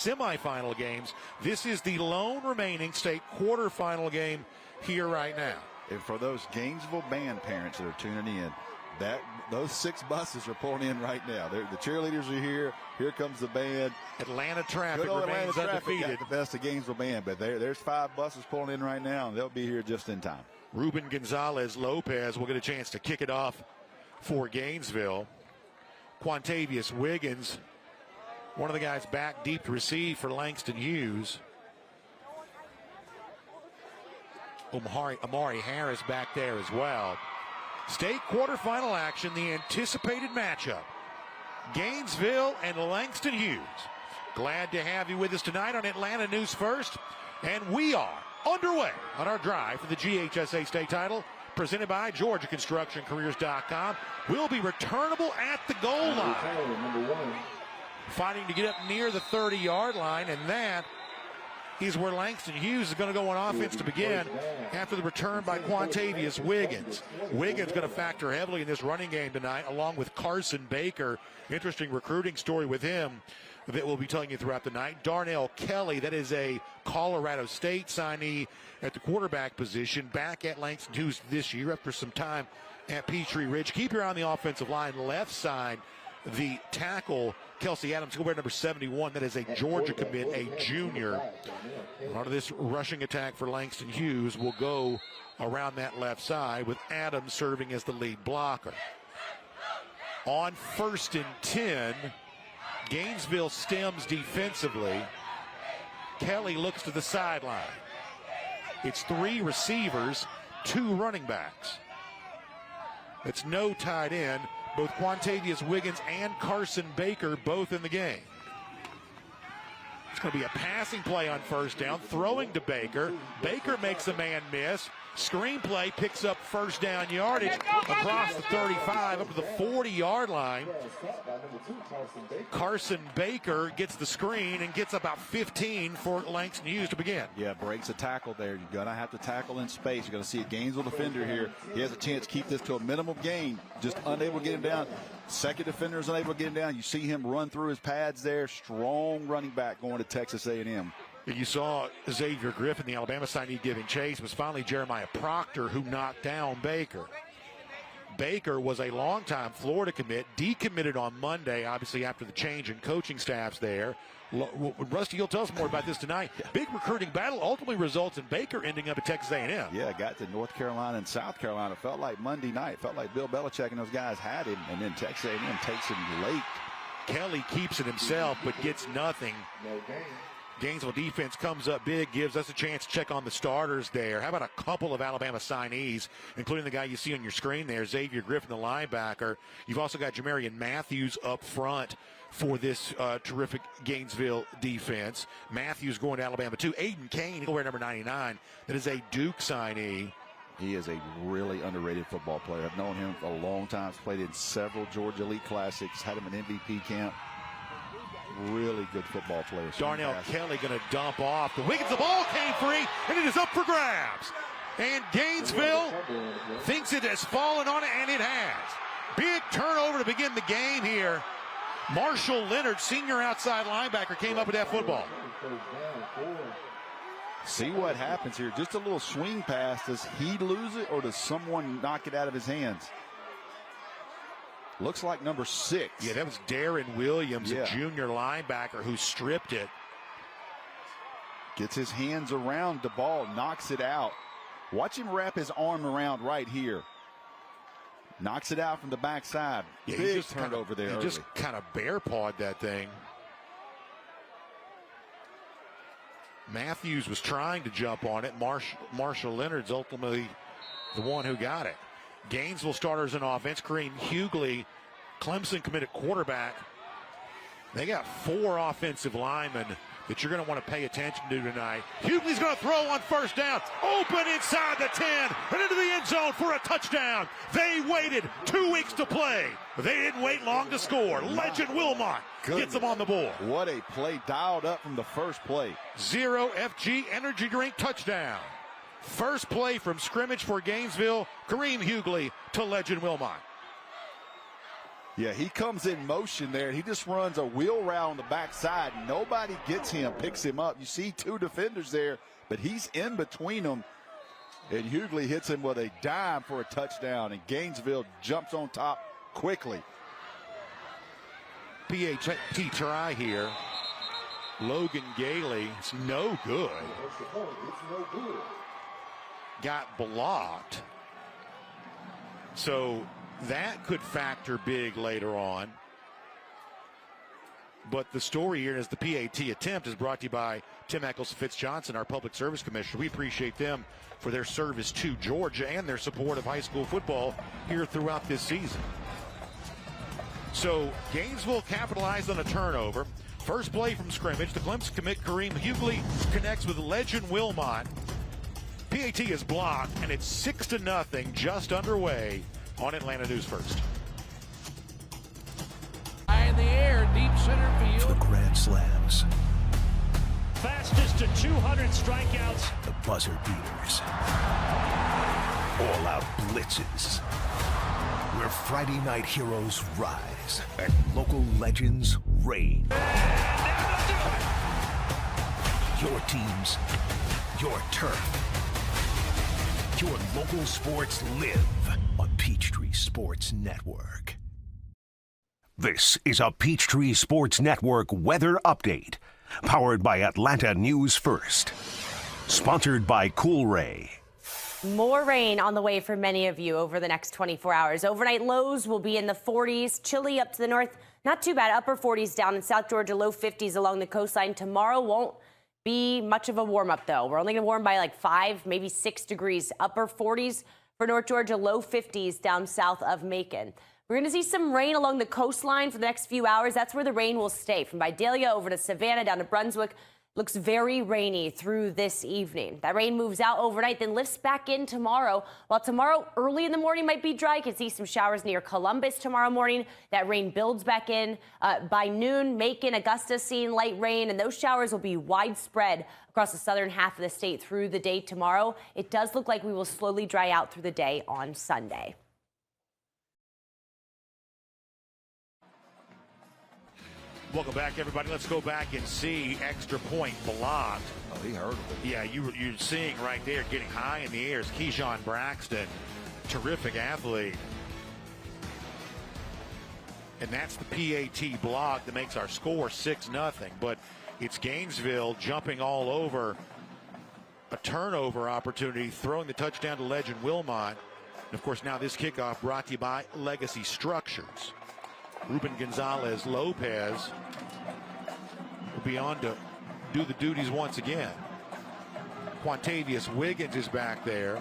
Semifinal games. This is the lone remaining state quarterfinal game here right now. And for those Gainesville band parents that are tuning in, those 6 buses are pulling in right now. The cheerleaders are here. Here comes the band. Atlanta traffic remains remains undefeated. Got the best of Gainesville band, but there's 5 buses pulling in right now, and they'll be here just in time. Ruben Gonzalez Lopez will get a chance to kick it off for Gainesville. Quantavious Wiggins, one of the guys back deep to receive for Langston Hughes. Amari Harris back there as well. State quarterfinal action, the anticipated matchup. Gainesville and Langston Hughes. Glad to have you with us tonight on Atlanta News First. And we are underway on our drive for the GHSA state title, presented by GeorgiaConstructionCareers.com. We'll be returnable at the goal line. Fighting to get up near the 30-yard line, and that is where Langston Hughes is going to go on offense to begin after the return by Quantavious Wiggins. Wiggins going to factor heavily in this running game tonight, along with Carson Baker. Interesting recruiting story with him that we'll be telling you throughout the night. Darnell Kelly, that is a Colorado State signee at the quarterback position, back at Langston Hughes this year after some time at Peachtree Ridge. Keep your eye on the offensive line, left side. The tackle, Kelsey Adams, go wear number 71. That is a Georgia commit, a junior. A lot of this rushing attack for Langston Hughes will go around that left side, with Adams serving as the lead blocker. On 1st and 10, Gainesville stems defensively. Kelly looks to the sideline. It's 3 receivers, 2 running backs. It's no tight end. Both Quantavious Wiggins and Carson Baker both in the game. It's going to be a passing play on 1st down, throwing to Baker. Baker makes a man miss. Screenplay picks up 1st down yardage across the 35 up to the 40-yard line. Carson Baker gets the screen and gets about 15 for Langston Hughes to begin. Yeah, breaks a tackle there. You're going to have to tackle in space. You're going to see a Gainesville defender here. He has a chance to keep this to a minimum gain, just unable to get him down. Second defender is unable to get him down. You see him run through his pads there. Strong running back going to Texas A&M. You saw Xavier Griffin, the Alabama signee, giving chase. It was finally Jeremiah Proctor who knocked down Baker. Baker was a longtime Florida commit, decommitted on Monday, obviously after the change in coaching staffs there. Rusty, you'll tell us more about this tonight. Big recruiting battle ultimately results in Baker ending up at Texas A&M. Yeah, got to North Carolina and South Carolina. Felt like Monday night. Felt like Bill Belichick and those guys had him, and then Texas A&M takes him late. Kelly keeps it himself but gets nothing. Gainesville defense comes up big, gives us a chance to check on the starters there. How about a couple of Alabama signees, including the guy you see on your screen there, Xavier Griffin, the linebacker. You've also got Jamarian Matthews up front for this terrific Gainesville defense. Matthews going to Alabama too. Aiden Kane, he'll wear number 99. That is a Duke signee. He is a really underrated football player. I've known him for a long time. He's played in several Georgia Elite Classics, had him in MVP camp. Really good football player. Darnell Kelly going to dump off. The Wiggins, the ball came free, and it is up for grabs. And Gainesville thinks it has fallen on it, and it has. Big turnover to begin the game here. Marshall Leonard, senior outside linebacker, came up with that football. See what happens here. Just a little swing pass. Does he lose it, or does someone knock it out of his hands? Looks like number 6. Yeah, that was Darren Williams, a junior linebacker, who stripped it. Gets his hands around the ball, knocks it out. Watch him wrap his arm around right here. Knocks it out from the backside. Yeah, big turnover there. He just kind of bear-pawed that thing. Matthews was trying to jump on it. Marshall Leonard's ultimately the one who got it. Gainesville starters in offense. Kareem Hughley, Clemson committed quarterback. They got 4 offensive linemen that you're going to want to pay attention to tonight. Hughley's going to throw on 1st down. Open inside the 10 and into the end zone for a touchdown. They waited 2 weeks to play. They didn't wait long to score. Legend Wilmot gets them on the board. What a play, dialed up from the first play. 0 FG energy drink touchdown. First play from scrimmage for Gainesville, Kareem Hughley to Legend Wilmot. Yeah, he comes in motion there. He just runs a wheel route on the backside. Nobody gets him, picks him up. You see two defenders there, but he's in between them. And Hughley hits him with a dime for a touchdown, and Gainesville jumps on top quickly. PAT try here. Logan Gailey, it's no good. Got blocked. So that could factor big later on. But the story here is the PAT attempt is brought to you by Tim Eccles-Fitz-Johnson, our public service commissioner. We appreciate them for their service to Georgia and their support of high school football here throughout this season. So Gainesville capitalized on a turnover. First play from scrimmage, the Clemson commit Kareem Hughley connects with legend Wilmot. PAT is blocked, and it's 6-0, just underway on Atlanta News First. High in the air, deep center field. The grand slams. Fastest to 200 strikeouts. The buzzer beaters. All-out blitzes. Where Friday night heroes rise and local legends reign. Your teams, your turf. Your local sports live on Peachtree Sports Network. This is a Peachtree Sports Network weather update, powered by Atlanta News First. Sponsored by Cool Ray. More rain on the way for many of you over the next 24 hours. Overnight lows will be in the 40s, chilly up to the north. Not too bad, upper 40s down in South Georgia, low 50s along the coastline. Tomorrow won't be much of a warm up, though. We're only going to warm by like 5, maybe 6 degrees. Upper 40s for North Georgia, low 50s down south of Macon. We're going to see some rain along the coastline for the next few hours. That's where the rain will stay, from Vidalia over to Savannah down to Brunswick. Looks very rainy through this evening. That rain moves out overnight, then lifts back in tomorrow. While tomorrow early in the morning might be dry, you can see some showers near Columbus tomorrow morning. That rain builds back in. By noon, Macon, Augusta seeing light rain, and those showers will be widespread across the southern half of the state through the day tomorrow. It does look like we will slowly dry out through the day on Sunday. Welcome back, everybody. Let's go back and see extra point blocked. Oh, he heard it. Yeah, you're seeing right there getting high in the air is Keyshawn Braxton. Terrific athlete. And that's the PAT block that makes our score 6-0. But it's Gainesville jumping all over a turnover opportunity, throwing the touchdown to legend Wilmot. And, of course, now this kickoff brought to you by Legacy Structures. Ruben Gonzalez Lopez will be on to do the duties once again. Quantavious Wiggins is back there,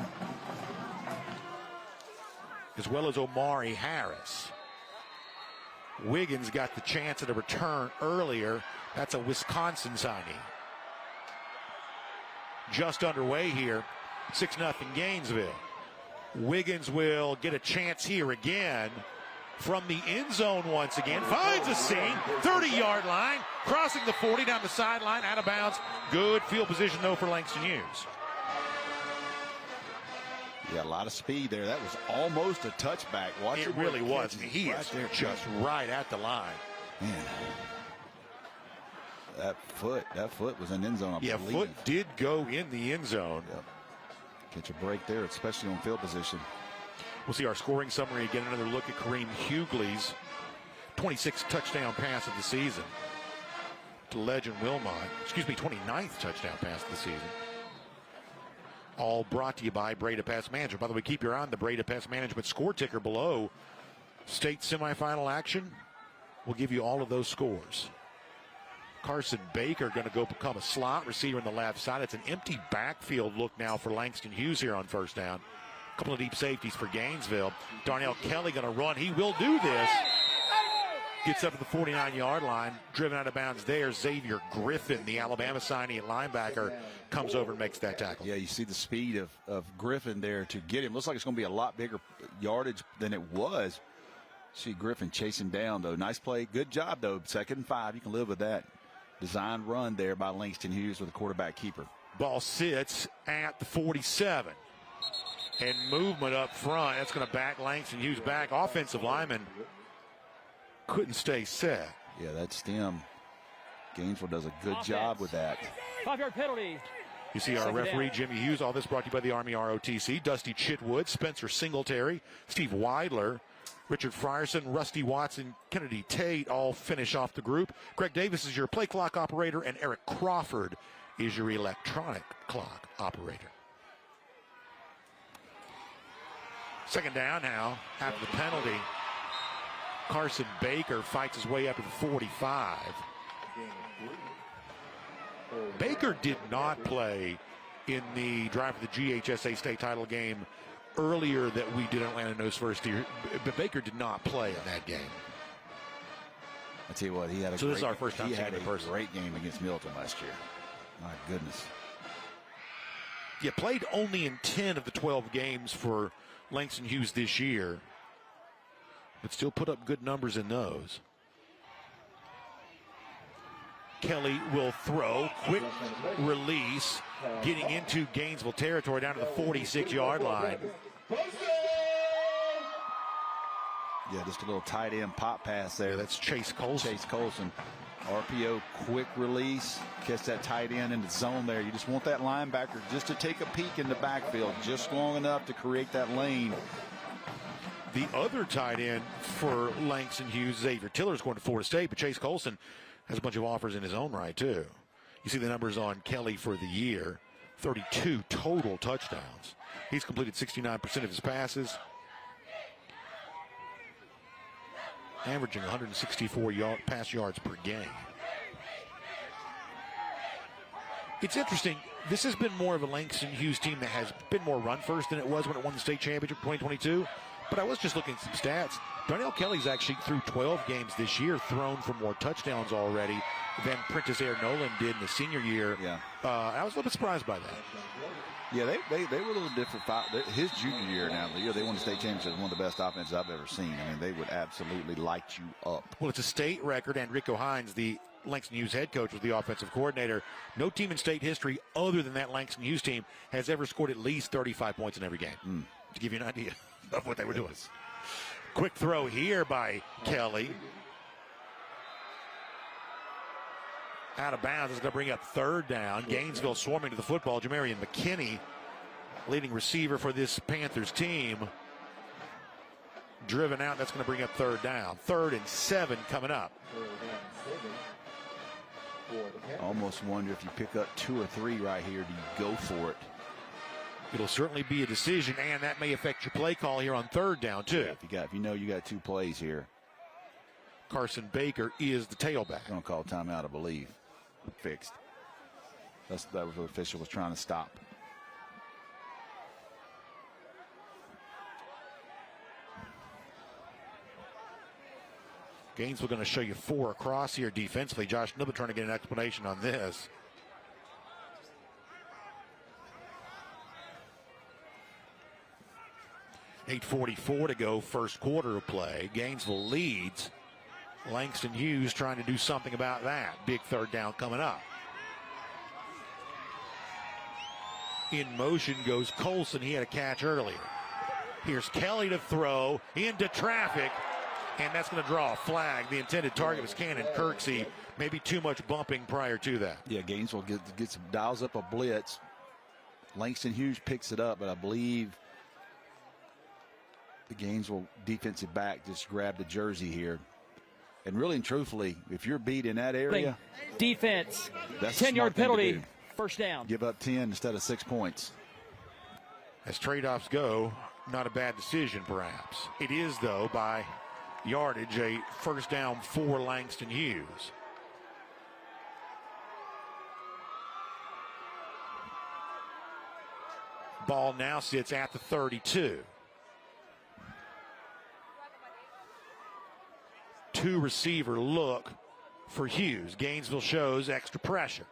as well as Omari Harris. Wiggins got the chance at a return earlier. That's a Wisconsin signing. Just underway here, 6-0 Gainesville. Wiggins will get a chance here again. From the end zone once again, finds a seam, 30-yard line, crossing the 40 down the sideline, out of bounds. Good field position, though, for Langston Hughes. Yeah, a lot of speed there. That was almost a touchback. Watch it really was. He is there, just right at the line. Man, that foot was in the end zone. Yeah, foot did go in the end zone. Yep. Catch a break there, especially on field position. We'll see our scoring summary again. Another look at Kareem Hughley's 26th touchdown pass of the season to legend Wilmot. 29th touchdown pass of the season. All brought to you by Breda Pest Management. By the way, keep your eye on the Breda Pest Management score ticker below. State semifinal action. We'll give you all of those scores. Carson Baker going to go become a slot receiver on the left side. It's an empty backfield look now for Langston Hughes here on first down. Couple of deep safeties for Gainesville. Darnell Kelly going to run. He will do this. Gets up to the 49-yard line. Driven out of bounds there. Xavier Griffin, the Alabama signee at linebacker, comes over and makes that tackle. Yeah, you see the speed of Griffin there to get him. Looks like it's going to be a lot bigger yardage than it was. See Griffin chasing down, though. Nice play. Good job, though. 2nd and 5. You can live with that. Designed run there by Langston Hughes with a quarterback keeper. Ball sits at the 47. And movement up front. That's going to back Langston Hughes back. Offensive lineman couldn't stay set. Yeah, that stem, Gainesville does a good job with that. 5-yard penalty. You see our referee, Jimmy Hughes. All this brought to you by the Army ROTC. Dusty Chitwood, Spencer Singletary, Steve Weidler, Richard Frierson, Rusty Watson, Kennedy Tate all finish off the group. Greg Davis is your play clock operator, and Eric Crawford is your electronic clock operator. Second down now after the penalty. Carson Baker fights his way up to the 45. Baker did not play in the drive for the GHSA state title game earlier that we did Atlanta Knows first year, but Baker did not play in that game. I tell you what, he had a so great, this is our first time seeing him in person. Great game against Milton last year. My goodness. Yeah, played only in 10 of the 12 games for Langston Hughes this year, but still put up good numbers in those. Kelly will throw, quick release, getting into Gainesville territory down to the 46-yard line. Yeah, just a little tight end pop pass there. That's Chase Colson. Chase Colson. RPO, quick release, catch that tight end in the zone there. You just want that linebacker just to take a peek in the backfield, just long enough to create that lane. The other tight end for Langston Hughes, Xavier Tiller, is going to Florida State, but Chase Colson has a bunch of offers in his own right, too. You see the numbers on Kelly for the year, 32 total touchdowns. He's completed 69% of his passes, averaging 164 pass yards per game. It's interesting. This has been more of a Langston Hughes team that has been more run first than it was when it won the state championship in 2022. But I was just looking at some stats. Darnell Kelly's actually, through 12 games this year, thrown for more touchdowns already than Prentice Air Nolan did in the senior year. Yeah. I was a little bit surprised by that. Yeah, they were a little different. His junior year now, the year they won the state championship, one of the best offenses I've ever seen. I mean, they would absolutely light you up. Well, it's a state record, and Rico Hines, the Langston Hughes head coach, was the offensive coordinator. No team in state history other than that Langston Hughes team has ever scored at least 35 points in every game, to give you an idea of what they were doing. Quick throw here by Kelly. Out of bounds. Is going to bring up third down. Gainesville swarming to the football. Jamarian McKinney, leading receiver for this Panthers team, driven out. That's going to bring up third down. 3rd and 7 coming up. Almost wonder if you pick up 2 or 3 right here, do you go for it? It'll certainly be a decision, and that may affect your play call here on third down, too. Yeah, if you know you got 2 plays here. Carson Baker is the tailback. Don't call timeout, I believe. Fixed. That was what the official was trying to stop. Gainesville going to show you 4 across here defensively. Josh Nibbett trying to get an explanation on this. .8:44 to go, first quarter of play. Gainesville leads. Langston Hughes trying to do something about that. Big third down coming up. In motion goes Colson. He had a catch earlier. Here's Kelly to throw into traffic, and that's going to draw a flag. The intended target was Cannon Kirksey. Maybe too much bumping prior to that. Yeah, Gainesville dials up a blitz. Langston Hughes picks it up, but I believe the Gainesville defensive back just grabbed the jersey here. And really and truthfully, if you're beat in that area, defense, that's 10-yard penalty, first down. Give up 10 instead of 6 points. As trade-offs go, not a bad decision perhaps. It is, though, by yardage, a first down for Langston Hughes. Ball now sits at the 32. 2 receiver look for Hughes. Gainesville shows extra pressure.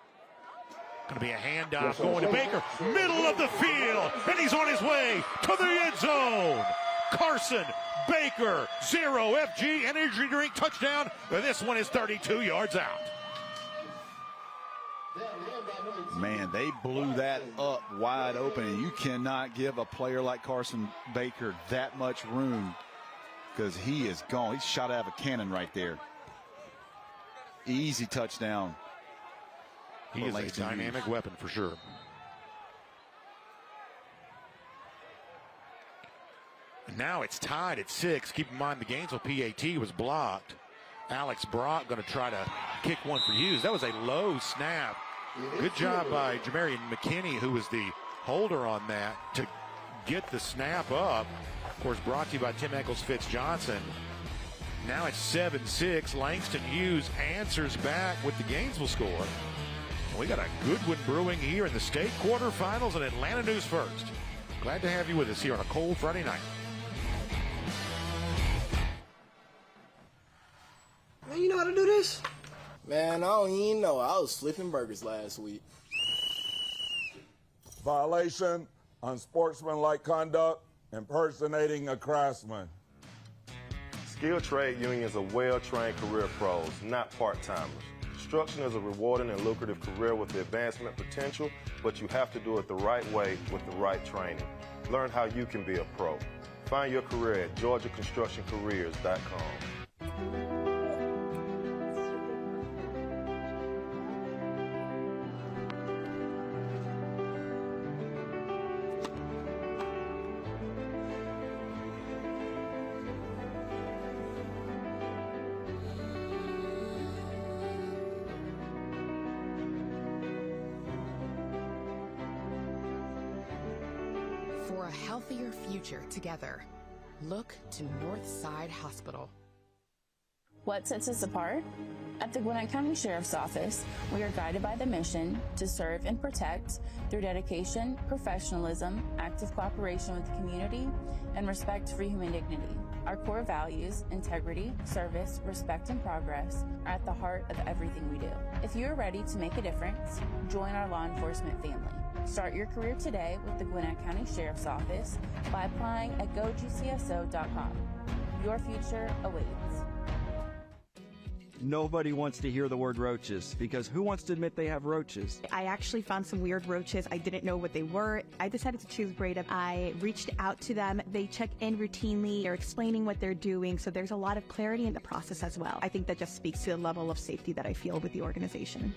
Going to be a handoff going to Baker. Middle of the field. And he's on his way to the end zone. Carson Baker, 0 FG, energy drink touchdown. This one is 32 yards out. Man, they blew that up wide open. And you cannot give a player like Carson Baker that much room because he is gone. He's shot out of a cannon right there. Easy touchdown. He is a dynamic weapon for sure. And now it's tied at 6. Keep in mind the Gainesville PAT was blocked. Alex Brock going to try to kick one for Hughes. That was a low snap. Good job by Jamarian McKinney, who was the holder on that, to get the snap up. Of course, brought to you by Tim Eccles-Fitz-Johnson. Now it's 7-6. Langston Hughes answers back with the Gainesville score. We got a good one brewing here in the state quarterfinals and Atlanta News First. Glad to have you with us here on a cold Friday night. Man, you know how to do this? Man, I don't even know. I was flipping burgers last week. Violation, unsportsmanlike conduct, impersonating a craftsman. Skilled trade unions are well-trained career pros, not part-timers. Construction is a rewarding and lucrative career with the advancement potential, but you have to do it the right way with the right training. Learn how you can be a pro. Find your career at GeorgiaConstructionCareers.com. For a healthier future together, look to Northside Hospital. What sets us apart? At the Gwinnett County Sheriff's Office, we are guided by the mission to serve and protect through dedication, professionalism, active cooperation with the community, and respect for human dignity. Our core values, integrity, service, respect, and progress, are at the heart of everything we do. If you are ready to make a difference, join our law enforcement family. Start your career today with the Gwinnett County Sheriff's Office by applying at GoGCSO.com. Your future awaits. Nobody wants to hear the word roaches, because who wants to admit they have roaches? I actually found some weird roaches. I didn't know what they were. I decided to choose Breda. I reached out to them. They check in routinely. They're explaining what they're doing, so there's a lot of clarity in the process as well. I think that just speaks to the level of safety that I feel with the organization.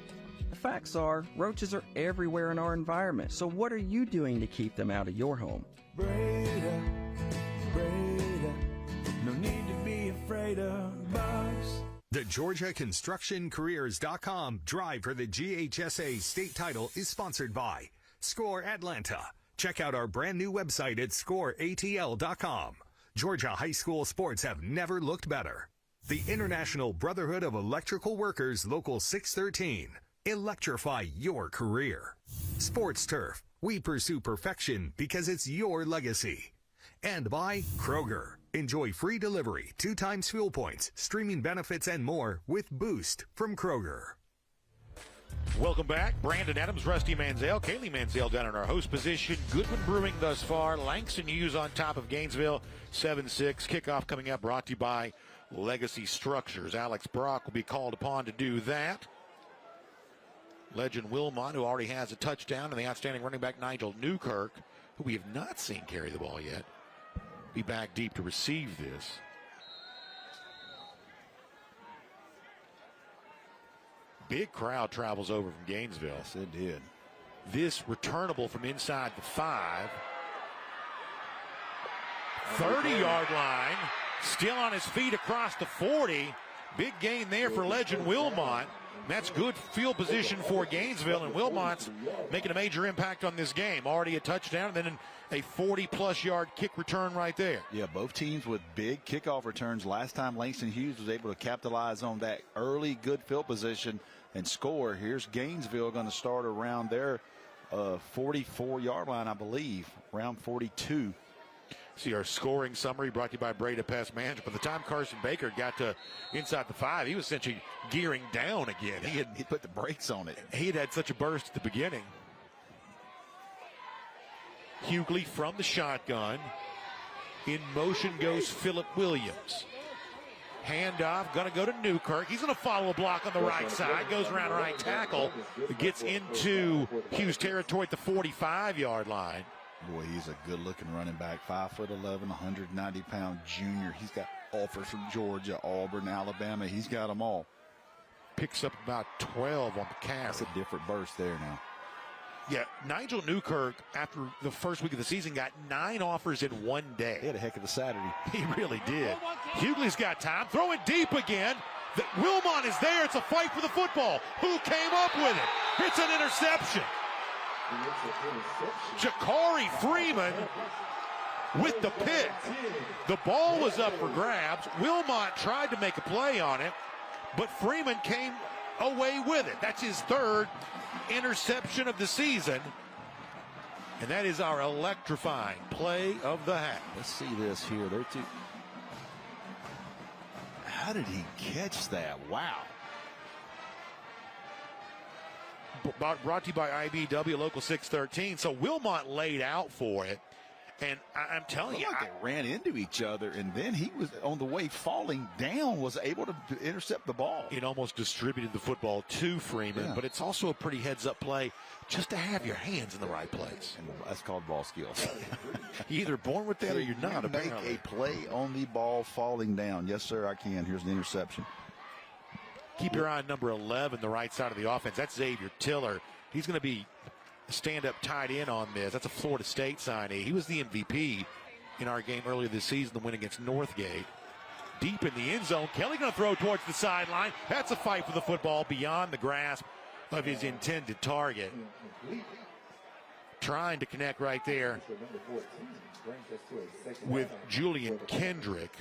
The facts are, roaches are everywhere in our environment, so what are you doing to keep them out of your home? Breda, Breda, no need to be afraid of bugs. The GeorgiaConstructionCareers.com drive for the GHSA state title is sponsored by Score Atlanta. Check out our brand new website at ScoreATL.com. Georgia high school sports have never looked better. The International Brotherhood of Electrical Workers Local 613. Electrify your career. Sports Turf. We pursue perfection because it's your legacy. And by Kroger. Enjoy free delivery, 2 times fuel points, streaming benefits, and more with Boost from Kroger. Welcome back. Brandon Adams, Rusty Manziel, Kaylee Manziel down in our host position. Good one brewing thus far. Langston Hughes on top of Gainesville, 7-6. Kickoff coming up, brought to you by Legacy Structures. Alex Brock will be called upon to do that. Legend Wilmot, who already has a touchdown, and the outstanding running back Nigel Newkirk, who we have not seen carry the ball yet, be back deep to receive this. Big crowd travels over from Gainesville. Yes, it did. This returnable from inside the 5. 30-yard line. Still on his feet across the 40. Big gain there for Legend Wilmot. That's good field position for Gainesville, and Wilmot's making a major impact on this game. Already a touchdown, and then a 40-plus yard kick return right there. Yeah, both teams with big kickoff returns. Last time Langston Hughes was able to capitalize on that early good field position and score. Here's Gainesville going to start around their 44-yard line, I believe, around 42. See our scoring summary brought to you by Breda Pest Management. By the time Carson Baker got to inside the 5, he was essentially gearing down again. He put the brakes on it. He had such a burst at the beginning. Hughley from the shotgun. In motion goes Phillip Williams. Handoff, going to go to Newkirk. He's going to follow a block on the right side. Goes around right tackle. Gets into Hughes territory at the 45-yard line. Boy, he's a good-looking running back. 5'11", 190-pound junior. He's got offers from Georgia, Auburn, Alabama. He's got them all. Picks up about 12 on the carry. That's a different burst there now. Yeah, Nigel Newkirk, after the first week of the season, got 9 offers in one day. He had a heck of a Saturday. He really did. Hughley's got time. Throw it deep again. Wilmot is there. It's a fight for the football. Who came up with it? It's an interception. Jakari Freeman with the pick. The ball was up for grabs. Wilmot tried to make a play on it, but Freeman came away with it. That's his 3rd interception of the season. And that is our electrifying play of the half. Let's see this here. How did he catch that? Wow. Brought to you by IBW Local 613. So Wilmot laid out for it. And I'm telling you, they ran into each other, and then he was on the way falling down, was able to intercept the ball. It almost distributed the football to Freeman, but it's also a pretty heads-up play just to have your hands in the right place. And that's called ball skills. You're either born with that or you're not, apparently. Make a play on the ball falling down. Yes, sir, I can. Here's the interception. Keep your eye on number 11, the right side of the offense. That's Xavier Tiller. He's going to be stand-up tight end on this. That's a Florida State signee. He was the MVP in our game earlier this season, the win against Northgate. Deep in the end zone. Kelly going to throw towards the sideline. That's a fight for the football beyond the grasp of his intended target. Trying to connect right there with Julian Kendrick.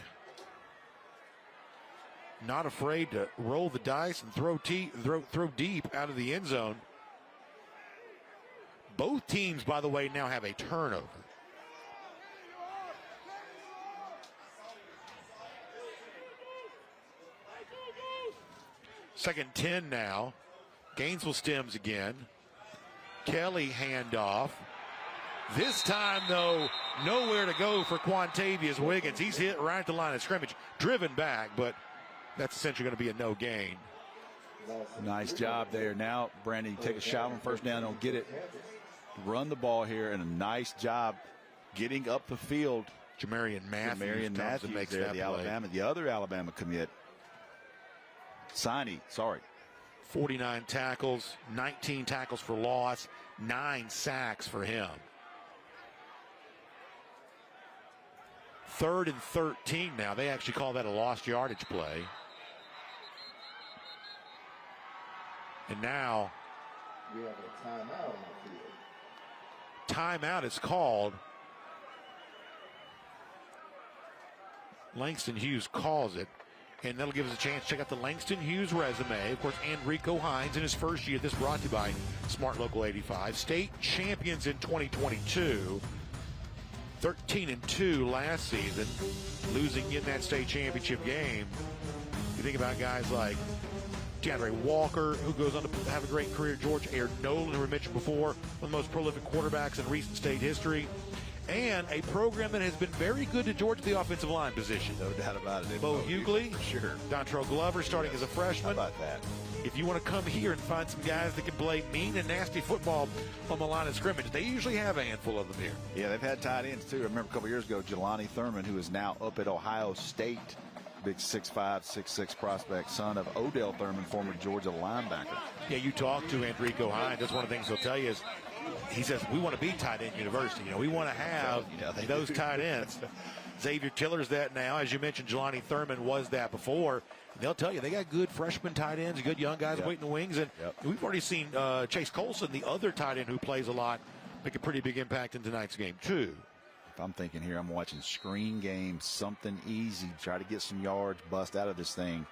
Not afraid to roll the dice and throw deep out of the end zone. Both teams, by the way, now have a turnover. Second 10 now. Gainesville stems again. Kelly handoff. This time, though, nowhere to go for Quantavious Wiggins. He's hit right at the line of scrimmage. Driven back, but that's essentially going to be a no gain. Nice job there. Now, Brandon, you take a shot on first down. Don't get it. Run the ball here, and a nice job getting up the field. Jamarian Matthews makes there, the other Alabama commit. Siney, 49 tackles, 19 tackles for loss, 9 sacks for him. 3rd and 13 now. They actually call that a lost yardage play. And now we have a timeout on the field. Timeout is called. Langston Hughes calls it, and that'll give us a chance to check out the Langston Hughes resume. Of course, Enrico Hines in his first year. This brought to you by Smart Local 85. State champions in 2022. 13-2 last season, losing in that state championship game. You think about guys like DeAndre Walker, who goes on to have a great career. George Air Nolan, who we mentioned before, one of the most prolific quarterbacks in recent state history. And a program that has been very good to Georgia, the offensive line position. No doubt about it. Bo Hughley, sure. Dontrell Glover starting as a freshman. How about that? If you want to come here and find some guys that can play mean and nasty football on the line of scrimmage, they usually have a handful of them here. Yeah, they've had tight ends, too. I remember a couple years ago, Jelani Thurman, who is now up at Ohio State. Big 6'5", 6'6" prospect, son of Odell Thurman, former Georgia linebacker. Yeah, you talk to Enrico Hines. That's one of the things he'll tell you is he says, we want to be tight end university. You know, we want to have those tight ends. Xavier Tiller's that now. As you mentioned, Jelani Thurman was that before. They'll tell you they got good freshman tight ends, good young guys waiting in the wings. And we've already seen Chase Colson, the other tight end who plays a lot, make a pretty big impact in tonight's game, too. I'm thinking here, I'm watching screen game, something easy, try to get some yards, bust out of this thing,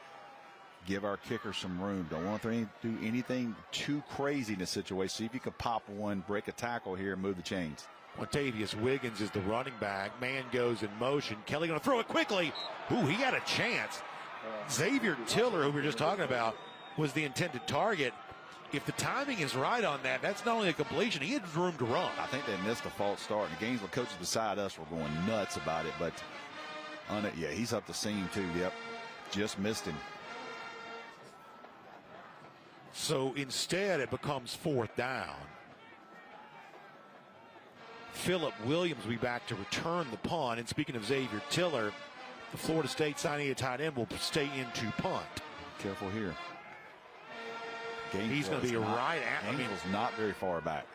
give our kicker some room. Don't want to do anything too crazy in this situation. See if you can pop one, break a tackle here, and move the chains. Quantavious Wiggins is the running back. Man goes in motion. Kelly going to throw it quickly. Ooh, he had a chance. Xavier Tiller, who we were just talking about, was the intended target. If the timing is right on that, that's not only a completion, he had room to run. I think they missed a false start. And the Gainesville coaches beside us were going nuts about it. But, yeah, he's up the seam, too. Yep, just missed him. So instead, it becomes 4th down. Philip Williams will be back to return the punt. And speaking of Xavier Tiller, The Florida State signing a tight end will stay into punt. Careful here. He's going to be right at. Gainesville's not very far back.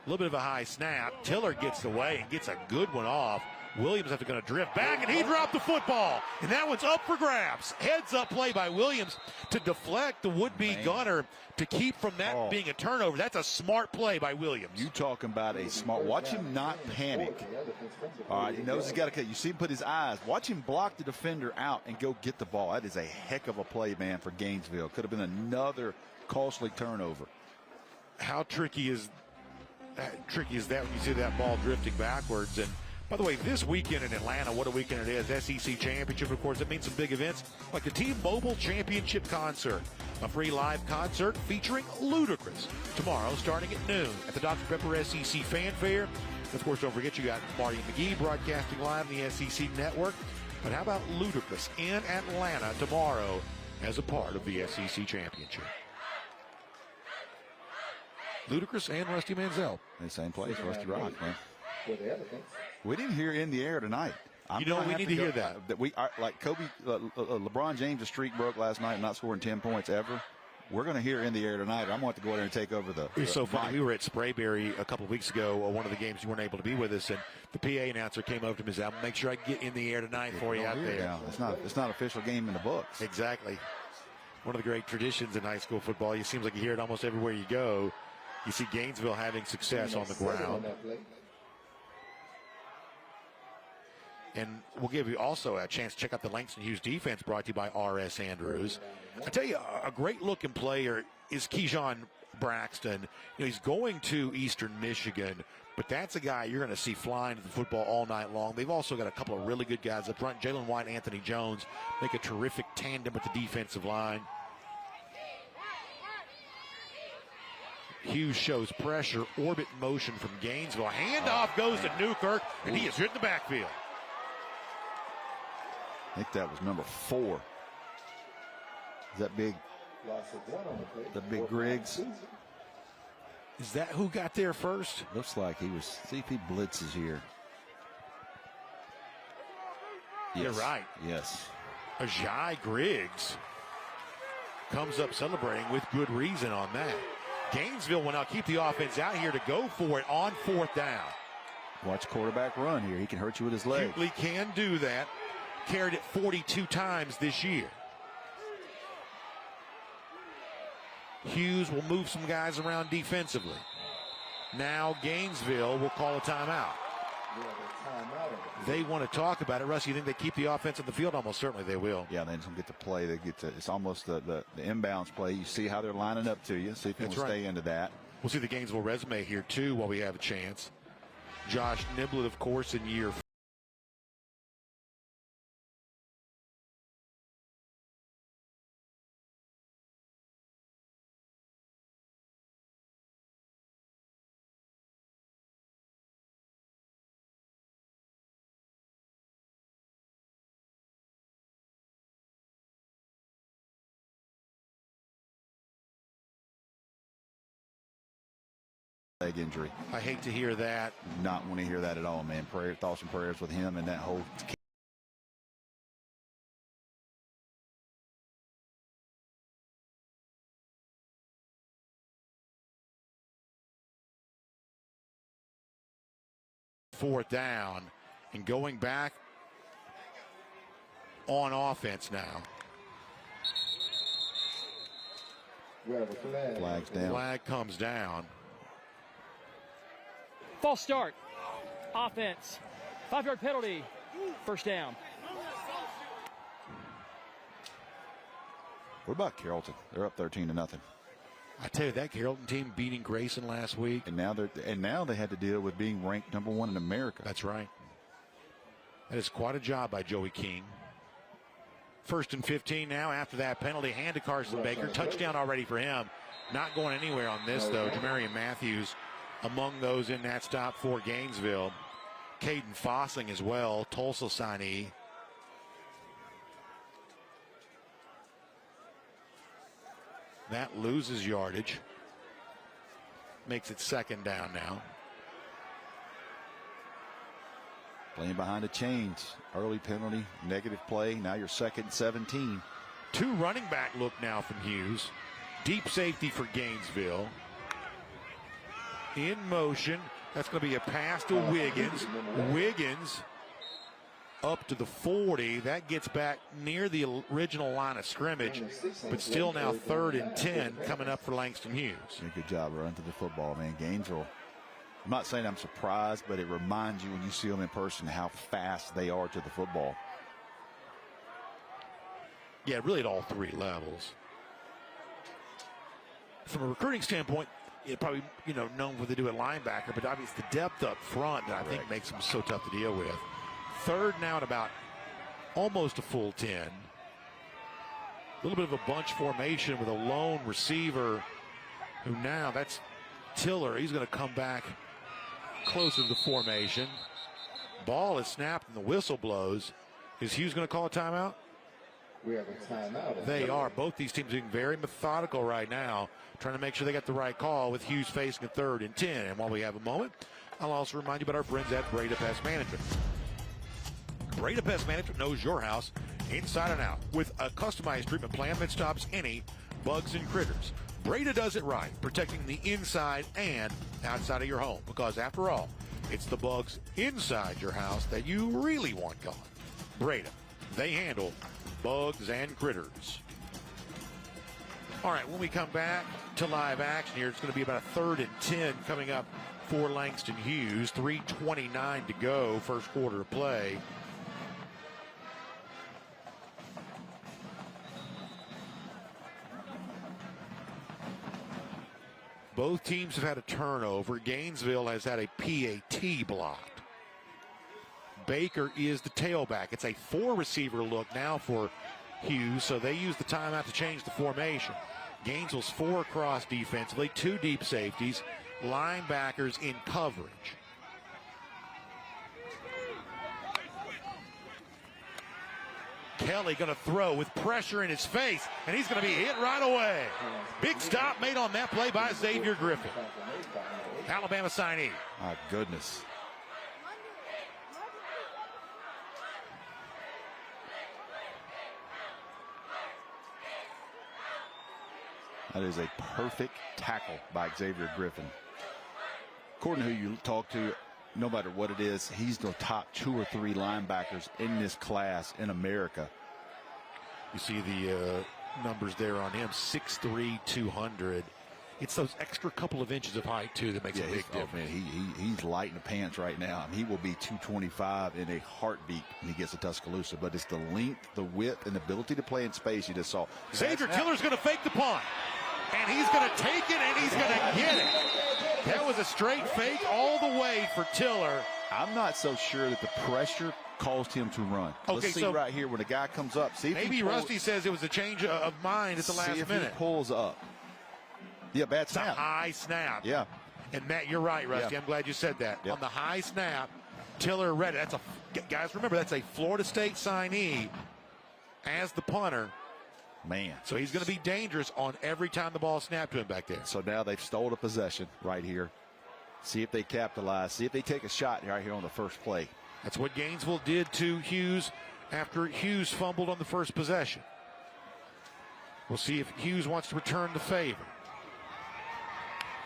A little bit of a high snap. Tiller gets away and gets a good one off. Williams after going to drift back, and he dropped the football. And that one's up for grabs. Heads up play by Williams to deflect the would-be gunner to keep from that being a turnover. That's a smart play by Williams. You talking about a smart. Watch him not panic. All right, he knows he's got to cut. You see him put his eyes. Watch him block the defender out and go get the ball. That is a heck of a play, man, for Gainesville. Could have been another costly turnover. How tricky is that when you see that ball drifting backwards? And by the way, this weekend in Atlanta, what a weekend it is. SEC Championship, of course, it means some big events like the T-Mobile Championship Concert, a free live concert featuring Ludacris tomorrow starting at noon at the Dr. Pepper SEC Fanfare. Of course, don't forget you got Marty McGee broadcasting live on the SEC Network. But how about Ludacris in Atlanta tomorrow as a part of the SEC Championship? Ludacris and Rusty Manziel. In the same place, Rusty Rock, man. We didn't hear In the Air tonight. We need to hear that. Like Kobe, LeBron James' streak broke last night, not scoring 10 points ever. We're going to hear In the Air tonight. I'm going to go there and take over the. It was so funny. We were at Sprayberry a couple of weeks ago, one of the games you weren't able to be with us, and the PA announcer came over to me and said, "I'll make sure I get In the Air tonight for you out there." Yeah, it's not an official game in the books. Exactly. One of the great traditions in high school football. It seems like you hear it almost everywhere you go. You see Gainesville having success on the ground. And we'll give you also a chance to check out the Langston Hughes defense brought to you by R.S. Andrews. I tell you, a great-looking player is Keyshawn Braxton. He's going to Eastern Michigan, but that's a guy you're going to see flying to the football all night long. They've also got a couple of really good guys up front. Jalen White and Anthony Jones make a terrific tandem with the defensive line. Hughes shows pressure, orbit motion from Gainesville. Handoff goes to Newkirk, and he is hit in the backfield. I think that was number 4. Is that big? The big Griggs. Is that who got there first? Looks like he was. See if he blitzes here. Yes. You're right. Yes. Ajay Griggs comes up celebrating with good reason on that. Gainesville will now keep the offense out here to go for it on 4th down. Watch quarterback run here. He can hurt you with his leg. Hughley can do that. Carried it 42 times this year. Hughes will move some guys around defensively. Now Gainesville will call a timeout. They want to talk about it. Russ, you think they keep the offense on the field? Almost certainly they will. Yeah, they don't get to play. They get to. It's almost the inbounds play. You see how they're lining up to you. See if you can stay into that. We'll see the Gainesville resume here too while we have a chance. Josh Niblett, of course, in year 4 leg injury. I hate to hear that. Not want to hear that at all, man. Thoughts and prayers with him and that whole. Fourth down and going back on offense now. Flag's down. Flag comes down. False start. Offense. 5-yard penalty. First down. What about Carrollton? They're up 13-0. I tell you, that Carrollton team beating Grayson last week. And now they had to deal with being ranked number 1 in America. That's right. That is quite a job by Joey King. 1st and 15 now after that penalty. Hand to Carson Baker. Touchdown already for him. Not going anywhere on this, though. Jamarian Matthews among those in that stop for Gainesville. Caden Fossing as well, Tulsa signee. That loses yardage. Makes it 2nd down now. Playing behind the chains. Early penalty, negative play. Now you're 2nd and 17. 2 running back look now from Hughes. Deep safety for Gainesville. In motion. That's going to be a pass to Wiggins. Wiggins up to the 40. That gets back near the original line of scrimmage, but still now 3rd and 10 coming up for Langston Hughes. Good job running to the football, man. Gainesville. I'm not saying I'm surprised, but it reminds you when you see them in person how fast they are to the football. Yeah, really at all 3 levels. From a recruiting standpoint, probably, known what they do at linebacker, but obviously the depth up front that I think makes them so tough to deal with. 3rd now at about almost a full 10. A little bit of a bunch formation with a lone receiver who now, that's Tiller. He's going to come back closer to the formation. Ball is snapped and the whistle blows. Is Hughes going to call a timeout? We have a timeout. They are. Both these teams being very methodical right now, trying to make sure they got the right call with Hughes facing a 3rd and 10. And while we have a moment, I'll also remind you about our friends at Breda Pest Management. Breda Pest Management knows your house inside and out with a customized treatment plan that stops any bugs and critters. Breda does it right, protecting the inside and outside of your home, because after all, it's the bugs inside your house that you really want gone. Breda, they handle bugs and critters. All right, when we come back to live action here, it's going to be about a 3rd and 10 coming up for Langston Hughes. 3:29 to go, first quarter of play. Both teams have had a turnover. Gainesville has had a PAT blocked. Baker is the tailback. It's a 4-receiver look now for Hughes, so they use the timeout to change the formation. Gainesville's 4 across defensively, 2 deep safeties, linebackers in coverage. Kelly going to throw with pressure in his face, and he's going to be hit right away. Big stop made on that play by Xavier Griffin, Alabama signee. My goodness. That is a perfect tackle by Xavier Griffin. According to who you talk to, no matter what it is, he's the top 2 or 3 linebackers in this class in America. You see the numbers there on him, 6'3", 200. It's those extra couple of inches of height, too, that makes a big difference. Man, he's lighting the pants right now. He will be 225 in a heartbeat when he gets to Tuscaloosa. But it's the length, the width, and the ability to play in space you just saw. Xavier Tiller's going to fake the punt. And he's going to take it, and he's going to get it. That was a straight fake all the way for Tiller. I'm not so sure that the pressure caused him to run. Okay, let's see so right here when the guy comes up. See if maybe Rusty says it was a change of mind at the last minute. See if he pulls up. Yeah, bad snap. It's a high snap. Yeah. And Matt, you're right, Rusty. Yeah. I'm glad you said that. Yeah. On the high snap, Tiller read it. Guys, remember, that's a Florida State signee as the punter. Man. So he's going to be dangerous on every time the ball snapped to him back there. So now they've stole a possession right here. See if they capitalize. See if they take a shot right here on the first play. That's what Gainesville did to Hughes after Hughes fumbled on the first possession. We'll see if Hughes wants to return the favor.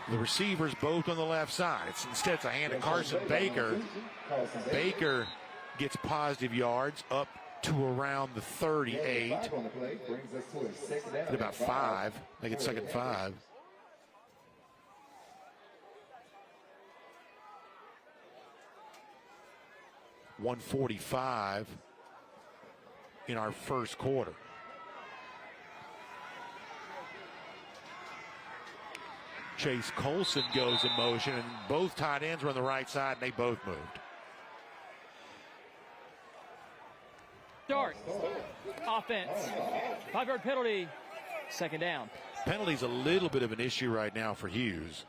The receivers both on the left side. Instead, it's a hand to Carson Baker. Baker gets positive yards up to around the 38. At about 5. Make it 2nd and 5. .145 in our first quarter. Chase Colson goes in motion, and both tight ends were on the right side, and they both moved. Start. Offense. 5-yard penalty. 2nd down. Penalty's a little bit of an issue right now for Hughes.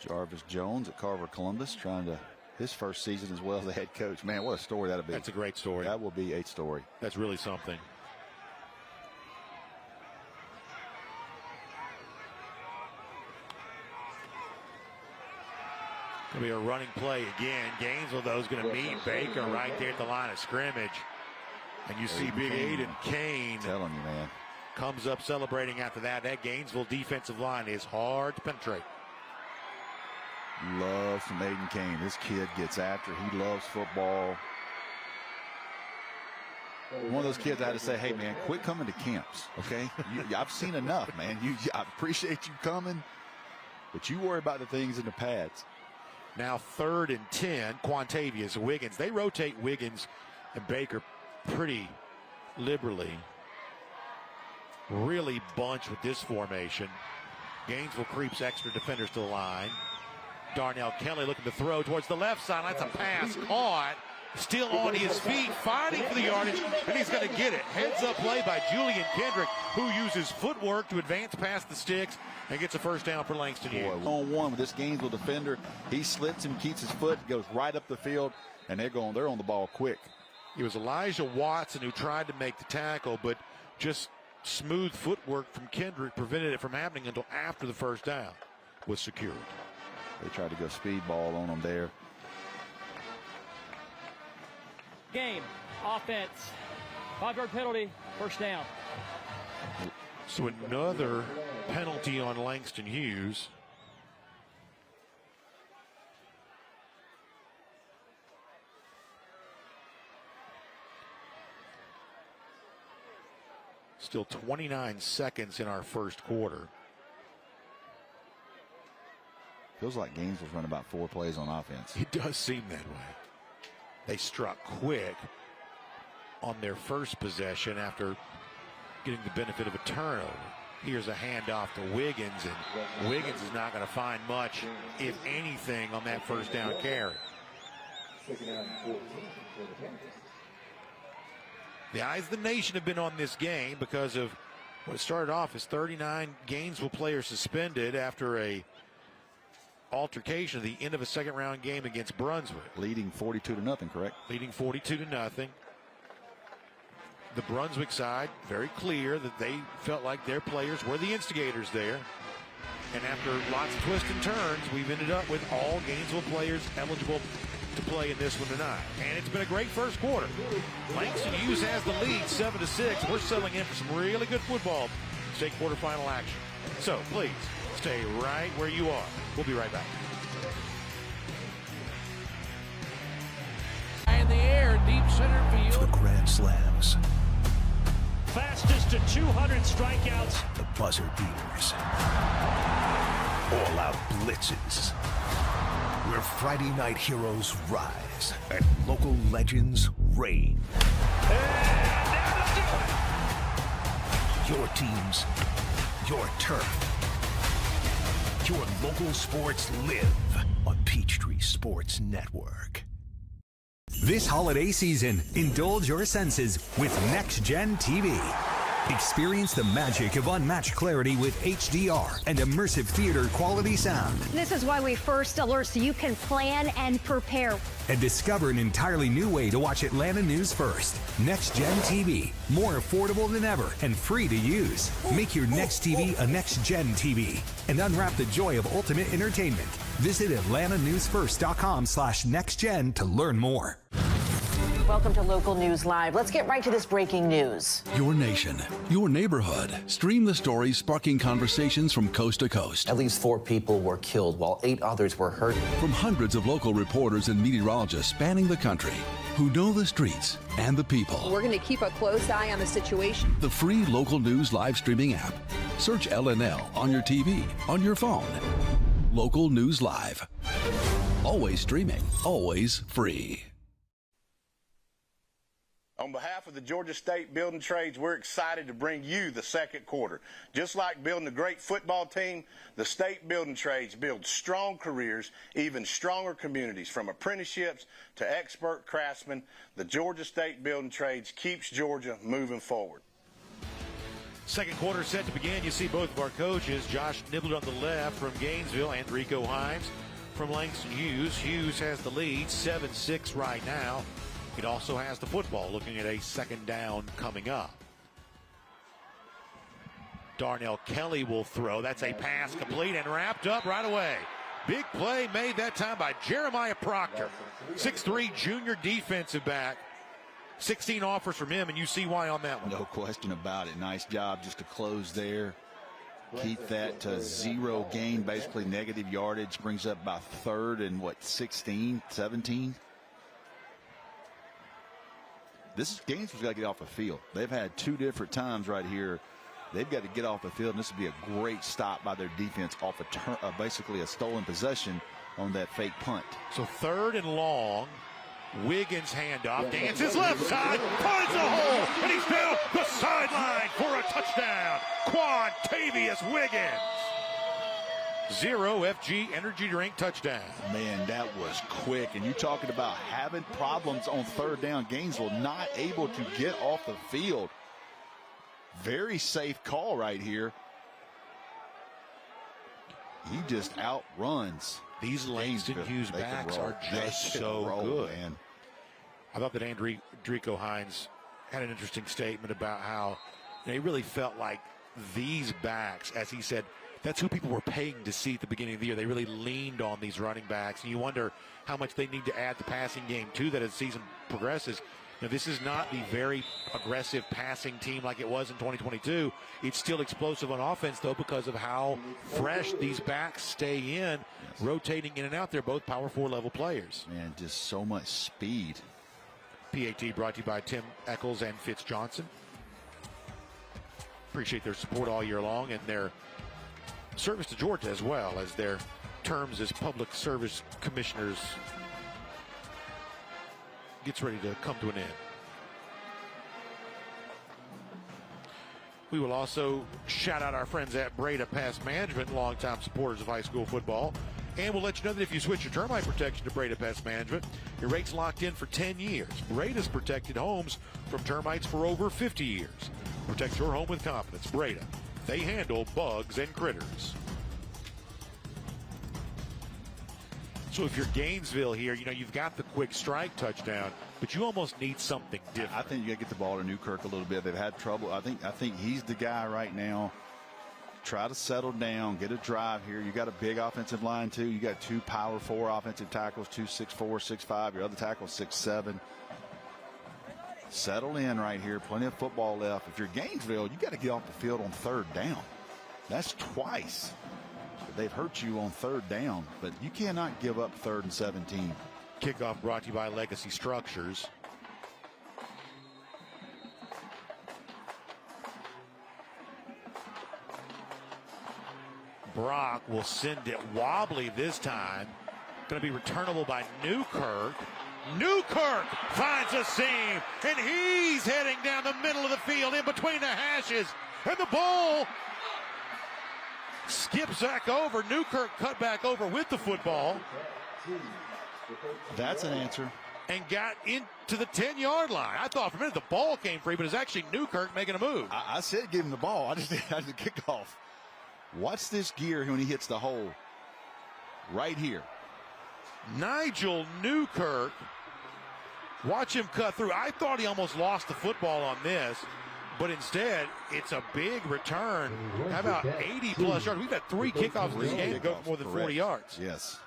Jarvis Jones at Carver Columbus trying to his first season as well as the head coach. Man, what a story that'll be. That's a great story. That will be a story. That's really something. It'll be a running play again. Gainesville, though, is going to meet Baker right there at the line of scrimmage. And you see big Aiden Kane. Telling you, man. Comes up celebrating after that. That Gainesville defensive line is hard to penetrate. Love from Aiden Kane. This kid gets after. He loves football. One of those kids I had to say, hey, man, quit coming to camps, okay? I've seen enough, man. I appreciate you coming, but you worry about the things in the pads. Now 3rd and 10, Quantavious Wiggins. They rotate Wiggins and Baker pretty liberally. Really bunch with this formation. Gainesville creeps extra defenders to the line. Darnell Kelly looking to throw towards the left side. That's a pass caught. Still on his feet, fighting for the yardage, and he's going to get it. Heads up play by Julian Kendrick, who uses footwork to advance past the sticks and gets a first down for Langston Hughes. On one with this Gainesville defender. He slits him, keeps his foot, goes right up the field, and they're on the ball quick. It was Elijah Watson who tried to make the tackle, but just smooth footwork from Kendrick prevented it from happening until after the first down was secured. They tried to go speedball on him there. Game, offense, 5-yard penalty, first down. So another penalty on Langston Hughes. Still 29 seconds in our first quarter. Feels like Gainesville's run about 4 plays on offense. It does seem that way. They struck quick on their first possession after getting the benefit of a turnover. Here's a handoff to Wiggins, and Wiggins is not going to find much, if anything, on that first down carry. The eyes of the nation have been on this game because of what started off as 39 Gainesville players suspended after a altercation at the end of a second-round game against Brunswick. Leading 42-0, correct? Leading 42-0. The Brunswick side, very clear that they felt like their players were the instigators there. And after lots of twists and turns, we've ended up with all Gainesville players eligible to play in this one tonight. And it's been a great first quarter. Langston Hughes has the lead, 7-6. We're settling in for some really good football state quarterfinal action. So please stay right where you are. We'll be right back. In the air, deep center field. The grand slams. Fastest to 200 strikeouts. The buzzer beaters. All-out blitzes. Where Friday night heroes rise and local legends reign. Your teams, your turf. Your local sports live on Peachtree Sports Network. This holiday season, indulge your senses with Next Gen TV. Experience the magic of unmatched clarity with HDR and immersive theater quality sound. This is why we first alert so you can plan and prepare. And discover an entirely new way to watch Atlanta news first. Next Gen TV, more affordable than ever and free to use. Make your next TV a Next Gen TV and unwrap the joy of ultimate entertainment. Visit AtlantaNewsFirst.com/nextgen to learn more. Welcome to Local News Live. Let's get right to this breaking news. Your nation, your neighborhood. Stream the stories sparking conversations from coast to coast. At least 4 people were killed while 8 others were hurt. From hundreds of local reporters and meteorologists spanning the country who know the streets and the people. We're going to keep a close eye on the situation. The free Local News live streaming app. Search LNL on your TV, on your phone. Local News Live. Always streaming, always free. On behalf of the Georgia State Building Trades, we're excited to bring you the second quarter. Just like building a great football team, the State Building Trades build strong careers, even stronger communities. From apprenticeships to expert craftsmen, the Georgia State Building Trades keeps Georgia moving forward. Second quarter set to begin. You see both of our coaches, Josh Niblett on the left from Gainesville, and Rico Himes from Langston Hughes. Hughes has the lead, 7-6 right now. It also has the football, looking at a second down coming up. Darnell Kelly will throw. That's a pass complete and wrapped up right away Big play made that time by Jeremiah Proctor, 6'3" junior defensive back. 16 offers from him, and you see why on that one. No question about it. Nice job just to close there. Keep that to 0 gain, basically negative yardage. Brings up about 3rd and 16, 17. Gainesville's got to get off the field. They've had 2 different times right here. They've got to get off the field, and this would be a great stop by their defense off basically a stolen possession on that fake punt. So 3rd and long. Wiggins handoff, dances left side, finds a hole, and he's down the sideline for a touchdown. Quantavious Wiggins. 0 FG energy drink touchdown. Man, that was quick. And you're talking about having problems on 3rd down. Gainesville not able to get off the field. Very safe call right here. He just outruns. These Langston Hughes backs are just so good. Man. I thought that Andrico Hines had an interesting statement about how he really felt like these backs, as he said, that's who people were paying to see at the beginning of the year. They really leaned on these running backs, and you wonder how much they need to add the passing game to that as the season progresses. This is not the very aggressive passing team like it was in 2022. It's still explosive on offense, though, because of how fresh these backs stay in, rotating in and out. They're both Power 4 level players. Man, just so much speed. PAT brought to you by Tim Eccles and Fitz Johnson. Appreciate their support all year long and their service to Georgia as well, as their terms as public service commissioners gets ready to come to an end. We will also shout out our friends at Breda Pest Management, longtime supporters of high school football. And we'll let you know that if you switch your termite protection to Breda Pest Management, your rate's locked in for 10 years. Breda's protected homes from termites for over 50 years. Protect your home with confidence. Breda. They handle bugs and critters. So if you're Gainesville here, you've got the quick strike touchdown, but you almost need something different. I think you got to get the ball to Newkirk a little bit. They've had trouble. I think he's the guy right now. Try to settle down, get a drive here. You got a big offensive line too. You got 2 Power 4 offensive tackles, 2 6'4", 6'5". Your other tackle 6'7". Settle in right here. Plenty of football left. If you're Gainesville, you got to get off the field on 3rd down. That's twice. They've hurt you on 3rd down, but you cannot give up 3rd and 17. Kickoff brought to you by Legacy Structures. Brock will send it wobbly this time. Going to be returnable by Newkirk. Newkirk finds a seam, and he's heading down the middle of the field in between the hashes. And the ball skips back over. Newkirk cut back over with the football. That's an answer. And got into the 10-yard line. I thought for a minute the ball came free, but it's actually Newkirk making a move. I said give him the ball. I just had the kickoff. Watch this gear when he hits the hole. Right here. Nigel Newkirk. Watch him cut through. I thought he almost lost the football on this, but instead, it's a big return. How about 80-plus yards? We've had 3 kickoffs in this game that go for more than 40 yards. Yes.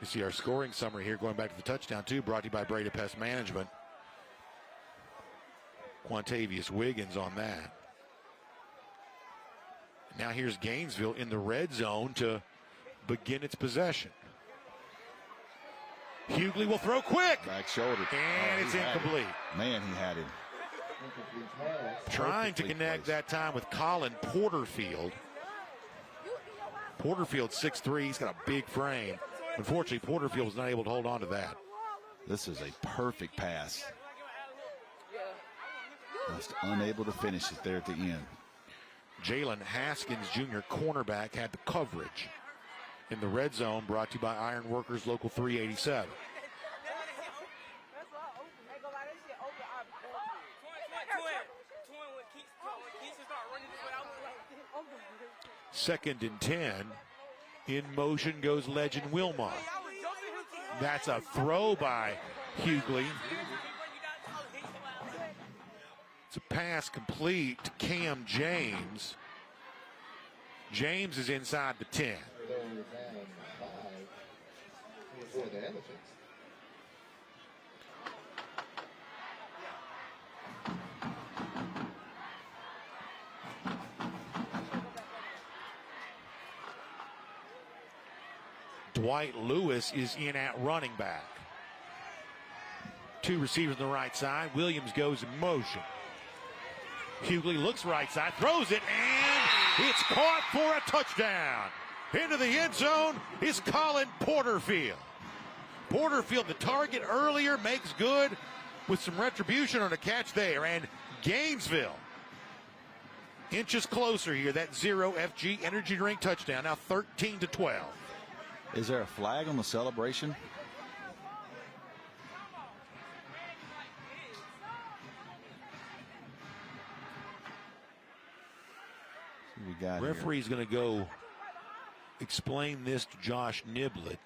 You see our scoring summary here, going back to the touchdown, too, brought to you by Breda Pest Management. Quantavious Wiggins on that. Now here's Gainesville in the red zone to begin its possession. Hughley will throw quick. Back shoulder. And it's incomplete. Man, he had him. Trying to connect that time with Colin Porterfield. Porterfield 6'3". He's got a big frame. Unfortunately, Porterfield was not able to hold on to that. This is a perfect pass. Just unable to finish it there at the end. Jalen Haskins, junior cornerback, had the coverage in the red zone, brought to you by Iron Workers Local 387. Second and 10. In motion goes legend Wilmot. That's a throw by Hughley. It's a pass complete to Cam James. James is inside the 10. For the Elephants. Dwight Lewis is in at running back. Two receivers on the right side. Williams goes in motion. Hughley looks right side, throws it, and it's caught for a touchdown. Into the end zone is Colin Porterfield. Porterfield, the target earlier, makes good with some retribution on a catch there. And Gainesville inches closer here. That 0 FG energy drink touchdown, now 13-12. Is there a flag on the celebration? We got referee's going to go explain this to Josh Niblett.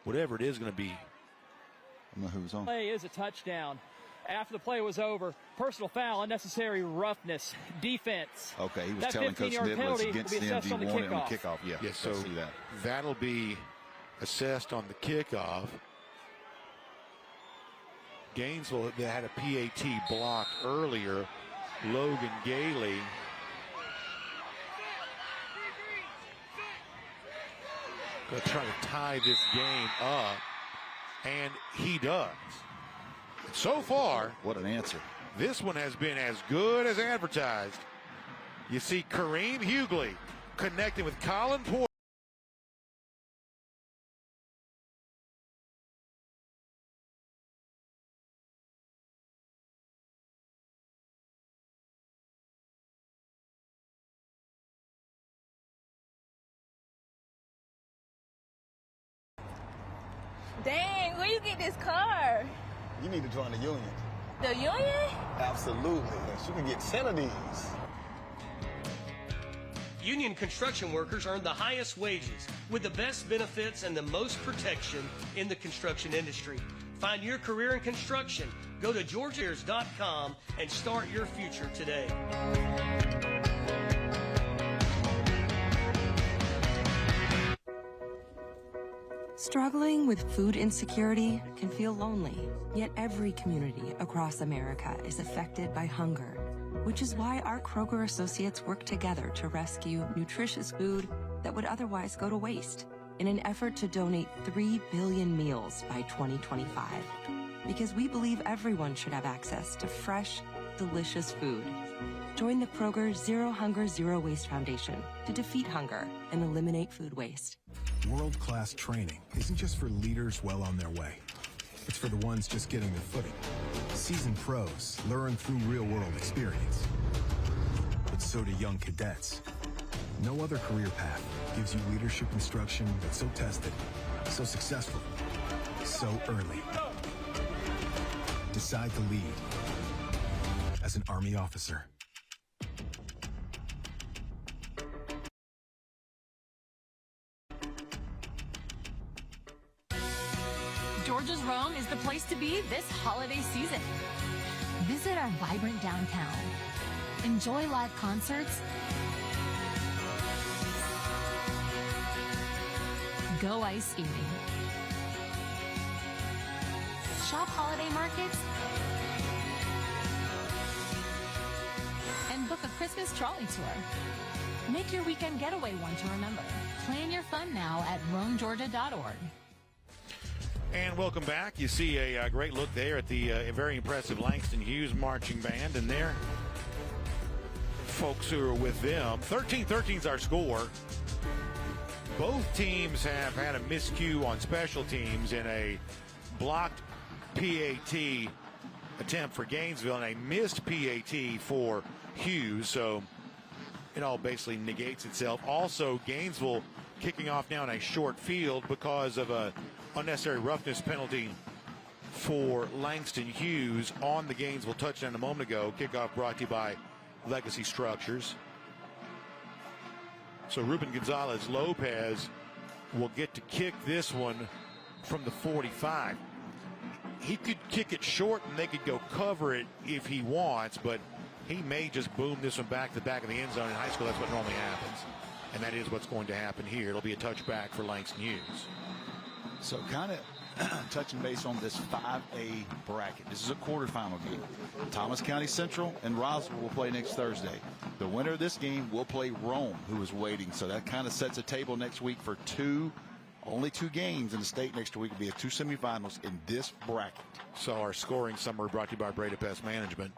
Whatever it is going to be. I don't know who's on. Play is a touchdown. After the play was over, personal foul, unnecessary roughness, defense. Okay, he was that telling Coach Niblett it's against them. He wanted on the kickoff. Yeah, yes, so see that. That'll be assessed on the kickoff. Gainesville had a PAT block earlier. Logan Gailey. Going to try to tie this game up, and he does. So far, what an answer. This one has been as good as advertised. You see Kareem Hughley connecting with Colin Porter. Dang, where you get this car? You need to join the union. The union? Absolutely. You can get 10 of these. Union construction workers earn the highest wages with the best benefits and the most protection in the construction industry. Find your career in construction. Go to georgiaears.com and start your future today. Struggling with food insecurity can feel lonely, yet every community across America is affected by hunger, which is why our Kroger associates work together to rescue nutritious food that would otherwise go to waste in an effort to donate 3 billion meals by 2025. Because we believe everyone should have access to fresh, delicious food. Join the Kroger Zero Hunger, Zero Waste Foundation to defeat hunger and eliminate food waste. World-class training isn't just for leaders well on their way. It's for the ones just getting their footing. Seasoned pros learn through real-world experience. But so do young cadets. No other career path gives you leadership instruction that's so tested, so successful, so early. Decide to lead as an Army officer. Georgia's Rome is the place to be this holiday season. Visit our vibrant downtown. Enjoy live concerts. Go ice skating. Shop holiday markets. And book a Christmas trolley tour. Make your weekend getaway one to remember. Plan your fun now at romegeorgia.org. And welcome back. You see a great look there at the very impressive Langston Hughes marching band and their folks who are with them. 13-13 is our score. Both teams have had a miscue on special teams in a blocked PAT attempt for Gainesville and a missed PAT for Hughes. So it all basically negates itself. Also, Gainesville kicking off now in a short field because of a unnecessary roughness penalty for Langston Hughes on the Gainesville touchdown a moment ago. Kickoff brought to you by Legacy Structures. So Ruben Gonzalez-Lopez will get to kick this one from the 45. He could kick it short and they could go cover it if he wants, but he may just boom this one back to the back of the end zone. In high school, that's what normally happens. And that is what's going to happen here. It'll be a touchback for Langston Hughes. So kind of touching base on this 5A bracket. This is a quarterfinal game. Thomas County Central and Roswell will play next Thursday. The winner of this game will play Rome, who is waiting. So that kind of sets a table next week for only two games in the state next week. Will be 2 semifinals in this bracket. So our scoring summary brought to you by Breda Pest Management.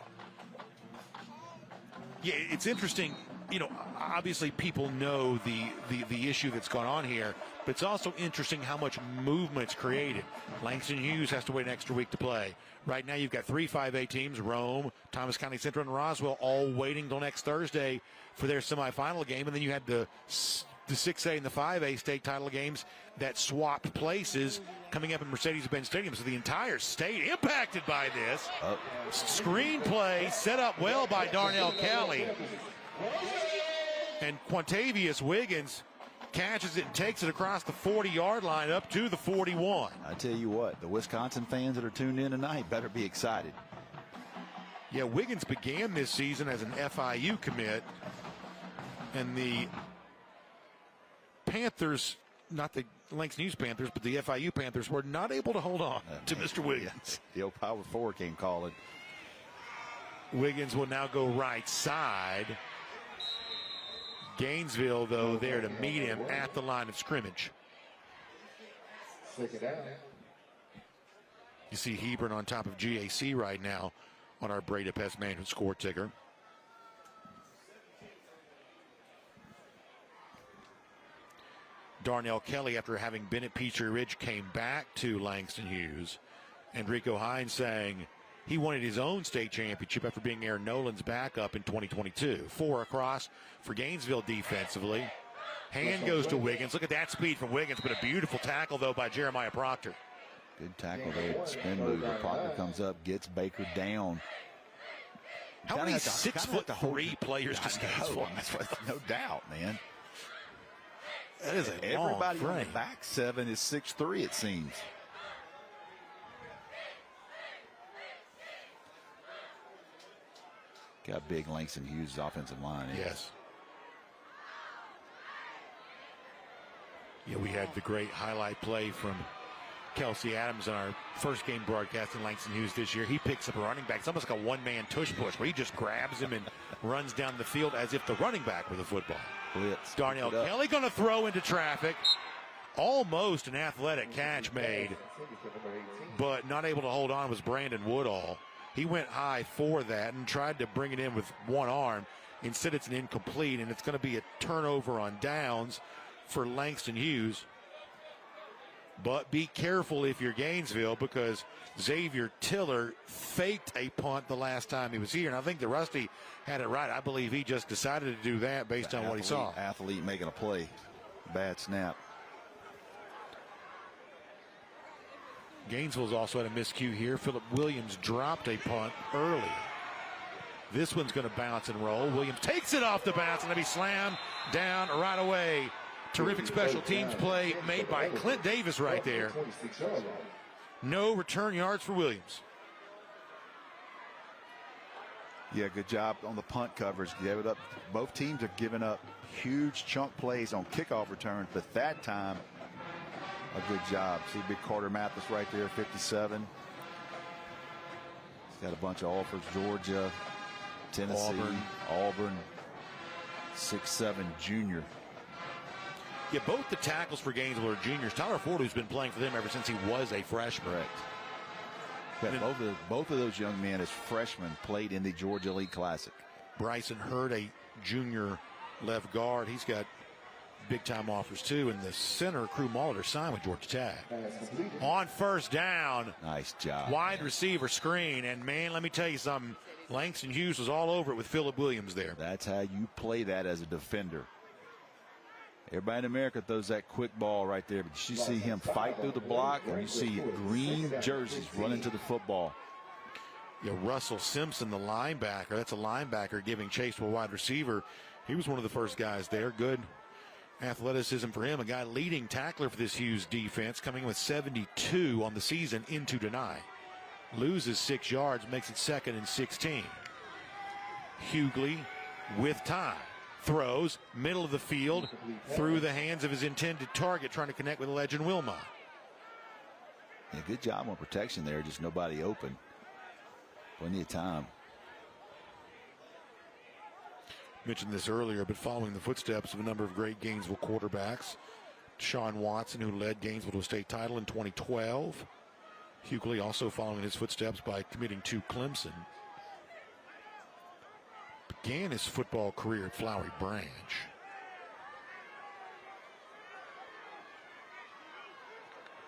Yeah, it's interesting. You know, obviously people know the issue that's gone on here, but it's also interesting how much movement's created. Langston Hughes has to wait an extra week to play. Right now you've got 3 5A teams, Rome, Thomas County Central, and Roswell, all waiting till next Thursday for their semifinal game. And then you had the 6A and the 5A state title games that swapped places coming up in Mercedes-Benz Stadium. So the entire state impacted by this. Screenplay set up well by Darnell Kelly. And Quantavious Wiggins catches it and takes it across the 40-yard line up to the 41. I tell you what, the Wisconsin fans that are tuned in tonight better be excited. Yeah, Wiggins began this season as an FIU commit, and the Panthers, not the Langston Hughes Panthers, but the FIU Panthers were not able to hold on to Mr. Wiggins. The old Power 4 came calling. Wiggins will now go right side. Gainesville, though, there to meet him at the line of scrimmage. You see Hebron on top of GAC right now on our Breda Pest Management score ticker. Darnell Kelly, after having been at Peachtree Ridge, came back to Langston Hughes. Enrico Hines saying he wanted his own state championship after being Aaron Nolan's backup in 2022. 4 across for Gainesville defensively. Hand goes to Wiggins. Look at that speed from Wiggins, but a beautiful tackle, though, by Jeremiah Proctor. Good tackle there. Spin move. Proctor comes up, gets Baker down. How many 6'3" players does Gainesville? No doubt, man. That is a Everybody long on the frame. back 7 is 6'3", it seems. Got big Langston Hughes' offensive line. Yes. Yeah, we had the great highlight play from Kelsey Adams in our first game broadcast in Langston Hughes this year. He picks up a running back. It's almost like a one-man tush push where he just grabs him and runs down the field as if the running back were the football. Blitz. Darnell Kelly going to throw into traffic. Almost an athletic catch made, but not able to hold on was Brandon Woodall. He went high for that and tried to bring it in with one arm. Instead, it's an incomplete, and it's going to be a turnover on downs for Langston Hughes. But be careful if you're Gainesville, because Xavier Tiller faked a punt the last time he was here. And I think the Rusty had it right. I believe he just decided to do that based on what he saw. Athlete making a play. Bad snap. Gainesville's also had a miscue here. Philip Williams dropped a punt early. This one's going to bounce and roll. Williams takes it off the bounce and it'll be slammed down right away. Terrific special teams play made by Clint Davis right there. No return yards for Williams. Yeah, good job on the punt coverage. Gave it up. Both teams have given up huge chunk plays on kickoff returns, but that time, a good job. See big Carter Mathis right there, 57. He's got a bunch of offers. Georgia, Tennessee, Auburn 6'7" junior. Yeah, both the tackles for Gainesville are juniors. Tyler Ford, who's been playing for them ever since he was a freshman. Correct. Yeah, both of those young men as freshmen played in the Georgia League Classic. Bryson Hurd, a junior left guard. He's got big-time offers, too. And the center, Crew Molitor, signed with Georgia Tech. On first down. Nice job. Wide receiver screen. And, man, let me tell you something. Langston Hughes was all over it with Philip Williams there. That's how you play that as a defender. Everybody in America throws that quick ball right there, but you see him fight through the block, and you see green jerseys running to the football. Yeah, Russell Simpson, the linebacker. That's a linebacker giving chase to a wide receiver. He was one of the first guys there. Good athleticism for him. A guy leading tackler for this Hughes defense, coming in with 72 on the season into tonight. Loses 6 yards, makes it 2nd and 16. Hughley with time. Throws, middle of the field, through the hands of his intended target, trying to connect with Legend Wilmot. Yeah, good job on protection there. Just nobody open. Plenty of time. Mentioned this earlier, but following the footsteps of a number of great Gainesville quarterbacks, Deshaun Watson, who led Gainesville to a state title in 2012. Hughley also following his footsteps by committing to Clemson. Began his football career at Flowery Branch.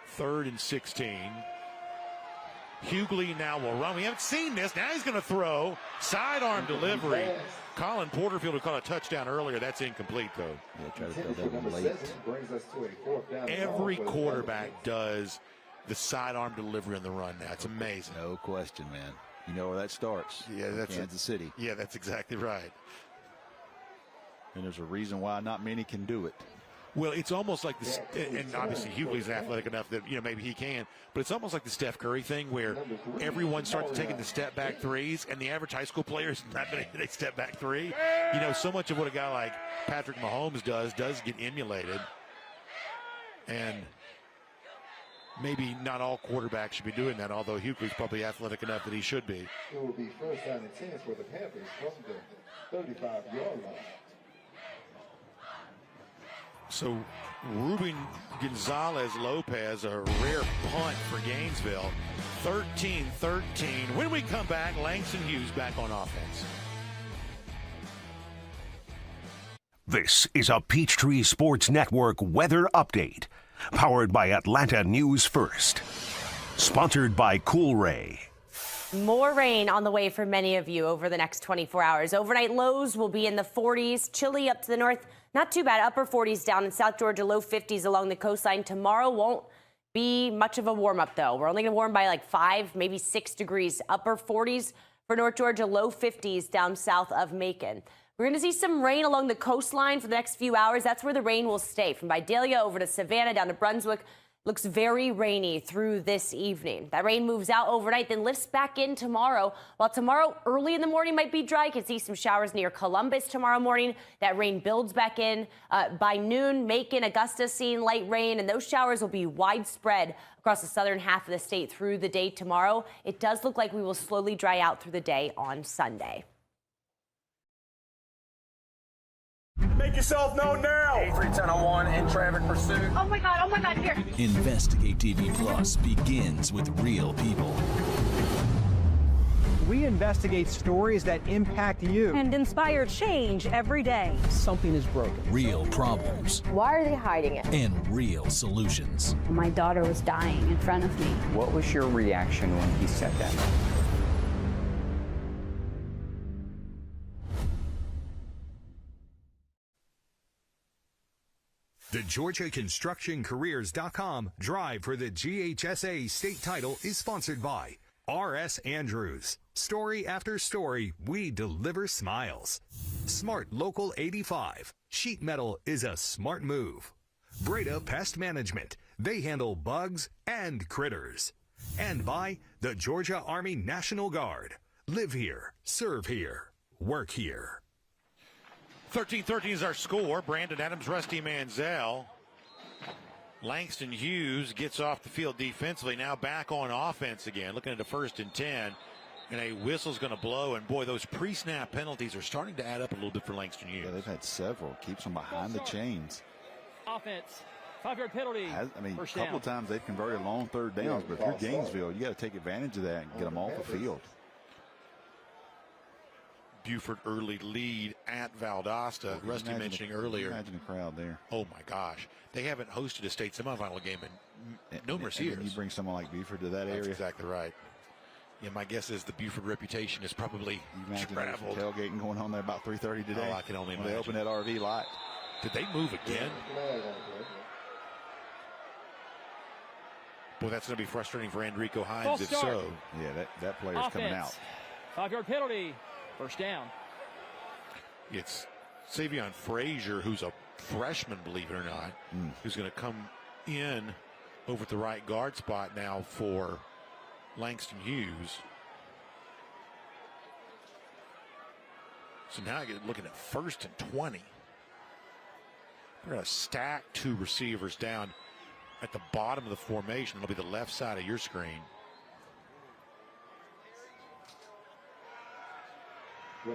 Third and 16. Hughley now will run. We haven't seen this. Now he's going to throw. Sidearm delivery. Colin Porterfield, who caught a touchdown earlier. That's incomplete, though. Yeah, try to throw that one late. Every quarterback does the sidearm delivery on the run now. It's amazing. No question, man. You know where that starts. Yeah, that's Kansas City. Yeah, that's exactly right. And there's a reason why not many can do it. Well, it's almost like this, and obviously Hughley's athletic enough that, maybe he can, but it's almost like the Steph Curry thing where everyone starts taking the step back threes, and the average high school player is not going to hit a step back three. So much of what a guy like Patrick Mahomes does get emulated. And maybe not all quarterbacks should be doing that, although Hughley's probably athletic enough that he should be. It will be first down and 10 for the Panthers from the 35-yard line. So Ruben Gonzalez Lopez, a rare punt for Gainesville. 13-13. When we come back, Langston Hughes back on offense. This is a Peachtree Sports Network weather update. Powered by Atlanta News First. Sponsored by Cool Ray. More rain on the way for many of you over the next 24 hours. Overnight lows will be in the 40s, chilly up to the north. Not too bad, upper 40s down in South Georgia, low 50s along the coastline. Tomorrow won't be much of a warm-up, though. We're only going to warm by like 5, maybe 6 degrees. Upper 40s for North Georgia, low 50s down south of Macon. We're going to see some rain along the coastline for the next few hours. That's where the rain will stay. From Vidalia over to Savannah, down to Brunswick. Looks very rainy through this evening. That rain moves out overnight, then lifts back in tomorrow. While tomorrow early in the morning might be dry, you can see some showers near Columbus tomorrow morning. That rain builds back in. By noon, Macon, Augusta seeing light rain, and those showers will be widespread across the southern half of the state through the day tomorrow. It does look like we will slowly dry out through the day on Sunday. Make yourself known now. 831001 in traffic pursuit. Oh my God, here. Investigate TV Plus begins with real people. We investigate stories that impact you and inspire change every day. Something is broken. Real problems. Why are they hiding it? And real solutions. My daughter was dying in front of me. What was your reaction when he said that? The GeorgiaConstructionCareers.com drive for the GHSA state title is sponsored by R.S. Andrews. Story after story, we deliver smiles. Smart Local 85. Sheet metal is a smart move. Breda Pest Management. They handle bugs and critters. And by the Georgia Army National Guard. Live here, serve here, work here. 13-13 is our score. Brandon Adams, Rusty Manziel. Langston Hughes gets off the field defensively. Now back on offense again. Looking at a 1st and 10. And a whistle's going to blow. And boy, those pre-snap penalties are starting to add up a little bit for Langston Hughes. Yeah, they've had several. Keeps them behind the chains. Offense. 5-yard penalty. A couple of times they've converted long third downs. But if you're Gainesville, you got to take advantage of that and get them off the field. Buford early lead at Valdosta. Rusty mentioning earlier. Imagine the crowd there. Oh, my gosh. They haven't hosted a state semifinal game in numerous years. And you bring someone like Buford to that area. That's exactly right. Yeah, my guess is the Buford reputation is probably traveled. Tailgating going on there about 3:30 today. Oh, I can only imagine. They opened that RV lot. Did they move again? Boy, that's going to be frustrating for Enrico Hines if so. Yeah, that player's coming out. 5-yard penalty. 1st down. It's Savion Frazier, who's a freshman, believe it or not, who's going to come in over at the right guard spot now for Langston Hughes. So now I get looking at 1st and 20. We're going to stack 2 receivers down. at the bottom of the formation. It'll be the left side of your screen.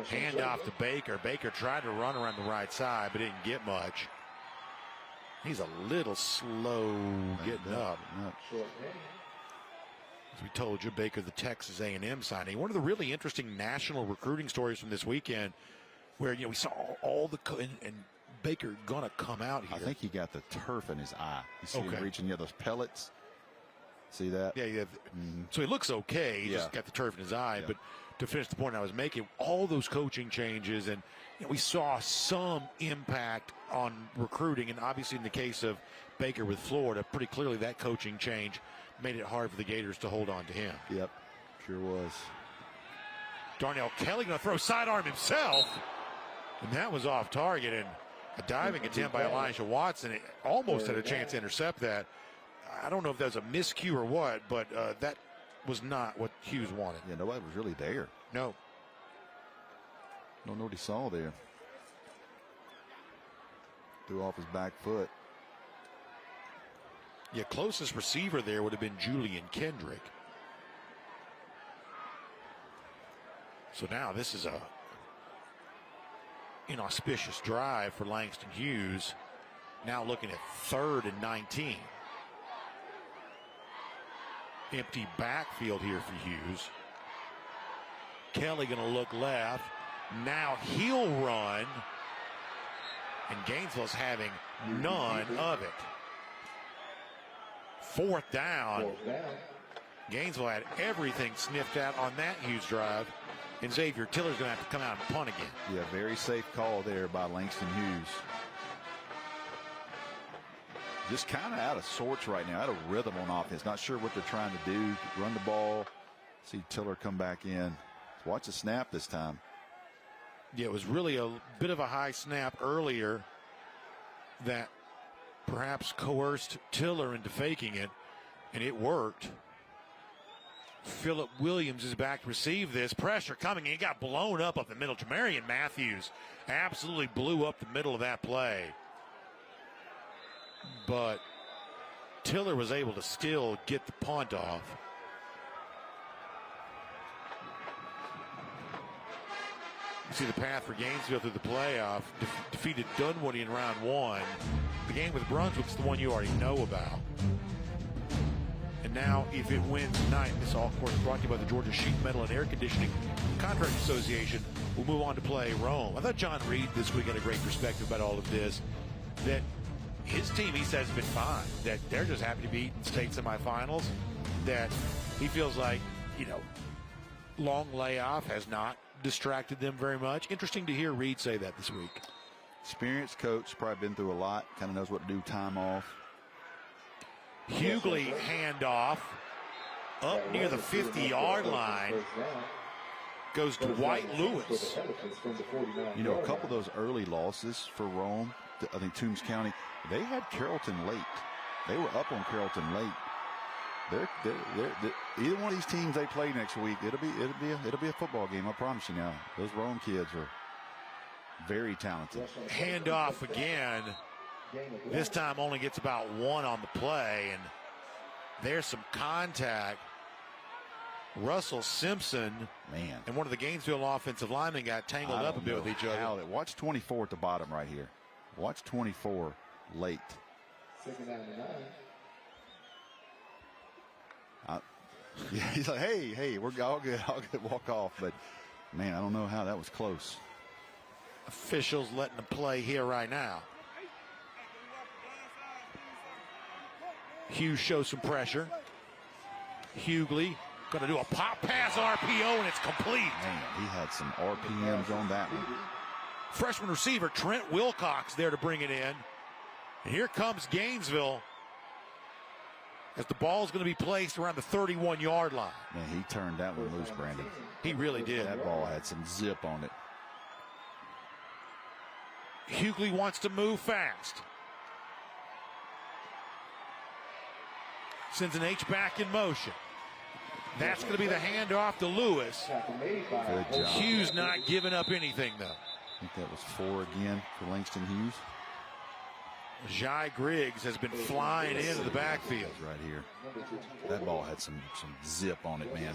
Hand off to Baker. Baker tried to run around the right side, but didn't get much. He's a little slow getting up. As we told you, Baker, the Texas A&M signing. One of the really interesting national recruiting stories from this weekend, where we saw all the and Baker gonna come out here. I think he got the turf in his eye. You see him reaching those pellets. See that? Yeah. So he looks okay. He just got the turf in his eye. But to finish the point I was making, all those coaching changes, and we saw some impact on recruiting, and obviously in the case of Baker with Florida, pretty clearly that coaching change made it hard for the Gators to hold on to him. Yep, sure was. Darnell Kelly going to throw sidearm himself, and that was off target, and a diving attempt by Elijah Watson. It almost had a chance to intercept that. I don't know if that was a miscue or what, but that was not what Hughes wanted. Yeah, nobody was really there. No. Don't know what he saw there. Threw off his back foot. Yeah, closest receiver there would have been Julian Kendrick. So now this is a inauspicious drive for Langston Hughes. Now looking at 3rd and 19. Empty backfield here for Hughes. Kelly going to look left. Now he'll run. And Gainesville's having none of it. 4th down. Gainesville had everything sniffed out on that Hughes drive. And Xavier Tiller's going to have to come out and punt again. Yeah, very safe call there by Langston Hughes. Just kind of out of sorts right now, out of rhythm on offense. Not sure what they're trying to do. Run the ball. See Tiller come back in. Watch the snap this time. Yeah, it was really a bit of a high snap earlier that perhaps coerced Tiller into faking it, and it worked. Phillip Williams is back to receive this. Pressure coming, and he got blown up the middle. Jamarian Matthews absolutely blew up the middle of that play. But Tiller was able to still get the punt off. You see the path for Gainesville through the playoff. Defeated Dunwoody in round 1. The game with Brunswick's the one you already know about. And now, if it wins tonight, this all, of course, brought to you by the Georgia Sheet Metal and Air Conditioning Contract Association, we'll move on to play Rome. I thought John Reed this week had a great perspective about all of this. That his team, he says, has been fine. That they're just happy to be in state semifinals. That he feels like, long layoff has not distracted them very much. Interesting to hear Reed say that this week. Experienced coach, probably been through a lot, kind of knows what to do, time off. Hughley handoff up near the 50-yard line. Goes to White Lewis. A couple of those early losses for Rome, I think Toombs County, they had Carrollton late. They were up on Carrollton late. They're either one of these teams they play next week, it'll be a football game. I promise you now. Those Rome kids are very talented. Handoff again. This time only gets about 1 on the play, and there's some contact. Russell Simpson, and one of the Gainesville offensive linemen got tangled up a bit with each other. Watch 24 at the bottom right here. Watch 24 late. He's like, hey, we're all good. I'll walk off. But, man, I don't know how that was close. Officials letting them play here right now. Hughes shows some pressure. Hughley going to do a pop pass RPO, and it's complete. Man, he had some RPMs on that one. Freshman receiver Trent Wilcox there to bring it in. And here comes Gainesville as the ball is going to be placed around the 31-yard line. Man, he turned that one loose, Brandon. He really did. That ball had some zip on it. Hughley wants to move fast. Sends an H-back in motion. That's going to be the handoff to Lewis. Good job. Hughes not giving up anything, though. I think that was 4 again for Langston Hughes. Jai Griggs has been flying into the backfield. Right here. That ball had some zip on it, man.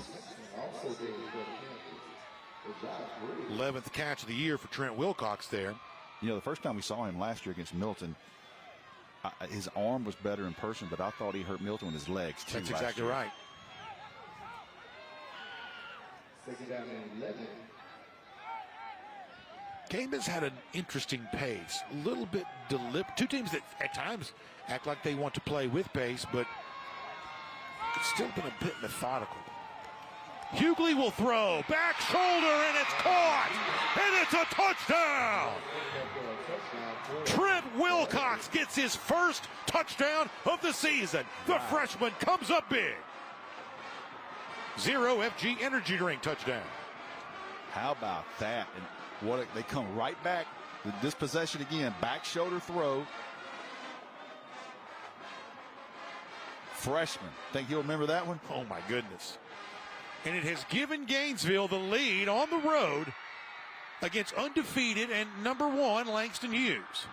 11th catch of the year for Trent Wilcox there. You know, the first time we saw him last year against Milton, his arm was better in person, but I thought he hurt Milton with his legs, too. That's exactly right. Second down and 11. Game has had an interesting pace, a little bit deliberate. Two teams that at times act like they want to play with pace, but it's still been a bit methodical. Hughley will throw, back shoulder, and it's caught, and it's a touchdown. Trent Wilcox gets his first touchdown of the season. The freshman comes up big. Zero FG energy drink touchdown. How about that? And they come right back with this possession again. Back shoulder throw. Freshman. Think he'll remember that one? Oh, my goodness. And it has given Gainesville the lead on the road against undefeated and #1 Langston Hughes.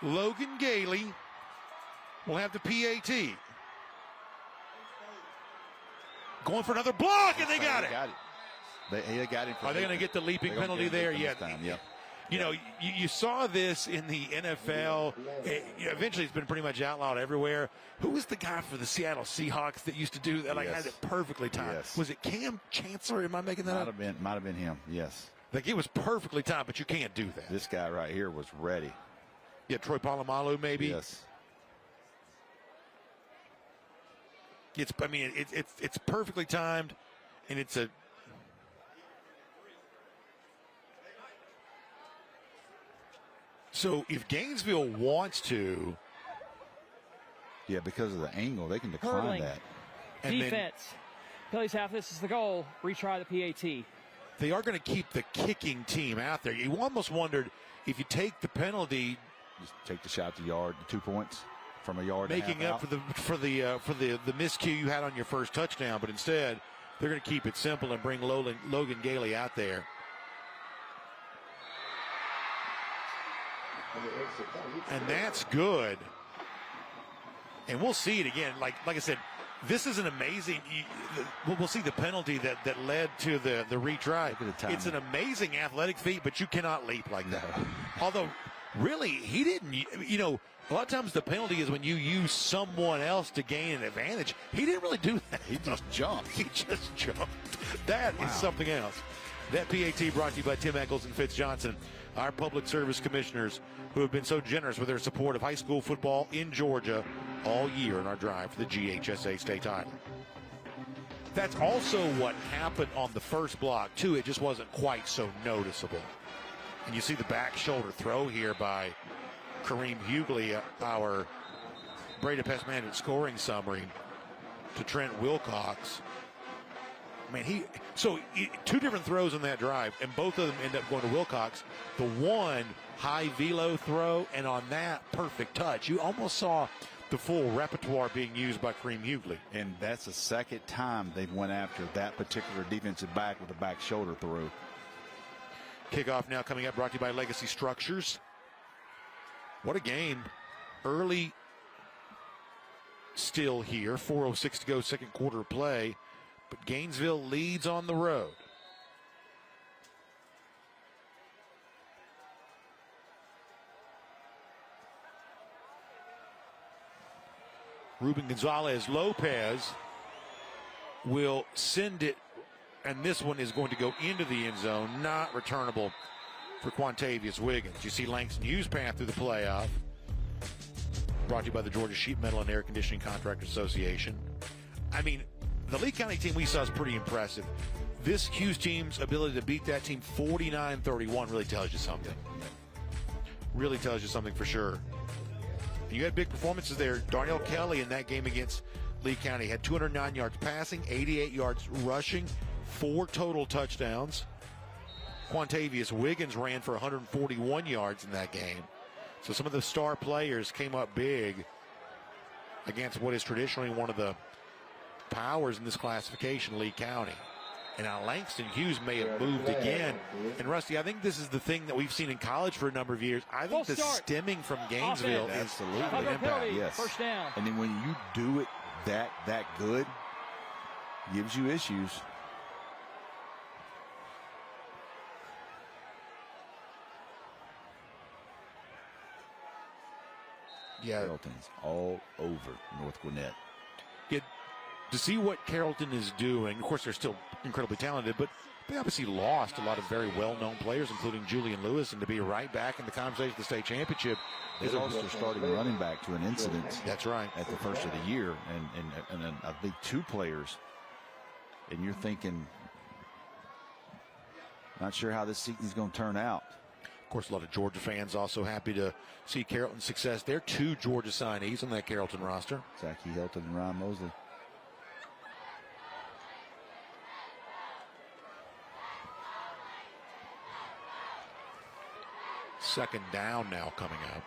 Logan Gailey will have the PAT. Going for another block, and they got it. They got it. Are they going to get the leaping penalty there? Yeah. Yep. You know, you saw this in the NFL. Eventually, it's been pretty much outlawed everywhere. Who was the guy for the Seattle Seahawks that used to do that? Like, had it perfectly timed. Yes. Was it Cam Chancellor? Am I making that up? Might have been him. Yes. Like, it was perfectly timed, but you can't do that. This guy right here was ready. Yeah, Troy Polamalu, maybe. Yes. It's perfectly timed, and it's a. So if Gainesville wants to, yeah, because of the angle, they can decline hurling. that. And defense. Phillies half. This is the goal. Retry the PAT. They are going to keep the kicking team out there. You almost wondered if you take the penalty, just take the shot to yard, the 2 points from a yard, making up for the miscue you had on your first touchdown. But instead, they're going to keep it simple and bring Logan Gailey out there. And that's good. And we'll see it again. Like I said, this is an amazing. We'll see the penalty that led to the retry. It's an amazing athletic feat, but you cannot leap like that. Although, really, he didn't. You know, a lot of times the penalty is when you use someone else to gain an advantage. He didn't really do that. He just jumped. He just jumped. That is something else. That PAT brought to you by Tim Eccles and Fitz Johnson, our public service commissioners who have been so generous with their support of high school football in Georgia all year in our drive for the GHSA state title. That's also what happened on the first block, too. It just wasn't quite so noticeable. And you see the back shoulder throw here by Kareem Hughley, our Breda Pest Management scoring summary, to Trent Wilcox. Man, two different throws on that drive, and both of them end up going to Wilcox. The one high velo throw, and on that perfect touch, you almost saw the full repertoire being used by Kareem Hughley. And that's the second time they've went after that particular defensive back with a back shoulder throw. Kickoff now coming up, brought to you by Legacy Structures. What a game. Early still here, 4:06 to go, second quarter of play. But Gainesville leads on the road. Ruben Gonzalez-Lopez will send it, and this one is going to go into the end zone, not returnable for Quantavious Wiggins. You see Langston Hughes path through the playoff. Brought to you by the Georgia Sheet Metal and Air Conditioning Contractors Association. I mean, the Lee County team we saw is pretty impressive. This Hughes team's ability to beat that team 49-31 really tells you something. Really tells you something for sure. You had big performances there. Darnell Kelly in that game against Lee County had 209 yards passing, 88 yards rushing, 4 total touchdowns. Quantavious Wiggins ran for 141 yards in that game. So some of the star players came up big against what is traditionally one of the powers in this classification, Lee County. And now Langston Hughes may have moved again. And, Rusty, I think this is the thing that we've seen in college for a number of years. I think the stemming from Gainesville is absolutely an impact. Yes. First down. And then when you do it that good, gives you issues. Yeah. Carrollton's all over North Gwinnett. To see what Carrollton is doing, of course, they're still incredibly talented, but they obviously lost a lot of very well-known players, including Julian Lewis, and to be right back in the conversation of the state championship. They lost their starting running back to an incident. That's right. At the first of the year, and then I think 2 players, and you're thinking, not sure how this season's going to turn out. Of course, a lot of Georgia fans also happy to see Carrollton's success. There are 2 Georgia signees on that Carrollton roster. Zachy Hilton and Ryan Mosley. Second down now coming up.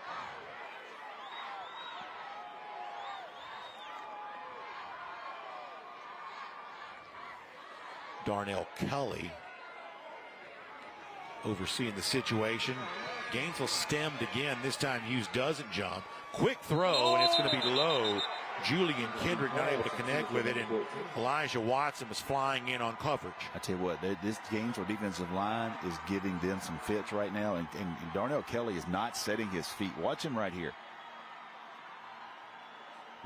Darnell Kelly overseeing the situation. Gainesville stemmed again. This time Hughes doesn't jump. Quick throw, and it's going to be low. Julian Kendrick not able to connect with it, and Elijah Watson was flying in on coverage. I tell you what, this Gainesville defensive line is giving them some fits right now, and Darnell Kelly is not setting his feet. Watch him right here.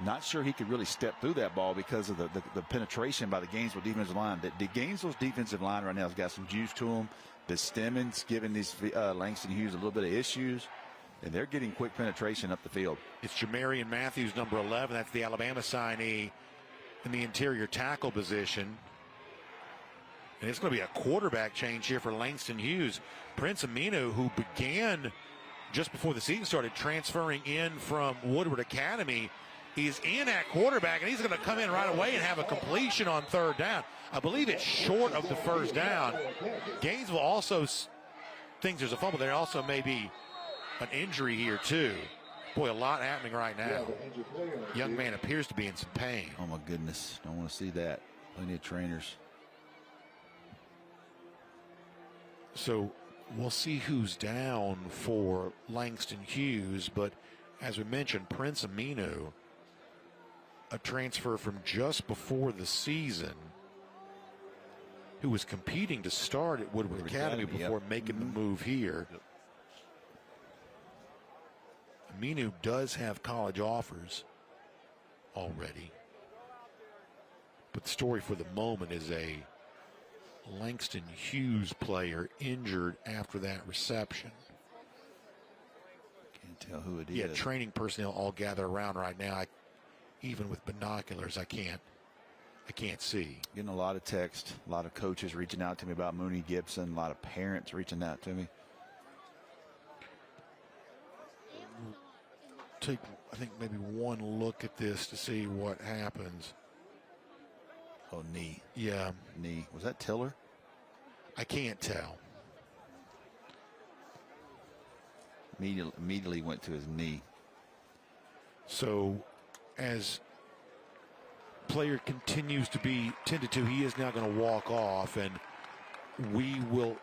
Not sure he could really step through that ball because of the penetration by the Gainesville defensive line. The Gainesville's defensive line right now has got some juice to them. The stemming's giving these Langston Hughes a little bit of issues, and they're getting quick penetration up the field. It's Jamarian Matthews, number 11. That's the Alabama signee in the interior tackle position. And it's going to be a quarterback change here for Langston Hughes. Prince Aminu, who began just before the season started transferring in from Woodward Academy, he's in at quarterback, and he's going to come in right away and have a completion on third down. I believe it's short of the first down. Gainesville also thinks there's a fumble. There also may be an injury here, too. Boy, a lot happening right now. Young man appears to be in some pain. Oh, my goodness. Don't want to see that. Plenty of trainers. So we'll see who's down for Langston Hughes, but as we mentioned, Prince Aminu, a transfer from just before the season, who was competing to start at Woodward Academy before making the move here. Aminu does have college offers already, but the story for the moment is a Langston Hughes player injured after that reception. Can't tell who it is. Yeah, training personnel all gather around right now. Even with binoculars, I can't see. Getting a lot of text, a lot of coaches reaching out to me about Mooney Gibson, a lot of parents reaching out to me. Take, I think, maybe one look at this to see what happens. Oh, knee. Yeah. Knee. Was that Tiller? I can't tell. Immediately went to his knee. So as player continues to be tended to, he is now going to walk off, and we will,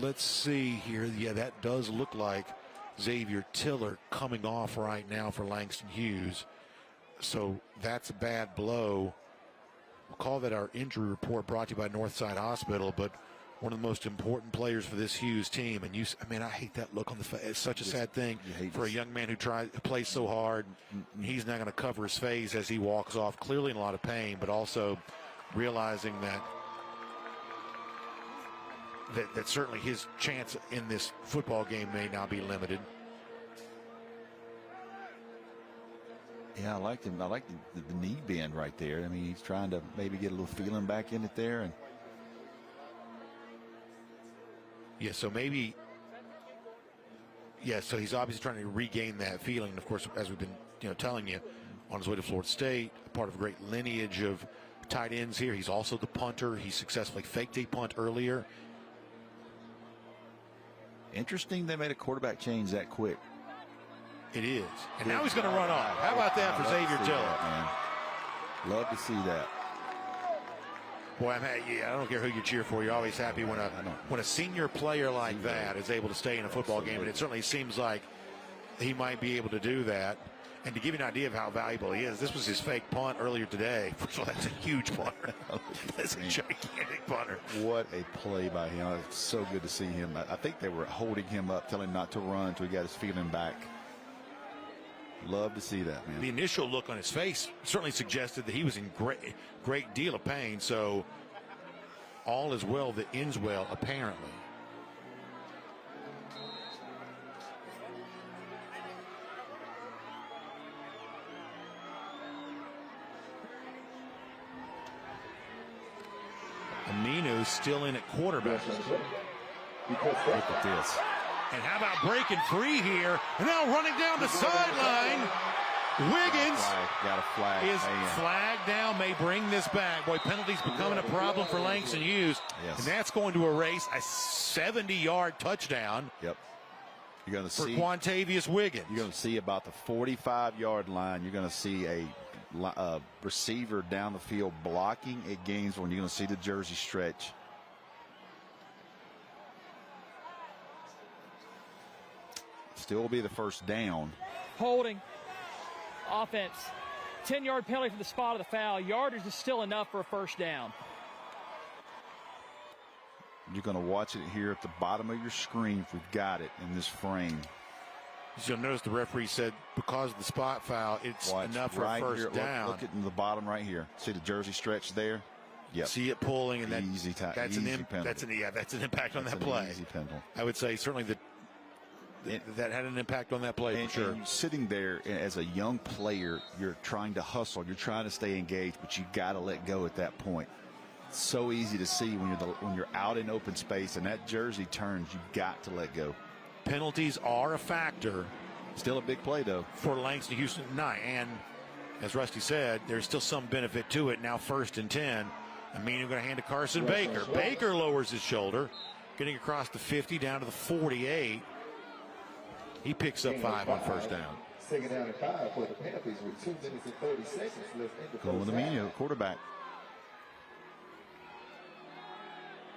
let's see here. Yeah, that does look like Xavier Tiller coming off right now for Langston Hughes. So that's a bad blow. We'll call that our injury report, brought to you by Northside Hospital, but one of the most important players for this Hughes team. And I hate that look on the face. It's such a sad thing for a young man who plays so hard. He's not going to cover his face as he walks off, clearly in a lot of pain, but also realizing that certainly his chance in this football game may now be limited. Yeah, I liked him. I like the knee bend right there. I mean, he's trying to maybe get a little feeling back in it there. And yeah, so maybe, yeah, so he's obviously trying to regain that feeling. And of course, as we've been telling you, on his way to Florida State, part of a great lineage of tight ends here. He's also the punter. He successfully faked a punt earlier. Interesting they made a quarterback change that quick. It is. And now he's going to run off. How about that for Xavier Tiller? Love to see that. Boy, I don't care who you cheer for. You're always happy when a senior player like that is able to stay in a football game, and it certainly seems like he might be able to do that. And to give you an idea of how valuable he is, this was his fake punt earlier today. First of all, that's a huge punter. That's a gigantic punter. What a play by him. It's so good to see him. I think they were holding him up, telling him not to run until he got his feeling back. Love to see that, man. The initial look on his face certainly suggested that he was in great deal of pain. So all is well that ends well, apparently. Aminu still in at quarterback. Look at this. And how about breaking free here? And now running down the sideline. Wiggins got a flag. Is flagged down, may bring this back. Boy, penalties becoming a problem for Langston Hughes. Yes. And that's going to erase a 70-yard touchdown. Yep. You're going to see for Quantavious Wiggins. You're going to see about the 45-yard line. You're going to see a receiver down the field blocking at Gainesville, and you're going to see the jersey stretch. Still will be the first down. Holding. Offense. 10-yard penalty for the spot of the foul. Yardage is still enough for a first down. You're going to watch it here at the bottom of your screen if we've got it in this frame. You'll notice the referee said because of the spot foul, it's enough for a first down. Look at the bottom right here. See the jersey stretch there? Yep. See it pulling, and that's an impact on that play. Easy penalty. I would say certainly that had an impact on that play for sure. And sitting there as a young player, you're trying to hustle, you're trying to stay engaged, but you got to let go at that point. It's so easy to see when you're out in open space and that jersey turns, you got to let go. Penalties are a factor. Still a big play, though, for Langston Hughes tonight. And as Rusty said, there's still some benefit to it. Now 1st and 10. Aminu going to hand to Carson Baker. Baker lowers his shoulder, getting across the 50 down to the 48. He picks up 5 on first down. Second down and 5 for the Panthers with 2 minutes and 30 seconds left in the Going with Aminu, quarterback.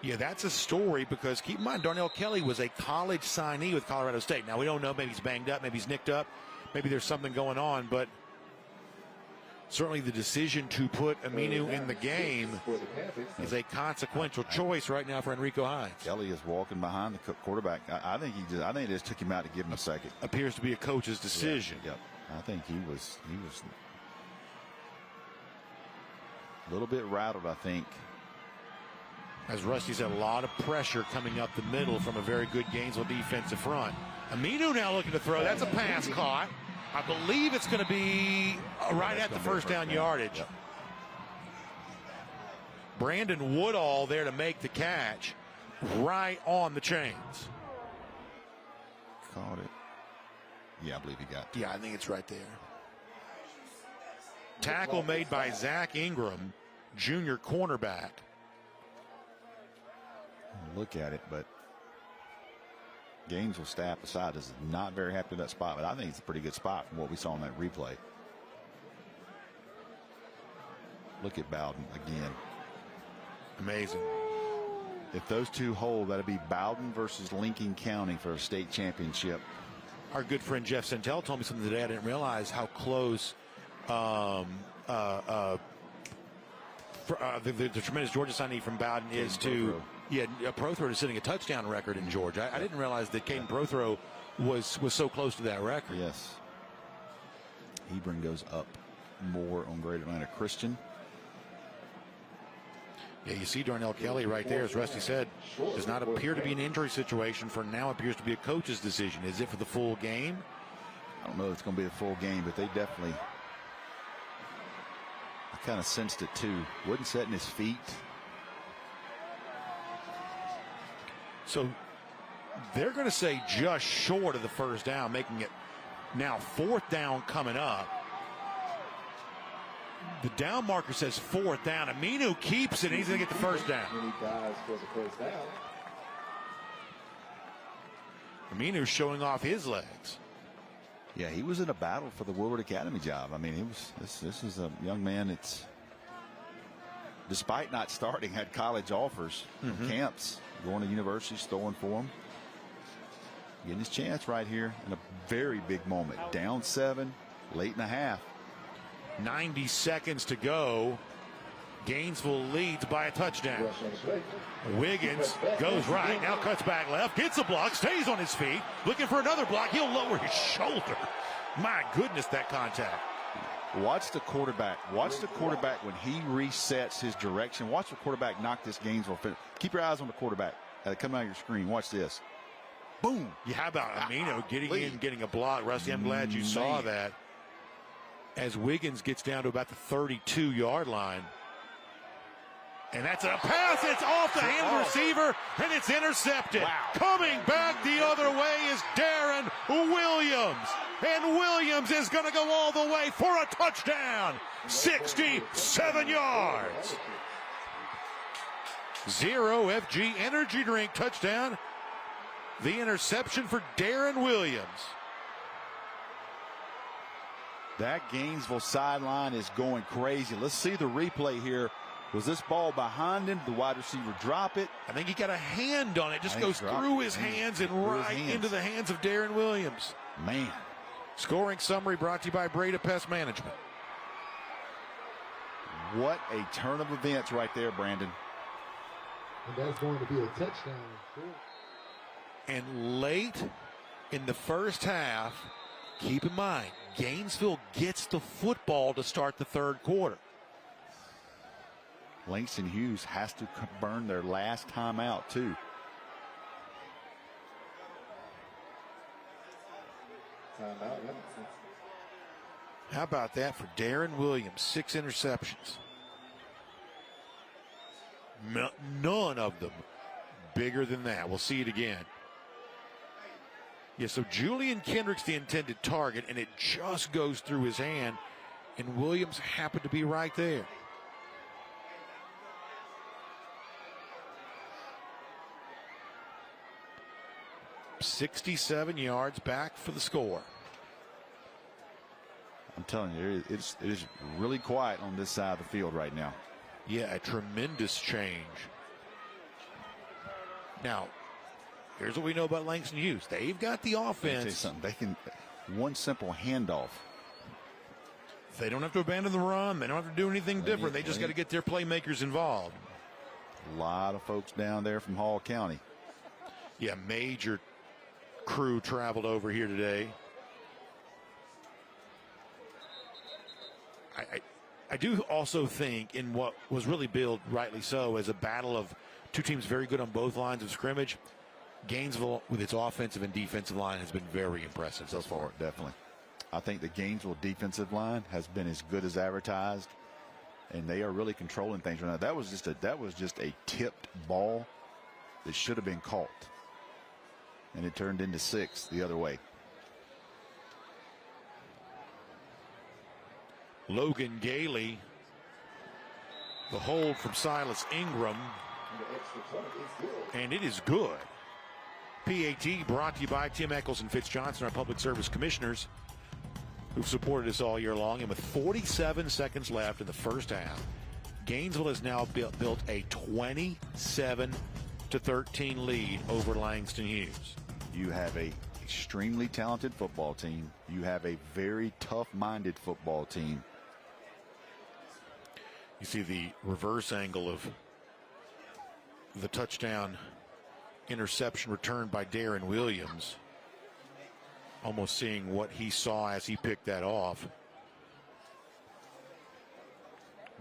Yeah, that's a story because keep in mind, Darnell Kelly was a college signee with Colorado State. Now, we don't know. Maybe he's banged up. Maybe he's nicked up. Maybe there's something going on. But certainly the decision to put Aminu in the game is a consequential choice right now for Enrico Hines. Kelly is walking behind the quarterback. I think they just took him out to give him a second. Appears to be a coach's decision. Yep. I think he was a little bit rattled, I think. As Rusty's had a lot of pressure coming up the middle from a very good Gainesville defensive front. Aminu now looking to throw. That's a pass caught. I believe it's going to be right at the first down yardage. Yep. Brandon Woodall there to make the catch right on the chains. Caught it. Yeah, I believe he got it. Yeah, I think it's right there. Tackle made by Zach Ingram, junior cornerback. Look at it, but Gainesville staff aside is not very happy with that spot, but I think it's a pretty good spot from what we saw in that replay. Look at Bowden again. Amazing. If those two hold, that'll be Bowden versus Lincoln County for a state championship. Our good friend Jeff Santel told me something today I didn't realize how close the tremendous Georgia signee from Bowden is to. Yeah, Prothrow is setting a touchdown record in Georgia. I didn't realize that Caden Prothrow was so close to that record. Yes. Hebron goes up more on Greater Atlanta Christian. Yeah, you see Darnell Kelly right there, as Rusty said, does not appear to be an injury situation. For now, appears to be a coach's decision. Is it for the full game? I don't know if it's going to be a full game, but they definitely, I kind of sensed it too. Wooden setting his feet. So they're going to say just short of the first down, making it now 4th down coming up. The down marker says 4th down. Aminu keeps it, and he's going to get the first down. Aminu showing off his legs. Yeah, he was in a battle for the Woodward Academy job. I mean, this is a young man that's despite not starting, had college offers from camps, going to universities, throwing for him. Getting his chance right here in a very big moment. Down 7, late in the half. 90 seconds to go. Gainesville leads by a touchdown. Wiggins goes right, now cuts back left, gets a block, stays on his feet, looking for another block. He'll lower his shoulder. My goodness, that contact. Watch the quarterback. Watch the quarterback when he resets his direction. Watch the quarterback knock this Gainesville. Keep your eyes on the quarterback. Coming out of your screen. Watch this. Boom. Yeah, how about Amino getting in, getting a block? Rusty, I'm glad you saw that. As Wiggins gets down to about the 32-yard line. And that's a pass. It's off the hand receiver, and it's intercepted. Wow. Coming back the other way is Darren Williams. And Williams is going to go all the way for a touchdown. 67 yards. Zero FG energy drink touchdown. The interception for Darren Williams. That Gainesville sideline is going crazy. Let's see the replay here. Was this ball behind him? The wide receiver drop it? I think he got a hand on it. Just goes through his hands and right into the hands of Darren Williams. Man. Scoring summary brought to you by Breda Pest Management. What a turn of events right there, Brandon. And that's going to be a touchdown. And late in the first half, keep in mind, Gainesville gets the football to start the third quarter. Langston Hughes has to burn their last timeout, too. How about that for Darren Williams? 6 interceptions. None of them bigger than that. We'll see it again. Yeah, so Julian Kendrick's the intended target, and it just goes through his hand, and Williams happened to be right there. .67 yards back for the score. I'm telling you, it is really quiet on this side of the field right now. Yeah, a tremendous change. Now, here's what we know about Langston Hughes. They've got the offense. They can one simple handoff. They don't have to abandon the run. They don't have to do anything different. They just got to get their playmakers involved. A lot of folks down there from Hall County. Yeah, major crew traveled over here today. I do also think in what was really billed, rightly so, as a battle of two teams very good on both lines of scrimmage, Gainesville, with its offensive and defensive line, has been very impressive so far. Definitely. I think the Gainesville defensive line has been as good as advertised, and they are really controlling things right now. That was just a tipped ball that should have been caught, and it turned into 6 the other way. Logan Gailey, the hold from Silas Ingram, and it is good. PAT brought to you by Tim Eccles and Fitz Johnson, our public service commissioners, who've supported us all year long. And with 47 seconds left in the first half, Gainesville has now built a 27-13 lead over Langston Hughes. You have a extremely talented football team. You have a very tough-minded football team. You see the reverse angle of the touchdown interception returned by Darren Williams. Almost seeing what he saw as he picked that off.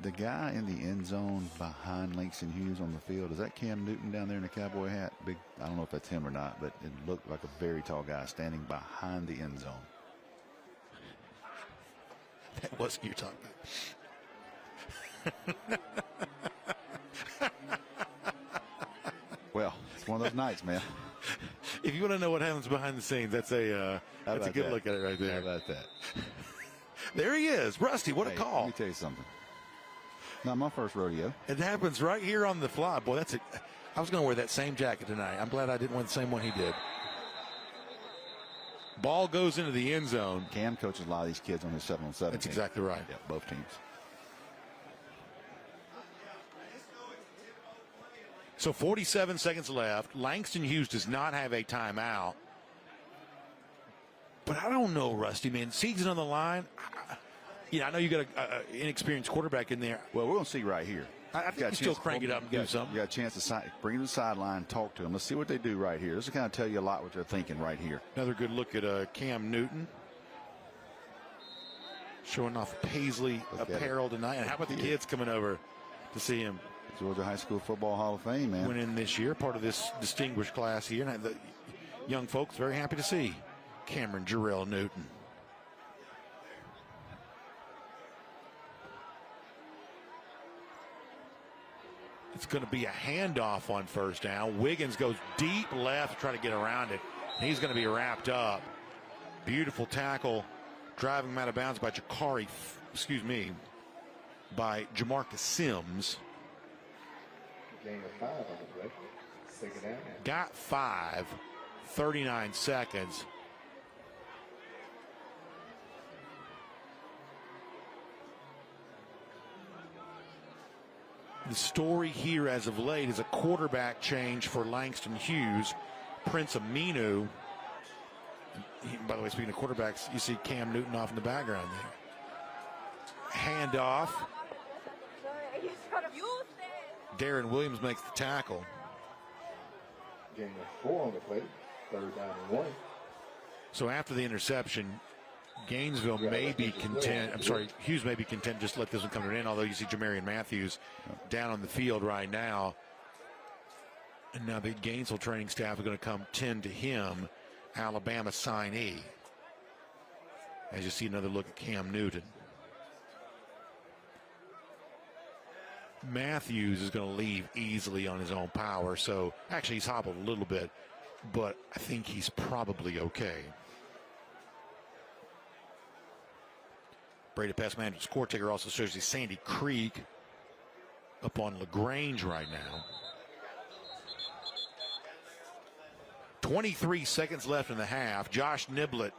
The guy in the end zone behind Langston Hughes on the field, is that Cam Newton down there in the cowboy hat? Big, I don't know if that's him or not, but it looked like a very tall guy standing behind the end zone. That wasn't you talking about. Well, it's one of those nights, man. If you want to know what happens behind the scenes, that's a good look at it right there. How about that? There he is. Rusty, what a call. Let me tell you something. Not my first rodeo. It happens right here on the fly. Boy, that's it. I was going to wear that same jacket tonight. I'm glad I didn't wear the same one he did. Ball goes into the end zone. Cam coaches a lot of these kids on his 7-on-7 That's team. exactly right. Yeah, both teams. So 47 seconds left. Langston Hughes does not have a timeout. But I don't know, Rusty, man. Season on the line. I know you got an inexperienced quarterback in there. Well, we're going to see right here. I think you still crank it up and do something. You got a chance to bring him to the sideline, talk to him. Let's see what they do right here. This will kind of tell you a lot what they're thinking right here. Another good look at Cam Newton. Showing off Paisley apparel tonight. And how about the kids coming over to see him? Georgia High School Football Hall of Fame, man. Went in this year, part of this distinguished class here. And the young folks very happy to see Cameron Jarrell Newton. It's going to be a handoff on first down. Wiggins goes deep left to try to get around it. And he's going to be wrapped up. Beautiful tackle. Driving him out of bounds by by Jamarcus Sims. Gain of 5 on the play. Second down. Got 5, 39 seconds. The story here as of late is a quarterback change for Langston Hughes. Prince Aminu. By the way, speaking of quarterbacks, you see Cam Newton off in the background there. Handoff. Darren Williams makes the tackle. Gain of 4 on the play. Third down and 1. So after the interception, Gainesville may be content. I'm sorry, Hughes may be content just to let this one come to an end, although you see Jamarian Matthews down on the field right now. And now the Gainesville training staff are going to come tend to him, Alabama signee. As you see another look at Cam Newton. Matthews is going to leave easily on his own power, so actually he's hobbled a little bit, but I think he's probably okay. Brady Pass Management score taker also shows you Sandy Creek up on LaGrange right now. 23 seconds left in the half. Josh Niblett.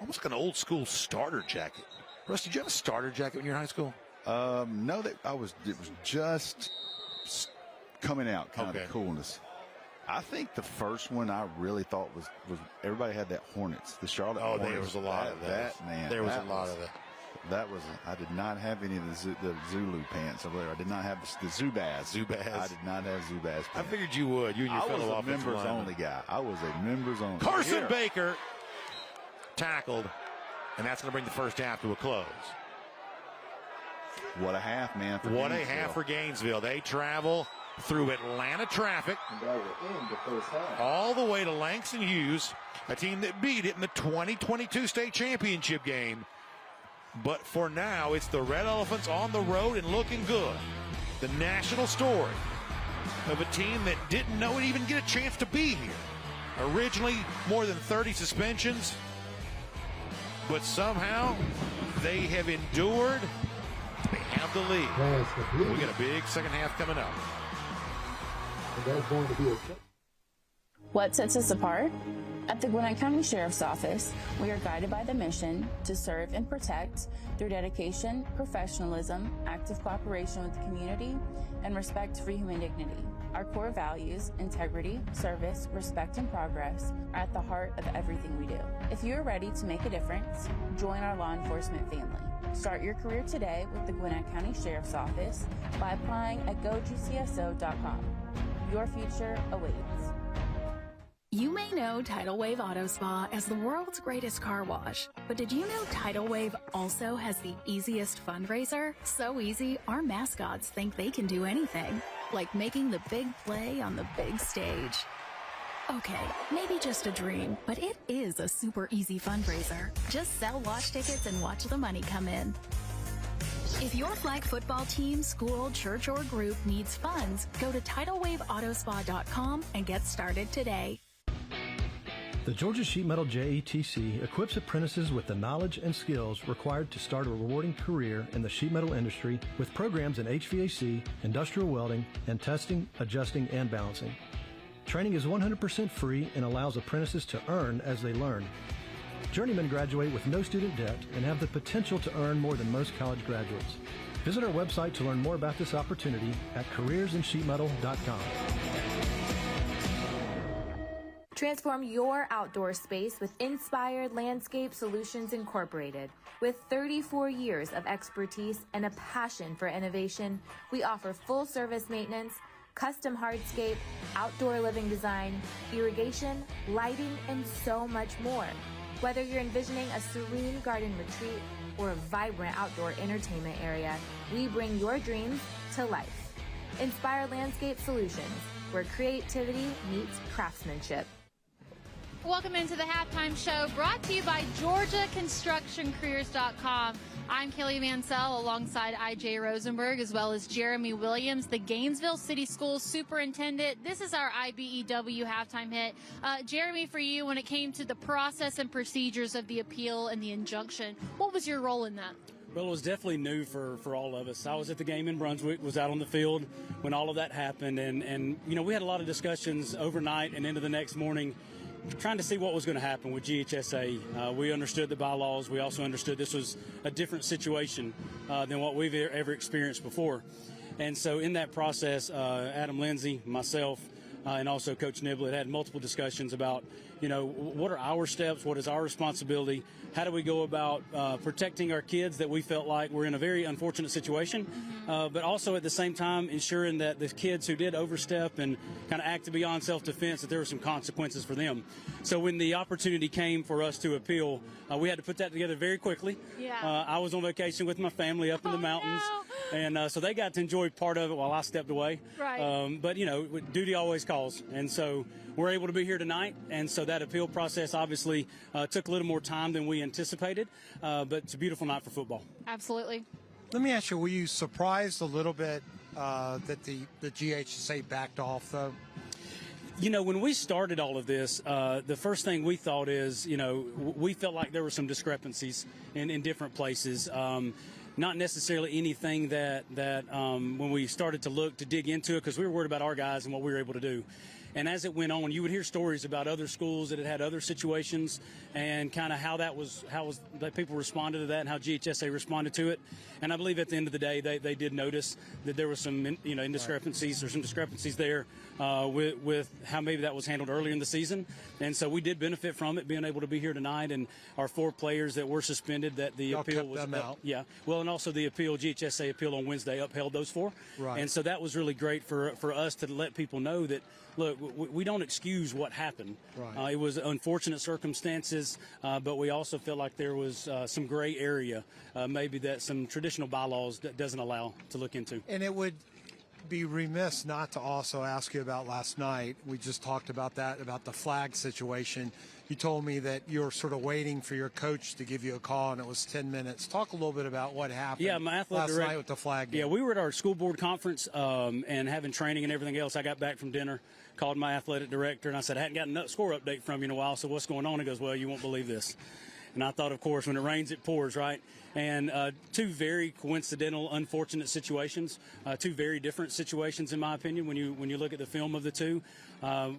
Almost like an old school starter jacket. Russ, did you have a starter jacket when you were in high school? No, it was just coming out, kind of the coolness. I think the first one I really thought was everybody had that Hornets, the Charlotte Hornets. There was a lot of that. Man, there was a lot of that. That was, I did not have any of the Zulu pants over there. I did not have the Zubaz. I did not have Zubaz pants. I figured you would. You and your fellow offensive lineman. I was a members only guy. I was a members only. Carson Baker tackled, and that's going to bring the first half to a close. What a half, man. What a half for Gainesville. They travel through Atlanta traffic all the way to Langston Hughes, a team that beat it in the 2022 state championship game. But for now, it's the Red Elephants on the road and looking good. The national story of a team that didn't know it even get a chance to be here. Originally, more than 30 suspensions, but somehow they have endured. They have the lead. We got a big second half coming up. What sets us apart? At the Gwinnett County Sheriff's Office, we are guided by the mission to serve and protect through dedication, professionalism, active cooperation with the community, and respect for human dignity. Our core values, integrity, service, respect, and progress, are at the heart of everything we do. If you are ready to make a difference, join our law enforcement family. Start your career today with the Gwinnett County Sheriff's Office by applying at gogcso.com. Your future awaits. You may know Tidal Wave Auto Spa as the world's greatest car wash, but did you know Tidal Wave also has the easiest fundraiser? So easy, our mascots think they can do anything, like making the big play on the big stage. Okay, maybe just a dream, but it is a super easy fundraiser. Just sell wash tickets and watch the money come in. If your flag football team, school, church, or group needs funds, go to TidalWaveAutoSpa.com and get started today. The Georgia Sheet Metal JETC equips apprentices with the knowledge and skills required to start a rewarding career in the sheet metal industry with programs in HVAC, industrial welding, and testing, adjusting, and balancing. Training is 100% free and allows apprentices to earn as they learn. Journeymen graduate with no student debt and have the potential to earn more than most college graduates. Visit our website to learn more about this opportunity at careersinsheetmetal.com. Transform your outdoor space with Inspired Landscape Solutions Incorporated. With 34 years of expertise and a passion for innovation, we offer full-service maintenance, custom hardscape, outdoor living design, irrigation, lighting, and so much more. Whether you're envisioning a serene garden retreat or a vibrant outdoor entertainment area, we bring your dreams to life. Inspired Landscape Solutions, where creativity meets craftsmanship. Welcome into the halftime show brought to you by GeorgiaConstructionCareers.com. I'm Kelly Mansell alongside IJ Rosenberg as well as Jeremy Williams, the Gainesville City Schools Superintendent. This is our IBEW halftime hit. Jeremy, for you, when it came to the process and procedures of the appeal and the injunction, what was your role in that? Well, it was definitely new for all of us. I was at the game in Brunswick, was out on the field when all of that happened. And you know, we had a lot of discussions overnight and into the next morning trying to see what was going to happen with GHSA. We understood the bylaws. We also understood this was a different situation than what we've ever experienced before. And so in that process, Adam Lindsay, myself, and also Coach Niblett had multiple discussions about, you know, what are our steps? What is our responsibility? How do we go about protecting our kids that we felt like were in a very unfortunate situation, but also at the same time ensuring that the kids who did overstep and kind of acted beyond self-defense, that there were some consequences for them. So when the opportunity came for us to appeal, we had to put that together very quickly. Yeah. I was on vacation with my family up in the mountains. No. And so they got to enjoy part of it while I stepped away. Right. But, you know, duty always calls. And so we're able to be here tonight. And so that appeal process obviously took a little more time than we anticipated. But it's a beautiful night for football. Absolutely. Let me ask you, were you surprised a little bit that the GHSA backed off, though? You know, when we started all of this, the first thing we thought is, you know, we felt like there were some discrepancies in different places. Not necessarily anything that when we started to dig into it, because we were worried about our guys and what we were able to do. And as it went on, you would hear stories about other schools that had other situations and kind of how that people responded to that and how GHSA responded to it. And I believe at the end of the day, they did notice that there was some, you know, indiscrepancies or some discrepancies there with how maybe that was handled earlier in the season. And so we did benefit from it, being able to be here tonight. And our 4 players that were suspended, that the appeal was out. Yeah. Well, and also the GHSA appeal on Wednesday upheld those 4. Right. And so that was really great for us to let people know that, look, we don't excuse what happened. Right. It was unfortunate circumstances, but we also feel like there was some gray area, maybe that some traditional bylaws doesn't allow to look into. And it would be remiss not to also ask you about last night. We just talked about that, about the flag situation. You told me that you were sort of waiting for your coach to give you a call, and it was 10 minutes. Talk a little bit about what happened my athletic last director, night with the flag game. Yeah, we were at our school board conference and having training and everything else. I got back from dinner, called my athletic director, and I said, I hadn't gotten a score update from you in a while, so what's going on? He goes, well, you won't believe this. And I thought, of course, when it rains, it pours, right? And 2 very coincidental, unfortunate situations, 2 very different situations, in my opinion, when you look at the film of the 2.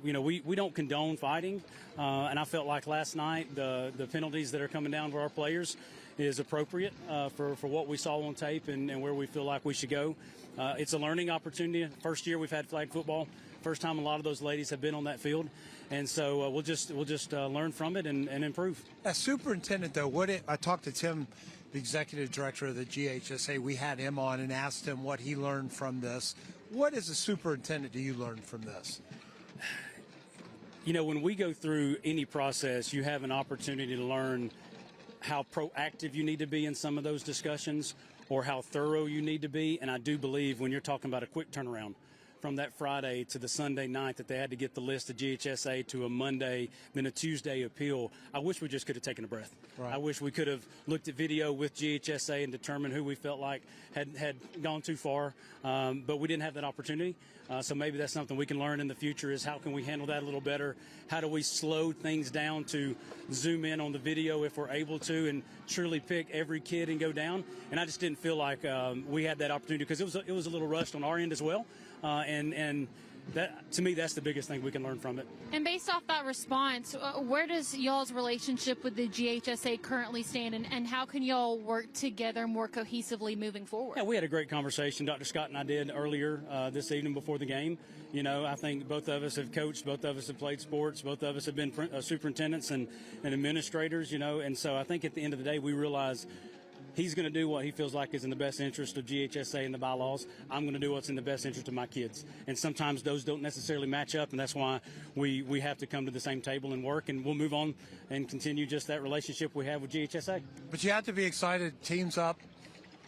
You know, we don't condone fighting, and I felt like last night the penalties that are coming down for our players is appropriate for what we saw on tape and where we feel like we should go. It's a learning opportunity. First year we've had flag football. First time a lot of those ladies have been on that field, and so we'll just learn from it and improve. As superintendent, though, I talked to Tim, the executive director of the GHSA. We had him on and asked him what he learned from this. What, as a superintendent, do you learn from this? You know, when we go through any process, you have an opportunity to learn how proactive you need to be in some of those discussions or how thorough you need to be. And I do believe when you're talking about a quick turnaround from that Friday to the Sunday night that they had to get the list of GHSA to a Monday, then a Tuesday appeal, I wish we just could have taken a breath. Right. I wish we could have looked at video with GHSA and determined who we felt like had gone too far, but we didn't have that opportunity. So maybe that's something we can learn in the future is how can we handle that a little better? How do we slow things down to zoom in on the video if we're able to and truly pick every kid and go down? And I just didn't feel like we had that opportunity because it was a little rushed on our end as well. And to me, that's the biggest thing we can learn from it. And based off that response, where does y'all's relationship with the GHSA currently stand, and how can y'all work together more cohesively moving forward? Yeah, we had a great conversation, Dr. Scott and I did earlier this evening before the game. You know, I think both of us have coached, both of us have played sports, both of us have been superintendents and administrators, you know, and so I think at the end of the day we realize he's going to do what he feels like is in the best interest of GHSA and the bylaws. I'm going to do what's in the best interest of my kids. And sometimes those don't necessarily match up, and that's why we have to come to the same table and work, and we'll move on and continue just that relationship we have with GHSA. But you have to be excited. Team's up,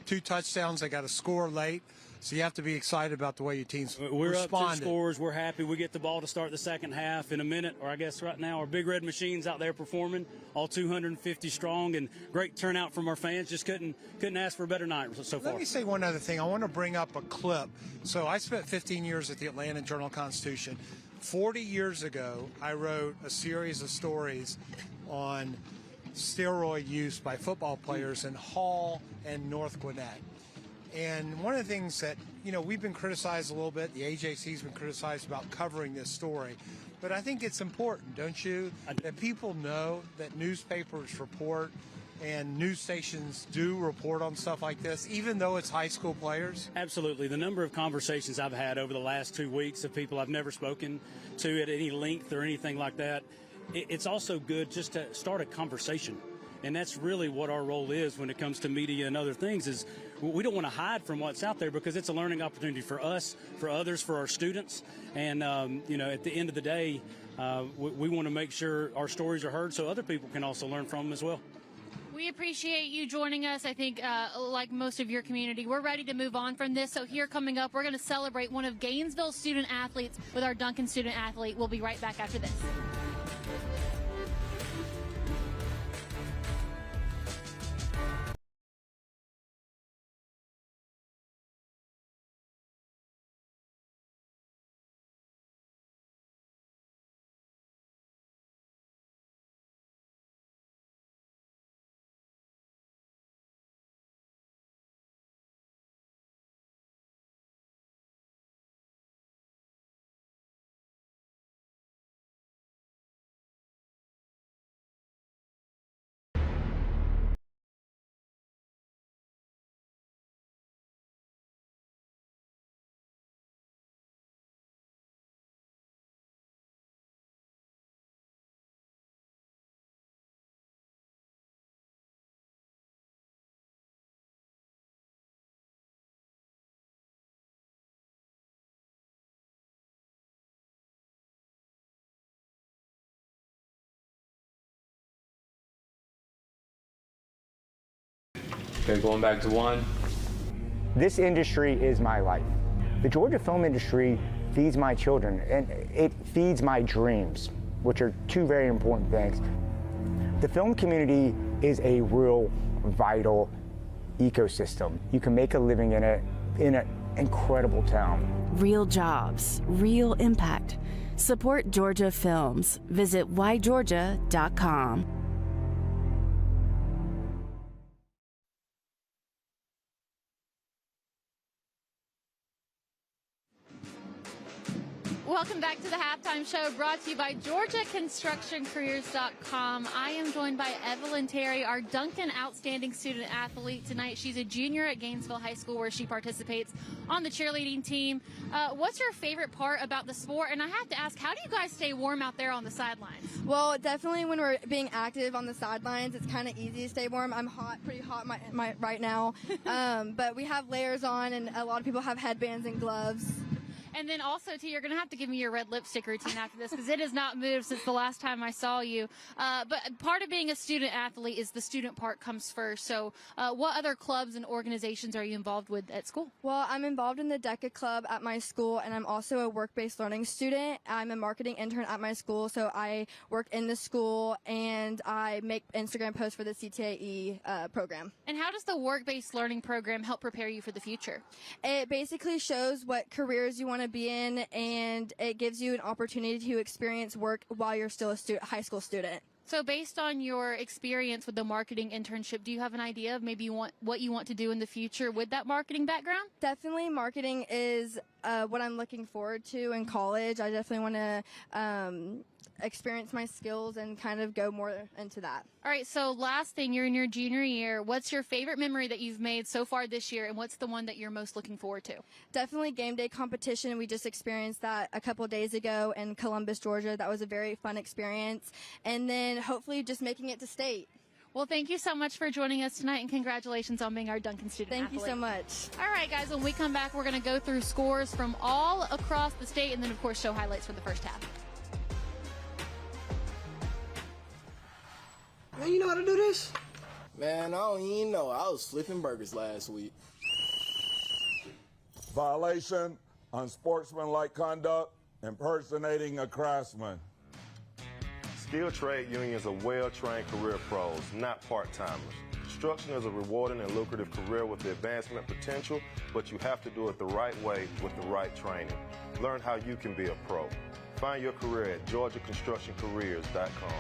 2 touchdowns. They got to score late. So you have to be excited about the way your team's We're responded. up 2 scores. We're happy. We get the ball to start the second half in a minute, or I guess right now our Big Red Machines out there performing, all 250 strong, and great turnout from our fans. Just couldn't ask for a better night so far. Let me say one other thing. I want to bring up a clip. So I spent 15 years at the Atlanta Journal-Constitution. 40 years ago, I wrote a series of stories on steroid use by football players in Hall and North Gwinnett. And one of the things that, you know, we've been criticized a little bit, the AJC's been criticized about covering this story, but I think it's important, don't you, that people know that newspapers report and news stations do report on stuff like this, even though it's high school players? Absolutely. The number of conversations I've had over the last 2 weeks of people I've never spoken to at any length or anything like that, it's also good just to start a conversation. And that's really what our role is when it comes to media and other things, is we don't want to hide from what's out there, because it's a learning opportunity for us, for others, for our students. And, you know, at the end of the day, we want to make sure our stories are heard so other people can also learn from them as well. We appreciate you joining us. I think, like most of your community, we're ready to move on from this. So here coming up, we're going to celebrate one of Gainesville's student athletes with our Duncan student athlete. We'll be right back after this. Okay, going back to 1. This industry is my life. The Georgia film industry feeds my children, and it feeds my dreams, which are 2 very important things. The film community is a real vital ecosystem. You can make a living in it, in an incredible town. Real jobs, real impact. Support Georgia Films. Visit whygeorgia.com. Welcome back to the Halftime Show, brought to you by GeorgiaConstructionCareers.com. I am joined by Evelyn Terry, our Duncan Outstanding Student Athlete tonight. She's a junior at Gainesville High School, where she participates on the cheerleading team. What's your favorite part about the sport? And I have to ask, how do you guys stay warm out there on the sidelines? Well, definitely when we're being active on the sidelines, it's kind of easy to stay warm. I'm pretty hot right now. But we have layers on, and a lot of people have headbands and gloves. And then also, too, you're going to have to give me your red lipstick routine after this, because it has not moved since the last time I saw you. But part of being a student athlete is the student part comes first. So what other clubs and organizations are you involved with at school? Well, I'm involved in the DECA Club at my school, and I'm also a work-based learning student. I'm a marketing intern at my school, so I work in the school, and I make Instagram posts for the CTAE program. And how does the work-based learning program help prepare you for the future? It basically shows what careers you want to be in, and it gives you an opportunity to experience work while you're still a high school student. So based on your experience with the marketing internship, do you have an idea of maybe what you want to do in the future with that marketing background? Definitely marketing is what I'm looking forward to in college. I definitely want to experience my skills and kind of go more into that. All right, so last thing, you're in your junior year. What's your favorite memory that you've made so far this year, and what's the one that you're most looking forward to? Definitely game day competition. We just experienced that a couple days ago in Columbus, Georgia. That was a very fun experience. And then hopefully just making it to state. Well, thank you so much for joining us tonight, and congratulations on being our Duncan student athlete. Thank you so much. All right, guys, when we come back, we're going to go through scores from all across the state and then, of course, show highlights for the first half. Man, you know how to do this? Man, I don't even know. I was flipping burgers last week. Violation, unsportsmanlike conduct, impersonating a craftsman. Skilled trade unions are well-trained career pros, not part-timers. Construction is a rewarding and lucrative career with the advancement potential, but you have to do it the right way with the right training. Learn how you can be a pro. Find your career at GeorgiaConstructionCareers.com.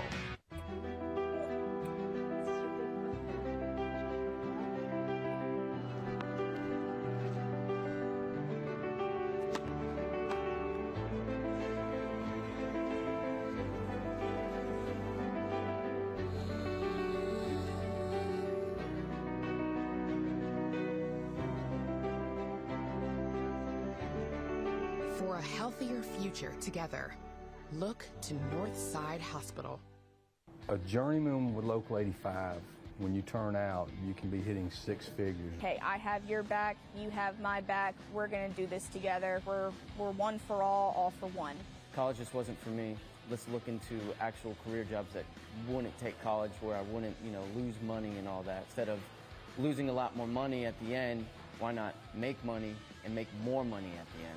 For a healthier future together, look to Northside Hospital. A journeyman with Local 85, when you turn out, you can be hitting six figures. Hey, I have your back, you have my back, we're going to do this together. We're one for all for one. College just wasn't for me. Let's look into actual career jobs that wouldn't take college, where I wouldn't, lose money and all that. Instead of losing a lot more money at the end, why not make money and make more money at the end?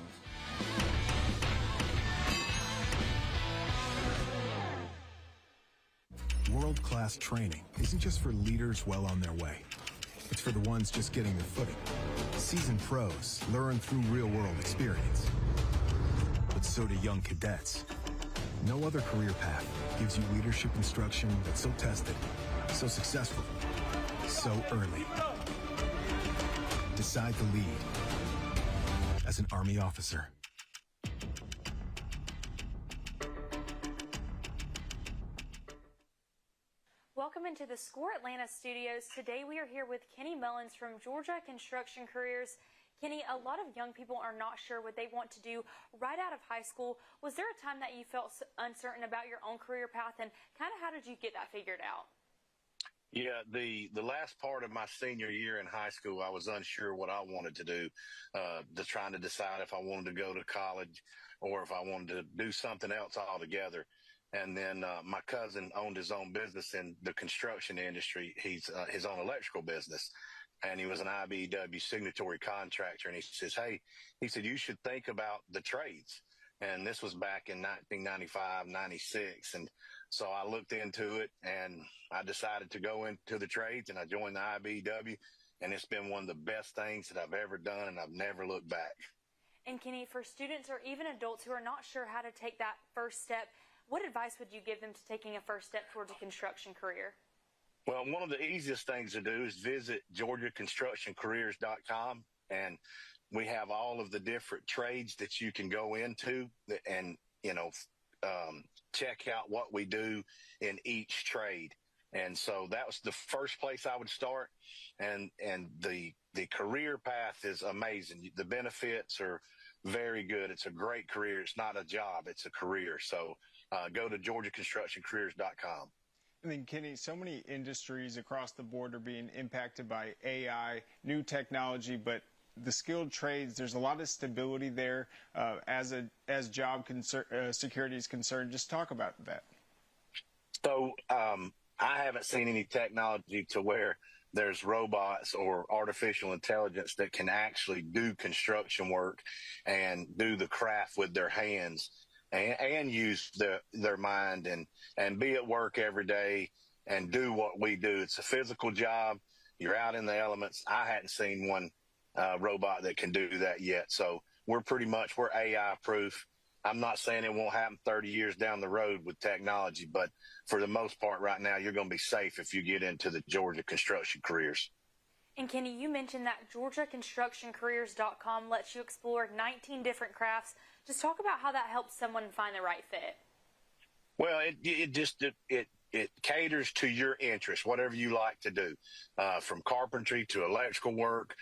World-class training isn't just for leaders well on their way. It's for the ones just getting their footing. Seasoned pros learn through real-world experience. But so do young cadets. No other career path gives you leadership instruction that's so tested, so successful, so early. Decide to lead as an Army officer. Welcome into the Score Atlanta studios. Today we are here with Kenny Mullins from Georgia Construction Careers. Kenny, a lot of young people are not sure what they want to do right out of high school. Was there a time that you felt uncertain about your own career path, and kind of how did you get that figured out? Yeah, the last part of my senior year in high school, I was unsure what I wanted to do, trying to decide if I wanted to go to college or if I wanted to do something else altogether. And then my cousin owned his own business in the construction industry. He's his own electrical business, and he was an IBEW signatory contractor. And he says, hey, he said, you should think about the trades. And this was back in 1995, 96. And so I looked into it, and I decided to go into the trades, and I joined the IBEW. And it's been one of the best things that I've ever done, and I've never looked back. And Kenny, for students or even adults who are not sure how to take that first step, what advice would you give them to taking a first step towards a construction career? Well, one of the easiest things to do is visit GeorgiaConstructionCareers.com, and we have all of the different trades that you can go into and, check out what we do in each trade. And so that was the first place I would start. And the career path is amazing. The benefits are very good. It's a great career. It's not a job. It's a career. So go to GeorgiaConstructionCareers.com. I mean, Kenny, so many industries across the board are being impacted by AI, new technology, but the skilled trades, there's a lot of stability there as job security is concerned. Just talk about that. So I haven't seen any technology to where there's robots or artificial intelligence that can actually do construction work and do the craft with their hands and use their mind and be at work every day and do what we do. It's a physical job. You're out in the elements. I hadn't seen one robot that can do that yet. So we're AI proof. I'm not saying it won't happen 30 years down the road with technology, but for the most part right now, you're going to be safe if you get into the Georgia construction careers. And Kenny, you mentioned that GeorgiaConstructionCareers.com lets you explore 19 different crafts. Just talk about how that helps someone find the right fit. Well, it caters to your interest, whatever you like to do, from carpentry to electrical work.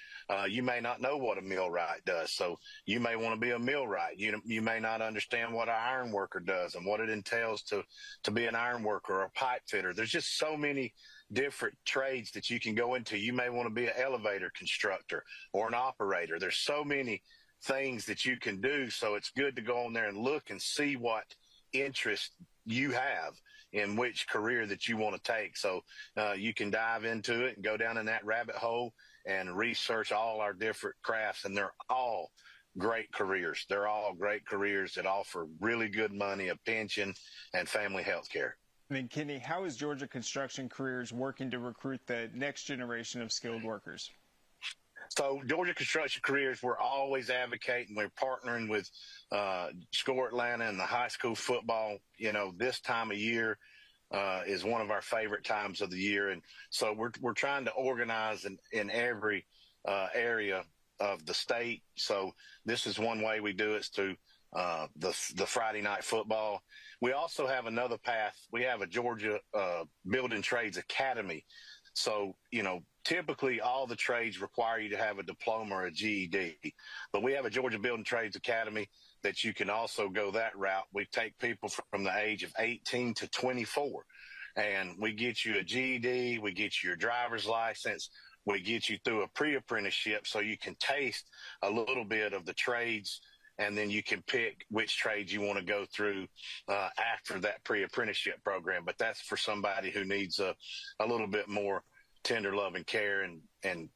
You may not know what a millwright does, so you may want to be a millwright. You may not understand what an iron worker does and what it entails to be an iron worker or a pipe fitter. There's just so many different trades that you can go into. You may want to be an elevator constructor or an operator. There's so many things that you can do, so it's good to go on there and look and see what interest you have in which career that you want to take. So you can dive into it and go down in that rabbit hole and research all our different crafts, and they're all great careers. They're all great careers that offer really good money, a pension, and family health care. And then, Kenny, how is Georgia Construction Careers working to recruit the next generation of skilled workers? So Georgia Construction Careers, we're always advocating. We're partnering with SCORE Atlanta and the high school football. You know, this time of year is one of our favorite times of the year. And so we're trying to organize in every area of the state. So this is one way we do it, is through the Friday night football. We also have another path. We have a Georgia Building Trades Academy. So, you know, typically all the trades require you to have a diploma or a GED, but we have a Georgia Building Trades Academy that you can also go that route. We take people from the age of 18 to 24, and we get you a GED, we get you your driver's license, we get you through a pre-apprenticeship so you can taste a little bit of the trades, and then you can pick which trades you want to go through after that pre-apprenticeship program. But that's for somebody who needs a little bit more tender love and care and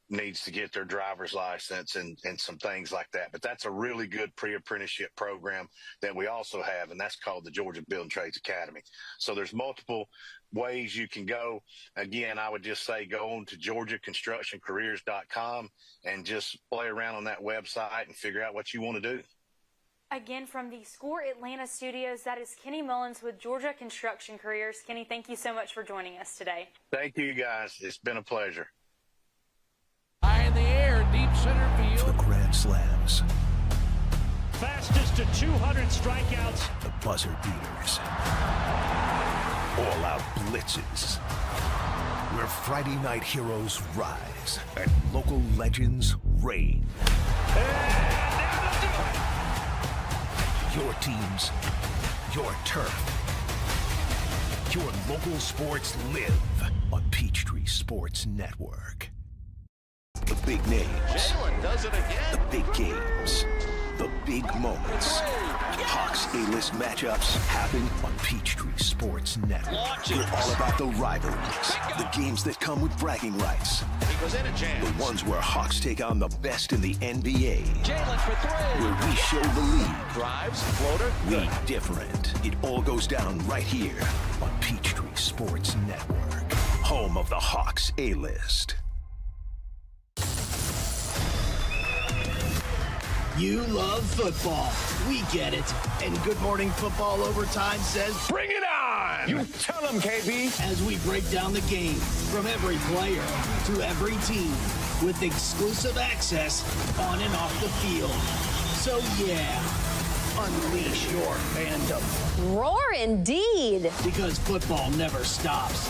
needs to get their driver's license and some things like that. But that's a really good pre-apprenticeship program that we also have, and that's called the Georgia Building Trades Academy. So there's multiple ways you can go. Again, I would just say go on to GeorgiaConstructionCareers.com and just play around on that website and figure out what you want to do. Again, from the SCORE Atlanta studios, that is Kenny Mullins with Georgia Construction Careers. Kenny, thank you so much for joining us today. Thank you, guys. It's been a pleasure. High in the air, deep center field. The grand slams. Fastest to 200 strikeouts. The buzzer beaters. All-out blitzes. Where Friday night heroes rise and local legends reign. Your teams, your turf, your local sports live on Peachtree Sports Network. The big names, Does it again. the big games, the big moments. Hawks A-list matchups happen on Peachtree Sports Network. We're all about the rivalries, the games that come with bragging rights. He goes in a jam. The ones where Hawks take on the best in the NBA. Jalen for three. Where we show the league. Drives, floater. We different. It all goes down right here on Peachtree Sports Network. Home of the Hawks A-list. You love football. We get it. And Good Morning Football Overtime says, Bring it on! You tell them, KB. As we break down the game from every player to every team with exclusive access on and off the field. So yeah, unleash your fandom. Roar indeed. Because football never stops.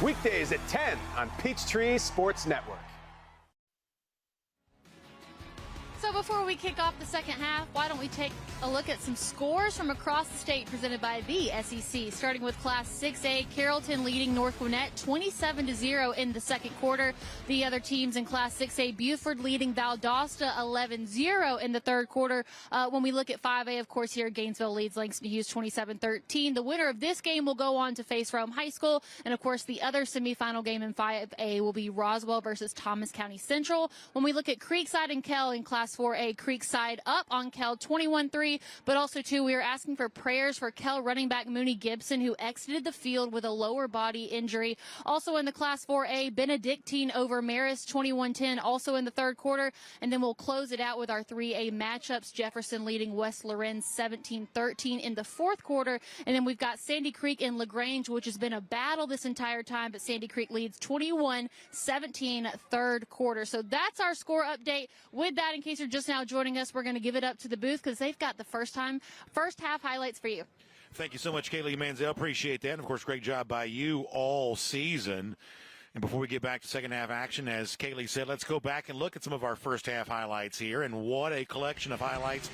Weekdays at 10 on Peachtree Sports Network. So before we kick off the second half, why don't we take a look at some scores from across the state presented by the SEC, starting with Class 6A, Carrollton leading North Gwinnett 27-0 in the second quarter. The other teams in Class 6A, Buford leading Valdosta 11-0 in the third quarter. When we look at 5A, of course, here Gainesville leads Langston Hughes 27-13. The winner of this game will go on to face Rome High School. And, of course, the other semifinal game in 5A will be Roswell versus Thomas County Central. When we look at Creekside and Kell in Class Class 4A Creekside up on Kell 21-3, but also, too, we are asking for prayers for Kell running back Mooney Gibson, who exited the field with a lower body injury. Also in the Class 4A, Benedictine over Marist 21-10, also in the third quarter. And then we'll close it out with our 3A matchups. Jefferson leading West Lorenz 17-13 in the fourth quarter. And then we've got Sandy Creek and LaGrange, which has been a battle this entire time, but Sandy Creek leads 21-17 third quarter. So that's our score update. With that, in case you're just now joining us, we're going to give it up to the booth because they've got the first half highlights for you. Thank you so much, Kaylee Mansell. Appreciate that. And, of course, great job by you all season. And before we get back to second half action, as Kaylee said, let's go back and look at some of our first half highlights here. And what a collection of highlights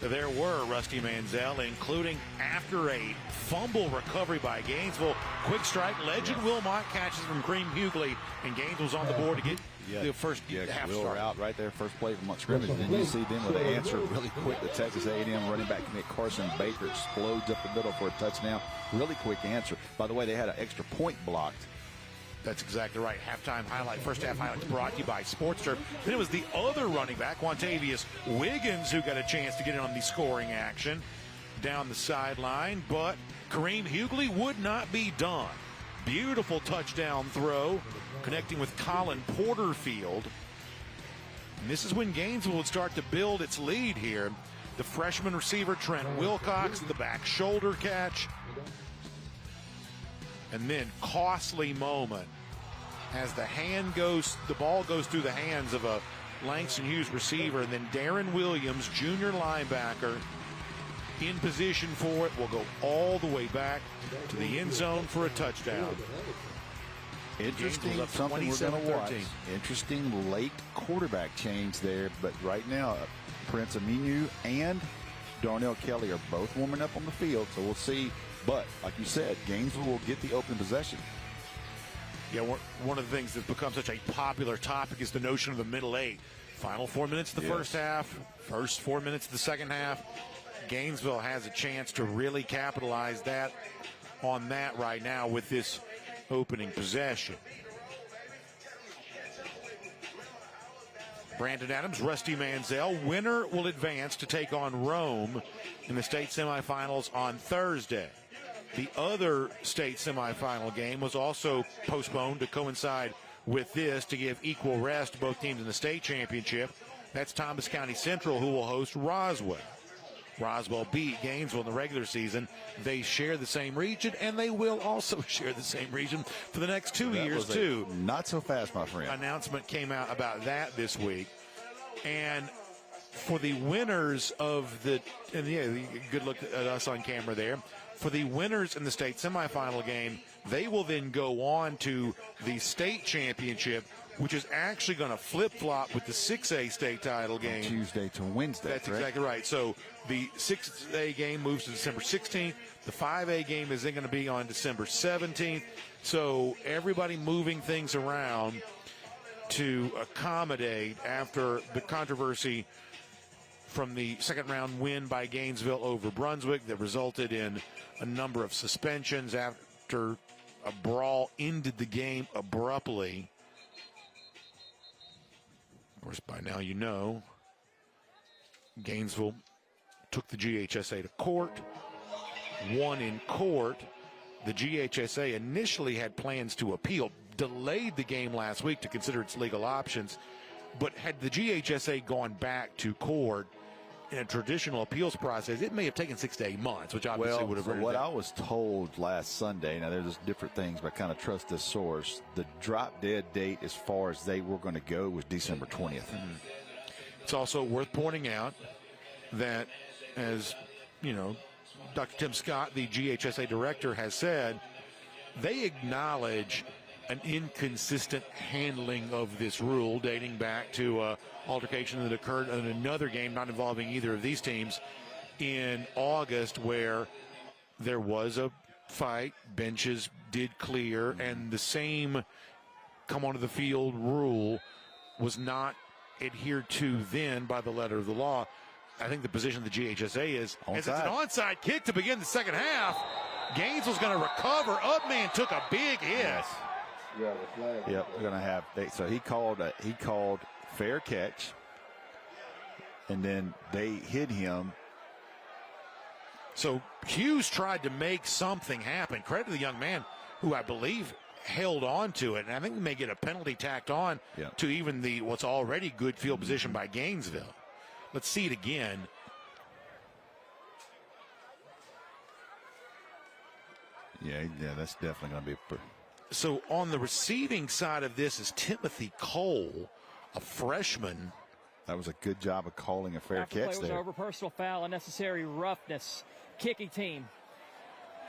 there were, Rusty Mansell, including after a fumble recovery by Gainesville. Quick strike, legend Wilmot catches from Kareem Hughley, and Gainesville's on the board to get the first half Will start. out right there, first play from scrimmage. And then you see them with an answer really quick. The Texas A&M running back commit Carson Baker explodes up the middle for a touchdown. Really quick answer. By the way, they had an extra point blocked. That's exactly right. Halftime highlight, first half highlights brought to you by Sports Turf. Then it was the other running back, Quantavious Wiggins, who got a chance to get in on the scoring action down the sideline. But Kareem Hughley would not be done. Beautiful touchdown throw, connecting with Colin Porterfield. And this is when Gainesville would start to build its lead here. The freshman receiver, Trent Wilcox, the back shoulder catch. And then costly moment as the ball goes through the hands of a Langston Hughes receiver, and then Darren Williams, junior linebacker, in position for it, will go all the way back to the end zone for a touchdown. Interesting, something we're going to watch. Interesting late quarterback change there, but right now, Prince Aminu and Darnell Kelly are both warming up on the field, so we'll see. But, like you said, Gainesville will get the open possession. Yeah, one of the things that's become such a popular topic is the notion of the middle eight. Final 4 minutes of the first half, first 4 minutes of the second half. Gainesville has a chance to really capitalize on that right now with this opening possession. Brandon Adams, Rusty Mansell. Winner will advance to take on Rome in the state semifinals on Thursday. The other state semifinal game was also postponed to coincide with this to give equal rest to both teams in the state championship. That's Thomas County Central, who will host Roswell. Roswell beat Gainesville in the regular season. They share the same region, and they will also share the same region for the next 2 years, too. Not so fast, my friend. Announcement came out about that this week. And for the winners of good look at us on camera there. For the winners in the state semifinal game, they will then go on to the state championship, which is actually going to flip-flop with the 6A state title game. Tuesday to Wednesday. That's exactly right. So the 6A game moves to December 16th. The 5A game is then going to be on December 17th. So everybody moving things around to accommodate after the controversy from the second round win by Gainesville over Brunswick that resulted in a number of suspensions after a brawl ended the game abruptly. Of course, by now you know, Gainesville took the GHSA to court, won in court. The GHSA initially had plans to appeal, delayed the game last week to consider its legal options, but had the GHSA gone back to court in a traditional appeals process, it may have taken 6 to 8 months, which obviously would have. Well, what I was told last Sunday, now there's different things, but I kind of trust this source. The drop dead date as far as they were going to go was December 20th. Mm-hmm. It's also worth pointing out that, as you know, Dr. Tim Scott, the GHSA director, has said, they acknowledge an inconsistent handling of this rule dating back to altercation that occurred in another game not involving either of these teams in August, where there was a fight, benches did clear, and the same come onto the field rule was not adhered to then by the letter of the law. I think the position of the GHSA is, as it's an onside kick to begin the second half, Gainesville's going to recover. Upman took a big hit. Yes. Yep, we're going to have. So he called fair catch. and then they hit him. So Hughes tried to make something happen. Credit to the young man who I believe held on to it. And I think we may get a penalty tacked on to even what's already good field position by Gainesville. Let's see it again. Yeah, that's definitely going to be. So on the receiving side of this is Timothy Cole, a freshman. That was a good job of calling a fair After catch play there. was over, personal foul, unnecessary roughness. Kicking team.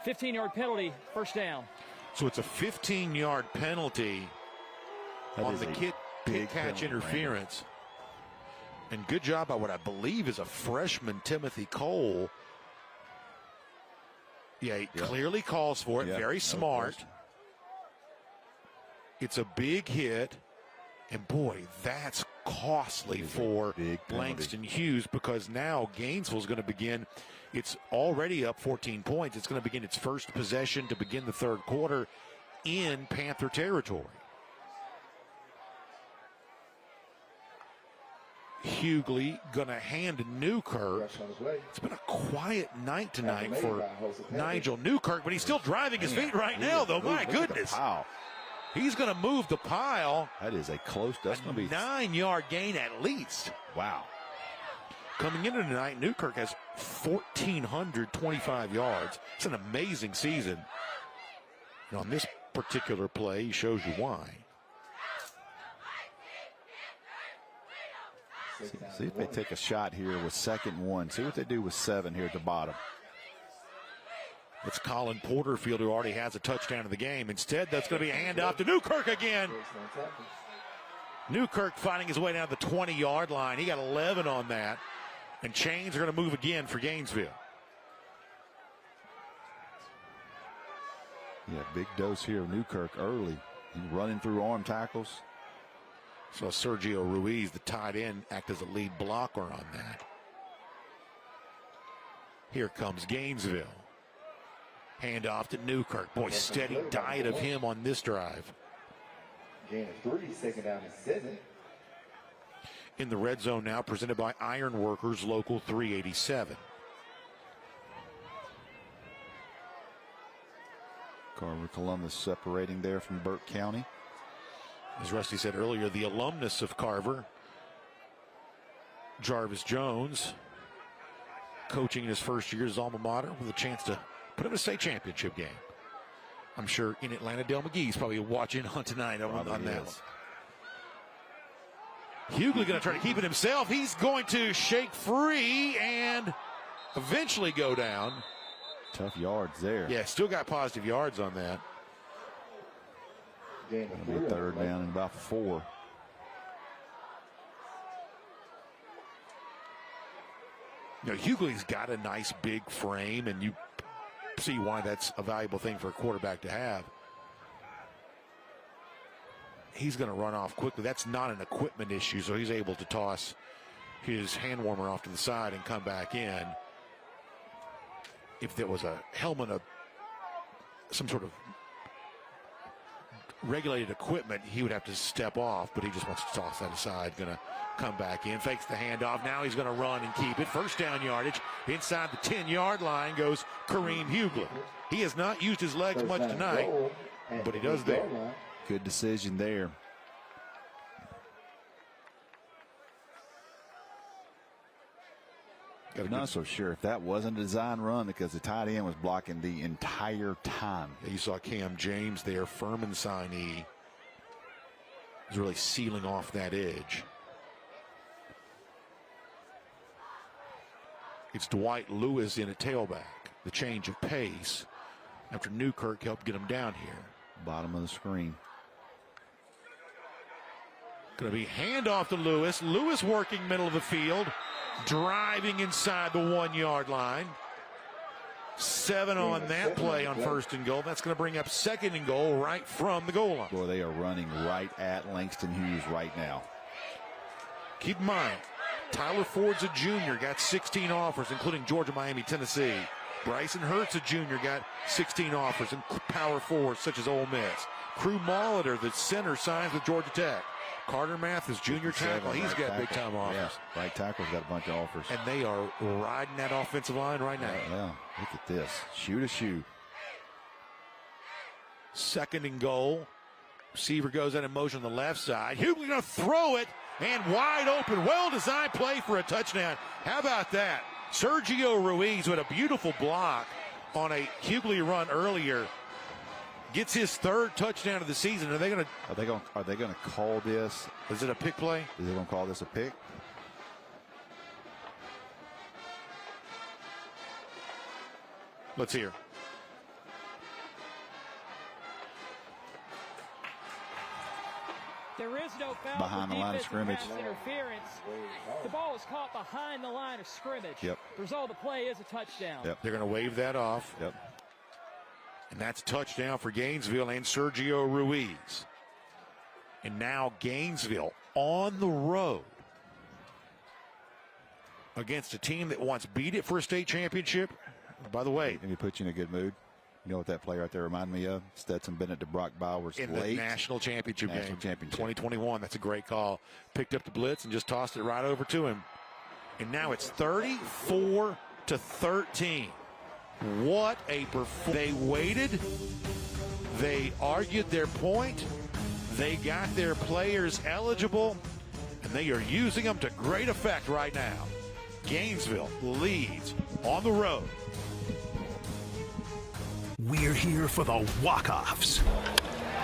15-yard penalty, first down. So it's a 15-yard penalty on the kick catch interference. And good job by what I believe is a freshman, Timothy Cole. Yeah, he clearly calls for it. Very smart. It's a big hit. And boy, that's costly for Langston Hughes, because now Gainesville's going to begin. It's already up 14 points. It's going to begin its first possession to begin the third quarter in Panther territory. Hughley going to hand to Newkirk. It's been a quiet night tonight for Nigel Newkirk, but he's still driving his feet right now, though. My goodness. Wow. He's going to move the pile. That is a close. That's going to be 9-yard gain at least. Wow. Coming into tonight, Newkirk has 1,425 yards. It's an amazing season. And on this particular play, he shows you why. See if they take a shot here with 2nd and 1. See what they do with 7 here at the bottom. It's Colin Porterfield, who already has a touchdown in the game. Instead, that's going to be a handoff to Newkirk again. Newkirk finding his way down the 20-yard line. He got 11 on that. And chains are going to move again for Gainesville. Yeah, big dose here of Newkirk early. He's running through arm tackles. So Sergio Ruiz, the tight end, act as a lead blocker on that. Here comes Gainesville. Handoff to Newkirk. Boy, steady diet of him on this drive. Gain of 3, 2nd down and 7. In the red zone now, presented by Ironworkers, Local 387. Carver Columbus separating there from Burke County. As Rusty said earlier, the alumnus of Carver, Jarvis Jones, coaching in his first year as alma mater with a chance to put up a state championship game. I'm sure in Atlanta, Dale McGee's probably watching on tonight on that one. Hughley going to try to keep it himself. He's going to shake free and eventually go down. Tough yards there. Yeah, still got positive yards on that. It'll be 3rd down and about 4. You know, Hughley's got a nice big frame, and you see why that's a valuable thing for a quarterback to have. He's going to run off quickly. That's not an equipment issue, so he's able to toss his hand warmer off to the side and come back in. If there was a helmet of some sort of regulated equipment, he would have to step off, but he just wants to toss that aside. Going to come back in, fakes the handoff. Now he's going to run and keep it. First down yardage. Inside the 10-yard line goes Kareem Hughley. He has not used his legs much tonight, but he does there. Good decision there. I'm not so sure if that wasn't a design run, because the tight end was blocking the entire time. Yeah, you saw Cam James there, Furman signee. He's really sealing off that edge. It's Dwight Lewis in a tailback. The change of pace after Newkirk helped get him down here. Bottom of the screen. Going to be handoff to Lewis. Lewis working middle of the field, driving inside the 1-yard line. 7 on that play on 1st and goal. That's going to bring up 2nd and goal right from the goal line. Boy, they are running right at Langston Hughes right now. Keep in mind, Tyler Ford's a junior, got 16 offers, including Georgia, Miami, Tennessee. Bryson Hurts, a junior, got 16 offers in power forwards such as Ole Miss. Crew Molitor, the center, signs with Georgia Tech. Carter Mathis, junior tackle. He's got big-time offers. Yeah, right tackle's got a bunch of offers. And they are riding that offensive line right now. Yeah, look at this. Shoe to shoe. 2nd and goal. Receiver goes out in motion on the left side. Hughes going to throw it, and wide open. Well-designed play for a touchdown. How about that? Sergio Ruiz with a beautiful block on a Hughley run earlier. Gets his 3rd touchdown of the season. Are they going to call this? Is it a pick play? Is they going to call this a pick? Let's hear. There is no foul behind the line of scrimmage. Interference. The ball is caught behind the line of scrimmage. Yep. The result of the play is a touchdown. Yep. They're going to wave that off. Yep. And that's a touchdown for Gainesville and Sergio Ruiz. And now Gainesville on the road against a team that once beat it for a state championship. By the way, let me put you in a good mood. You know what that play right there reminded me of? Stetson Bennett to Brock Bowers in late. the national championship game, 2021. That's a great call. Picked up the blitz and just tossed it right over to him. And now it's 34-13. What a performance. They waited. They argued their point. They got their players eligible. And they are using them to great effect right now. Gainesville leads on the road. We're here for the walk-offs. And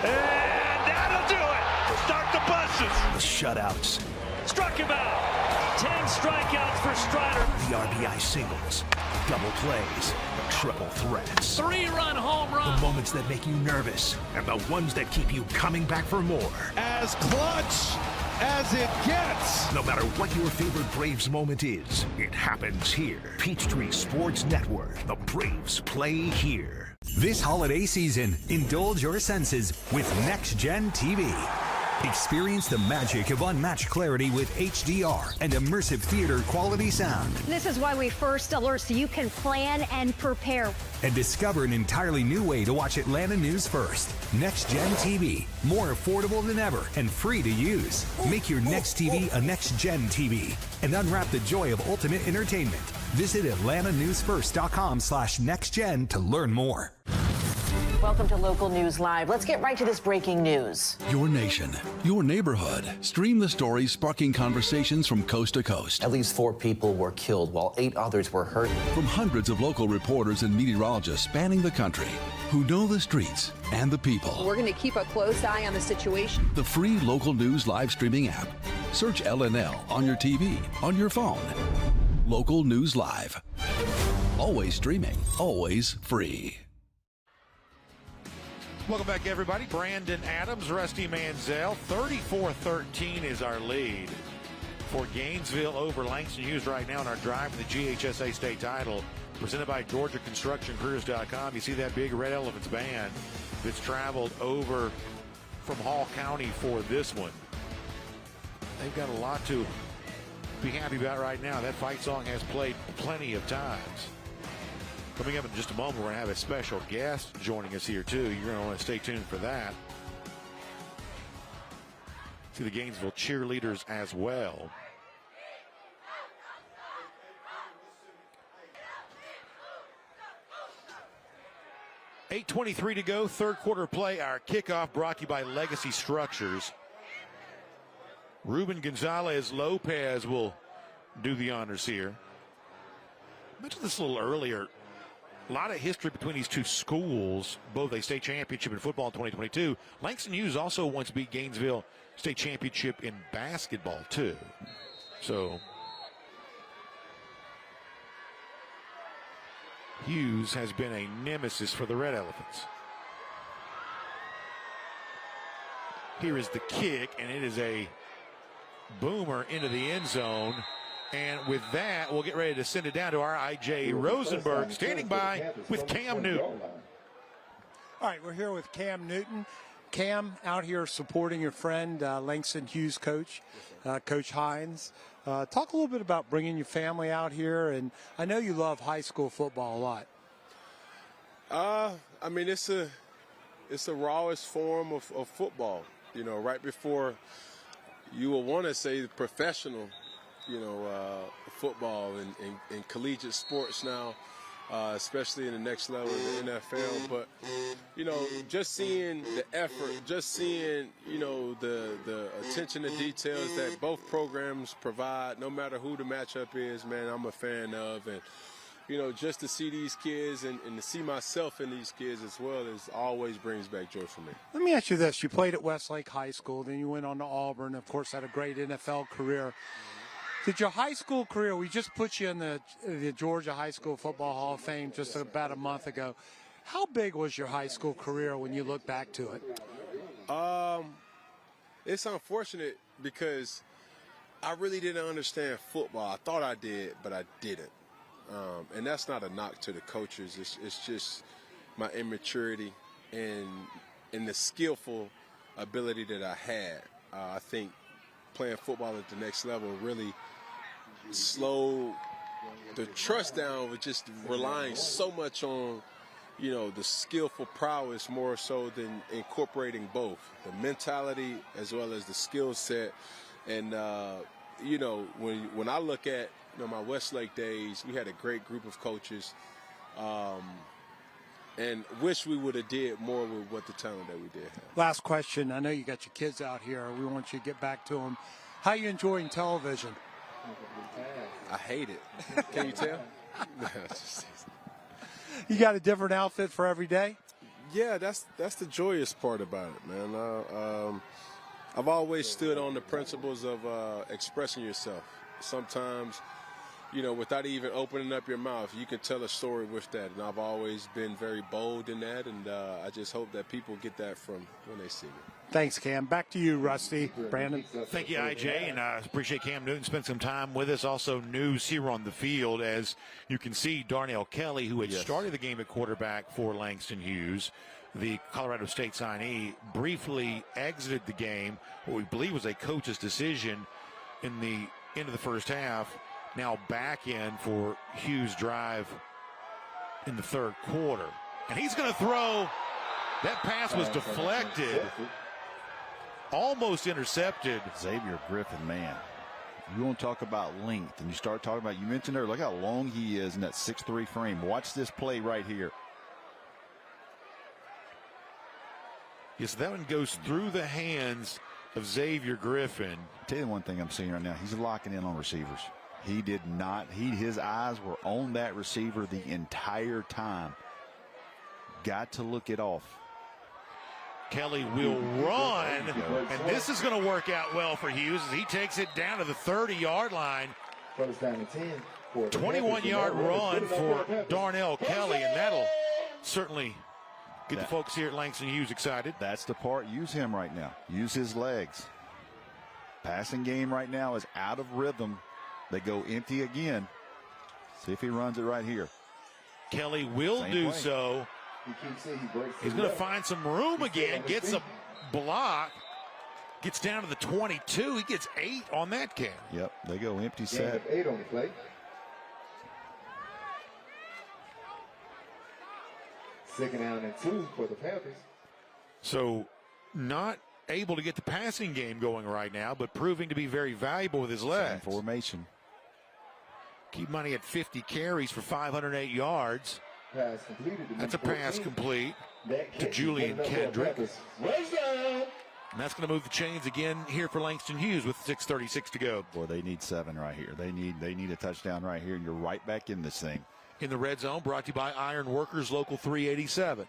that'll do it. Start the buses. The shutouts. Struck him out. 10 strikeouts for Strider. The RBI singles. Double plays. Triple threats. 3-run home run. The moments that make you nervous. And the ones that keep you coming back for more. As clutch as it gets. No matter what your favorite Braves moment is, it happens here. Peachtree Sports Network. The Braves play here. This holiday season, indulge your senses with Next Gen TV. Experience the magic of unmatched clarity with HDR and immersive theater quality sound. This is why we first alert so you can plan and prepare. And discover an entirely new way to watch Atlanta news first. Next Gen TV, more affordable than ever and free to use. Make your next TV a Next Gen TV and unwrap the joy of ultimate entertainment. Visit atlantanewsfirst.com/nextgen to learn more. Welcome to Local News Live. Let's get right to this breaking news. Your nation, your neighborhood. Stream the stories sparking conversations from coast to coast. At least 4 people were killed while 8 others were hurt. From hundreds of local reporters and meteorologists spanning the country who know the streets and the people. We're going to keep a close eye on the situation. The free Local News live streaming app. Search LNL on your TV, on your phone. Local News Live. Always streaming, always free. Welcome back, everybody. Brandon Adams, Rusty Manziel. 34-13 is our lead for Gainesville over Langston Hughes right now in our drive for the GHSA state title. Presented by GeorgiaConstructionCrews.com. You see that big Red Elephants band that's traveled over from Hall County for this one. They've got a lot to be happy about right now. That fight song has played plenty of times. Coming up in just a moment, we're going to have a special guest joining us here, too. You're going to want to stay tuned for that. See the Gainesville cheerleaders as well. $8:23 to go, third quarter play. Our kickoff brought to you by Legacy Structures. Ruben Gonzalez Lopez will do the honors here. I mentioned this a little earlier. A lot of history between these two schools, both a state championship in football in 2022. Langston Hughes also once beat Gainesville state championship in basketball, too. So Hughes has been a nemesis for the Red Elephants. Here is the kick, and it is a boomer into the end zone. And with that, we'll get ready to send it down to our I.J. Rosenberg, standing by with Cam Newton. All right, we're here with Cam Newton. Cam, out here supporting your friend, Langston Hughes coach, Coach Hines. Talk a little bit about bringing your family out here, and I know you love high school football a lot. I mean, it's the rawest form of football. You know, right before you will want to say professional, football and collegiate sports now, especially in the next level of the NFL. But, just seeing the effort, just seeing, the attention to details that both programs provide, no matter who the matchup is, man, I'm a fan of. And, just to see these kids and to see myself in these kids as well always brings back joy for me. Let me ask you this. You played at Westlake High School, then you went on to Auburn, of course, had a great NFL career. Did your high school career, we just put you in the Georgia High School Football Hall of Fame just about a month ago. How big was your high school career when you look back to it? It's unfortunate because I really didn't understand football. I thought I did, but I didn't. And that's not a knock to the coaches. It's just my immaturity and the skillful ability that I had. I think playing football at the next level really slowed the trust down with just relying so much on, the skillful prowess more so than incorporating both the mentality as well as the skill set. And, when I look at, my Westlake days, we had a great group of coaches, and wish we would have did more with what the talent that we did have. Last question. I know you got your kids out here. We want you to get back to them. How are you enjoying television? I hate it. Can you tell? You got a different outfit for every day? Yeah, that's the joyous part about it, man. I've always stood on the principles of expressing yourself. Sometimes, without even opening up your mouth, you can tell a story with that. And I've always been very bold in that, and I just hope that people get that from when they see me. Thanks, Cam. Back to you, Rusty. Brandon. Thank you, IJ, and I appreciate Cam Newton spent some time with us. Also news here on the field, as you can see, Darnell Kelly, who had started the game at quarterback for Langston Hughes, the Colorado State signee, briefly exited the game, what we believe was a coach's decision in the end of the first half. Now back in for Hughes' drive in the third quarter. And he's going to throw. That pass was deflected. Almost intercepted. Xavier Griffin, man. You want to talk about length, and you start talking about, you mentioned there, look how long he is in that 6'3" frame. Watch this play right here. Yes, that one goes through the hands of Xavier Griffin. I'll tell you one thing I'm seeing right now. He's locking in on receivers. He did not. His eyes were on that receiver the entire time. Got to look it off. Kelly will run, and this is going to work out well for Hughes as he takes it down to the 30-yard line. 21-yard run for Darnell Kelly, and that'll certainly get the folks here at Langston Hughes excited. That's the part. Use him right now. Use his legs. Passing game right now is out of rhythm. They go empty again. See if he runs it right here. Kelly will do so. He's going to find some room again. Gets a block. Gets down to the 22. He gets 8 on that carry. Yep, they go empty set. 8 on the play. Second down and 2 for the Panthers. So not able to get the passing game going right now, but proving to be very valuable with his legs. Same formation. Keep money at 50 carries for 508 yards. That's a pass complete to Julian Kendrick. And that's going to move the chains again here for Langston Hughes with 6:36 to go. Boy, they need 7 right here. They need a touchdown right here, and you're right back in this thing. In the red zone, brought to you by Iron Workers, Local 387.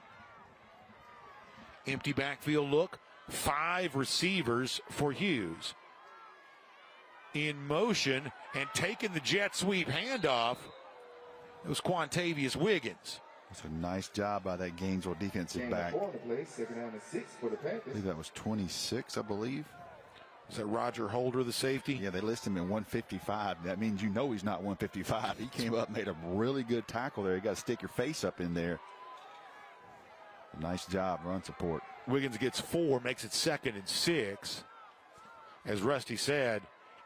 Empty backfield look. 5 receivers for Hughes. In motion and taking the jet sweep handoff, it was Quantavious Wiggins. That's a nice job by that Gainesville defensive back. Second down and 6 for the Panthers. I believe that was 26, I believe. Is that Roger Holder, the safety? Yeah, they list him in 155. That means you know he's not 155. He came up, made a really good tackle there. You got to stick your face up in there. Nice job, run support. Wiggins gets 4, makes it 2nd and 6. As Rusty said,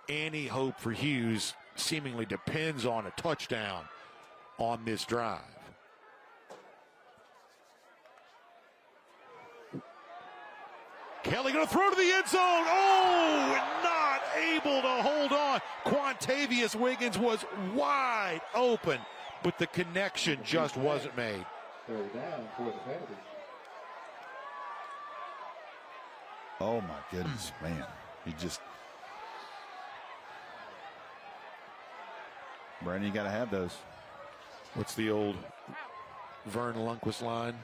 any hope for Hughes seemingly depends on a touchdown on this drive. Kelly going to throw to the end zone. Oh, and not able to hold on. Quantavious Wiggins was wide open, but the connection just wasn't made. Third down for the Panthers. Oh, my goodness, man. He just... Brandon, you got to have those. What's the old Vern Lundquist line?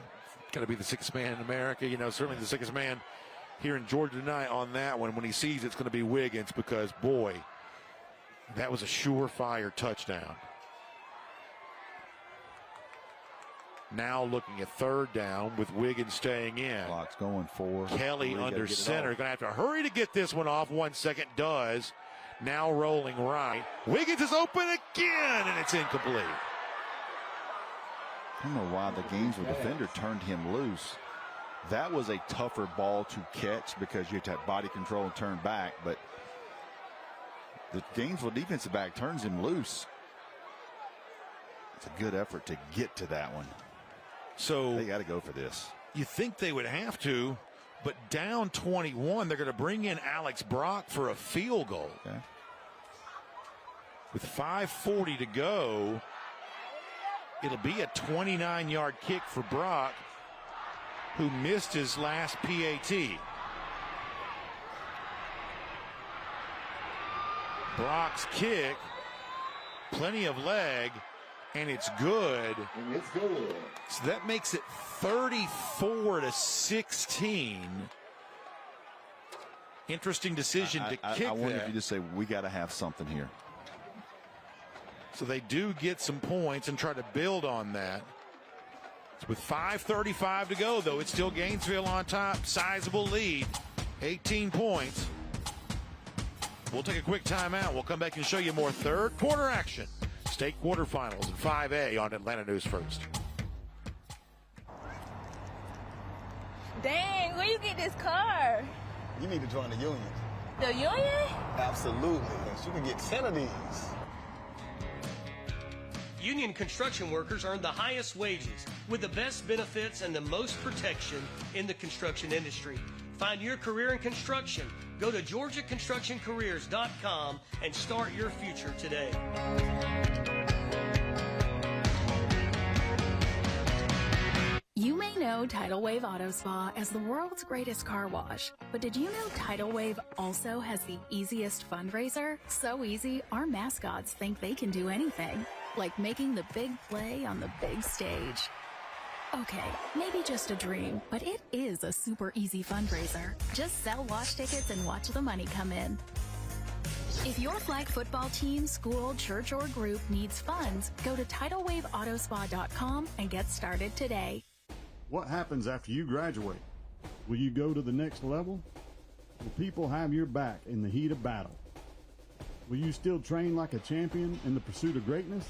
Got to be the sixth man in America. You know, certainly the sixth man here in Georgia tonight on that one. When he sees it's going to be Wiggins, because, boy, that was a surefire touchdown. Now looking at third down with Wiggins staying in. Clock's going for Kelly under center. Going to have to hurry to get this one off. 1 second, does. Now rolling right. Wiggins is open again, and it's incomplete. I don't know why the Gainesville defender turned him loose. That was a tougher ball to catch because you have to have body control and turn back, but the Gainesville defensive back turns him loose. It's a good effort to get to that one. So they got to go for this. You think they would have to, but down 21, they're going to bring in Alex Brock for a field goal. Okay. With 5:40 to go, it'll be a 29-yard kick for Brock, who missed his last PAT. Brock's kick, plenty of leg, and it's good. And it's good. So that makes it 34-16. Interesting decision to kick I wonder that. if you just say, we got to have something here. So they do get some points and try to build on that. With 5:35 to go, though, it's still Gainesville on top. Sizable lead, 18 points. We'll take a quick timeout. We'll come back and show you more third quarter action. State quarterfinals in 5A on Atlanta News First. Dang, where you get this car? You need to join the union. The union? Absolutely. You can get 10 of these. Union construction workers earn the highest wages with the best benefits and the most protection in the construction industry. Find your career in construction. Go to GeorgiaConstructionCareers.com and start your future today. You may know Tidal Wave Auto Spa as the world's greatest car wash, but did you know Tidal Wave also has the easiest fundraiser? So easy, our mascots think they can do anything, like making the big play on the big stage. Okay, maybe just a dream, but it is a super easy fundraiser. Just sell wash tickets and watch the money come in. If your flag football team, school, church, or group needs funds, go to TidalWaveAutospa.com and get started today. What happens after you graduate? Will you go to the next level? Will people have your back in the heat of battle? Will you still train like a champion in the pursuit of greatness?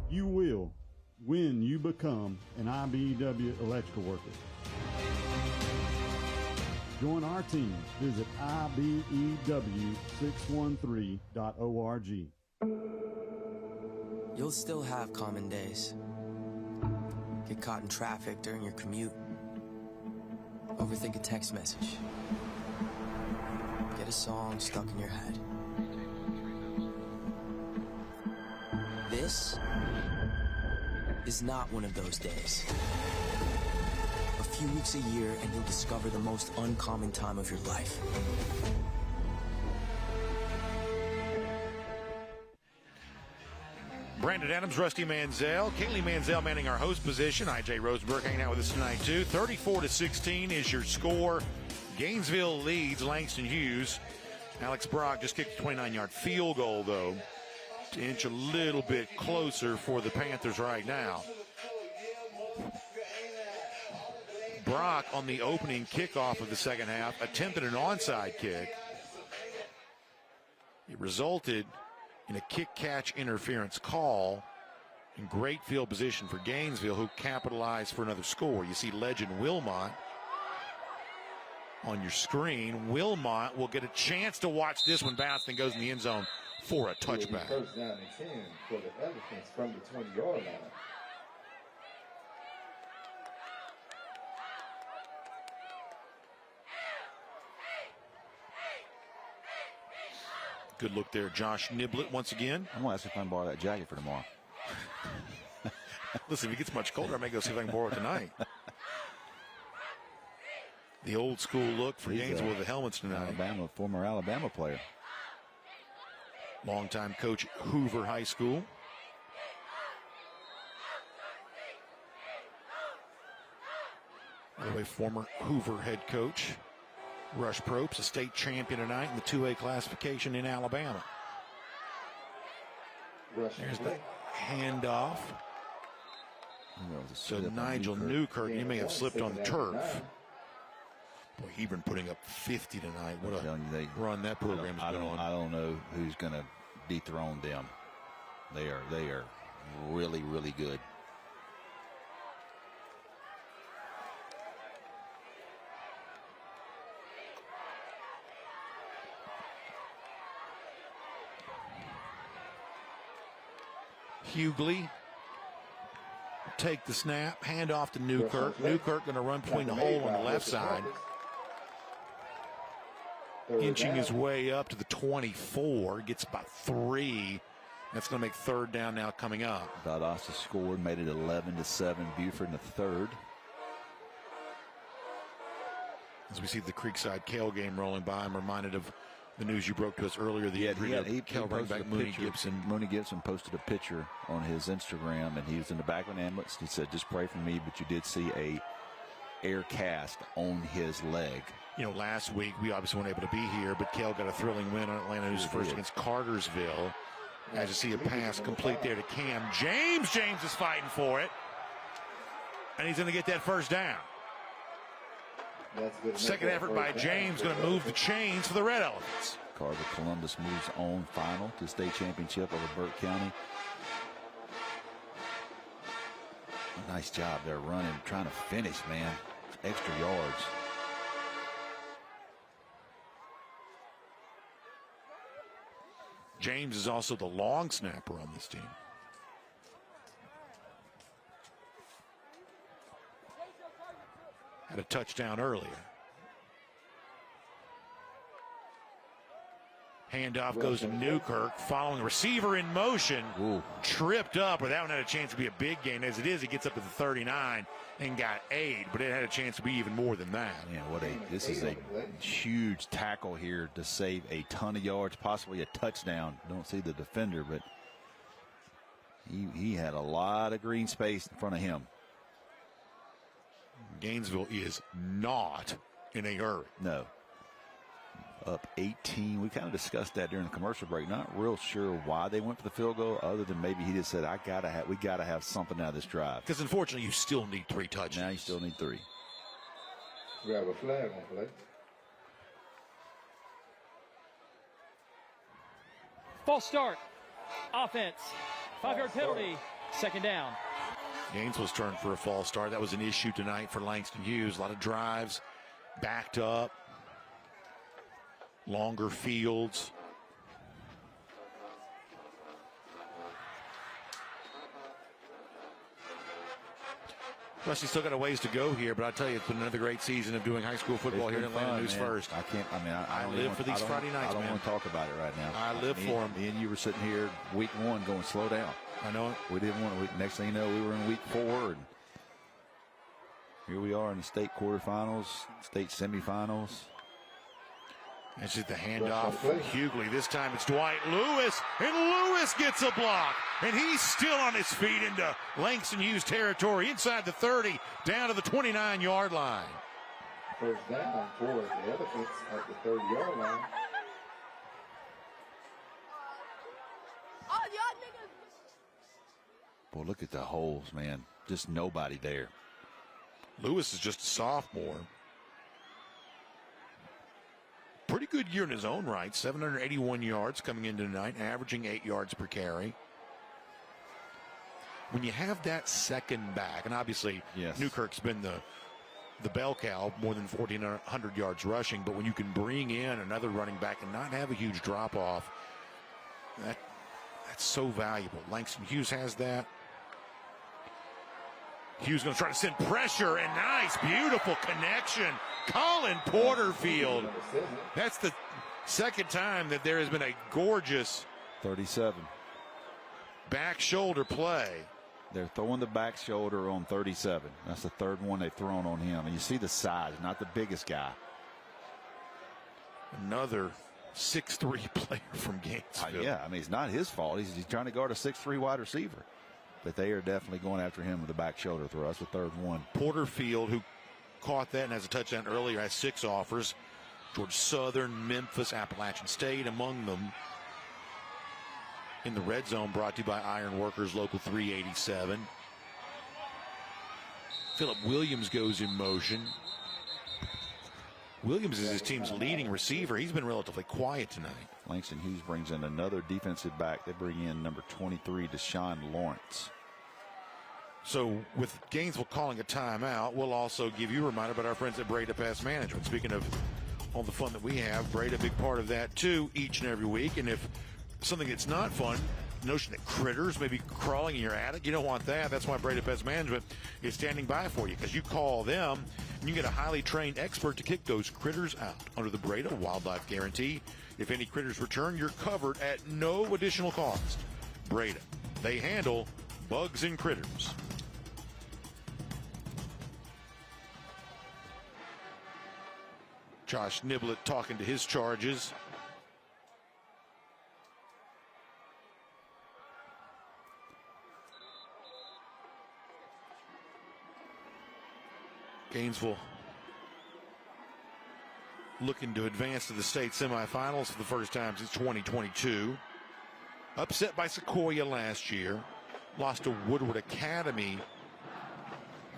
You will when you become an IBEW electrical worker. Join our team. Visit IBEW613.org. You'll still have common days. Get caught in traffic during your commute. Overthink a text message. Get a song stuck in your head. This is not one of those days. A few weeks a year and you'll discover the most uncommon time of your life. Brandon Adams, Rusty Manziel, Kaylee Manziel manning our host position. IJ Rosenberg hanging out with us tonight, too. 34-16 is your score. Gainesville leads Langston Hughes. Alex Brock just kicked a 29-yard field goal, though, to inch a little bit closer for the Panthers right now. Brock, on the opening kickoff of the second half, attempted an onside kick. It resulted in a kick-catch interference call, and great field position for Gainesville, who capitalized for another score. You see legend Wilmot on your screen. Wilmot will get a chance to watch this one bounce and goes in the end zone for a touchback. First down and 10 for the Elephants from the 20-yard line. Good look there. Josh Niblett once again. I'm going to ask if I can borrow that jacket for tomorrow. Listen, if it gets much colder, I may go see if I can borrow it tonight. The old school look for Gainesville with the helmets tonight. Former Alabama player. Longtime coach at Hoover High School. By the way, former Hoover head coach Rush Propst, a state champion tonight in the 2A classification in Alabama. There's the handoff. So Nigel Newkirk, he may have slipped on the turf. Boy, he's been putting up 50 tonight. What a run that program has been on. I don't know who's going to dethrone them. They are really, really good. Hughley take the snap, hand off to Newkirk. Newkirk going to run between the hole on the left side. Inching his way up to the 24, gets about 3. That's going to make third down now coming up. Valdosta scored, made it 11-7. Buford in the third. As we see the Creekside Kale game rolling by, I'm reminded of the news you broke to us earlier. He posted back Mooney Gibson. Mooney Gibson posted a picture on his Instagram, and he was in the back of an ambulance. He said, "Just pray for me," but you did see a air cast on his leg. You know, last week we obviously weren't able to be here, but Kale got a thrilling win on Atlanta News First against Cartersville. As you see a pass complete there to Cam James. James is fighting for it, and he's going to get that first down. Second effort by James going to move the chains for the Red Elephants. Carver Columbus moves on final to state championship over Burke County. Nice job there running, trying to finish, man. Extra yards. James is also the long snapper on this team. Had a touchdown earlier. Handoff goes to Newkirk, following receiver in motion. Ooh. Tripped up, but that one had a chance to be a big gain. As it is, he gets up to the 39 and got 8, but it had a chance to be even more than that. Man, this is a huge tackle here to save a ton of yards, possibly a touchdown. Don't see the defender, but he had a lot of green space in front of him. Gainesville is not in a hurry. No. Up 18. We kind of discussed that during the commercial break. Not real sure why they went for the field goal, other than maybe he just said, we gotta have something out of this drive. Because unfortunately, you still need 3 touchdowns. Now you still need 3. We have a flag on play. False start. Offense. 5-yard penalty. Second down. Gainesville's turn for a false start. That was an issue tonight for Langston Hughes. A lot of drives, backed up, longer fields. Plus, he's still got a ways to go here, but I'll tell you, it's been another great season of doing high school football here in Atlanta News First. I live for these Friday nights, I don't want to talk about it right now. I live for them. Me and you were sitting here week 1 going, slow down. I know it. We didn't want to. Next thing you know, we were in week 4, and here we are in the state quarterfinals, state semifinals. This is the handoff from Hughley. This time it's Dwight Lewis, and Lewis gets a block. And he's still on his feet into Langston Hughes territory, inside the 30, down to the 29-yard line. First down for the Elephants at the 30-yard line. Boy, look at the holes, man. Just nobody there. Lewis is just a sophomore. Pretty good year in his own right. 781 yards coming into tonight, averaging 8 yards per carry. When you have that second back, and obviously Newkirk's been the bell cow, more than 1,400 yards rushing, but when you can bring in another running back and not have a huge drop-off, that's so valuable. Langston Hughes has that. Hughes going to try to send pressure, and nice, beautiful connection. Colin Porterfield. That's the Second time that there has been a gorgeous 37 back shoulder play. They're throwing the back shoulder on 37. That's the third one they've thrown on him. And you see the size, not the biggest guy. Another 6'3" player from Gainesville. Yeah, I mean, it's not his fault. He's trying to guard a 6'3" wide receiver. But they are definitely going after him with the back shoulder throw. That's the third one. Porterfield, who caught that and has a touchdown earlier, has 6 offers. Georgia Southern, Memphis, Appalachian State among them. In the red zone, brought to you by Iron Workers Local 387. Phillip Williams goes in motion. Williams is his team's leading receiver. He's been relatively quiet tonight. Langston Hughes brings in another defensive back. They bring in number 23, Deshaun Lawrence. So with Gainesville calling a timeout, we'll also give you a reminder about our friends at Breda Pest Management. Speaking of all the fun that we have, Breda, a big part of that too, each and every week. And if something that's not fun, the notion that critters may be crawling in your attic, you don't want that. That's why Breda Pest Management is standing by for you, because you call them and you get a highly trained expert to kick those critters out under the Breda Wildlife Guarantee. If any critters return, you're covered at no additional cost. Breda, they handle bugs and critters. Josh Niblett talking to his charges. Gainesville looking to advance to the state semifinals for the first time since 2022. Upset by Sequoia last year. Lost to Woodward Academy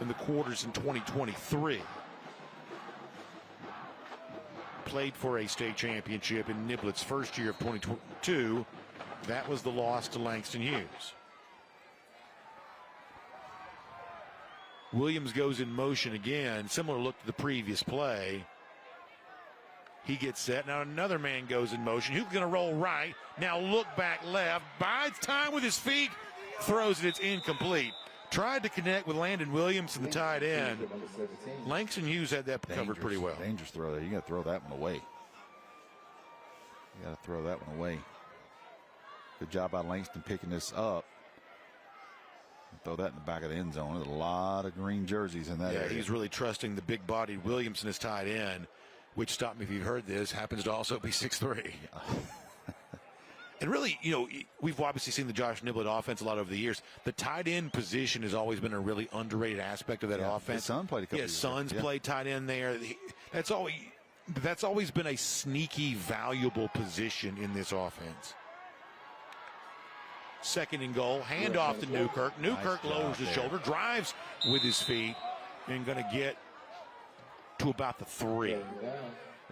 in the quarters in 2023. Played for a state championship in Niblett's first year of 2022. That was the loss to Langston Hughes. Williams goes in motion again. Similar look to the previous play. He gets set. Now another man goes in motion. Who's going to roll right? Now look back left. Bides time with his feet. Throws it. It's incomplete. Tried to connect with Landon Williams in the tight end. Langston Hughes had that covered pretty well. Dangerous throw there. You got to throw that one away. You got to throw that one away. Good job by Langston picking this up. Throw that in the back of the end zone. There's a lot of green jerseys in that area. He's really trusting the big-bodied Williams in his tight end, which, stop me if you've heard this, happens to also be 6'3". And really, you know, we've obviously seen the Josh Niblett offense a lot over the years. The tight end position has always been a really underrated aspect of that offense. His son played a couple years ago. Son's played tight end there. That's always been a sneaky, valuable position in this offense. Second and goal, handoff to Newkirk. Newkirk lowers his shoulder, drives with his feet, and going to get to about the 3.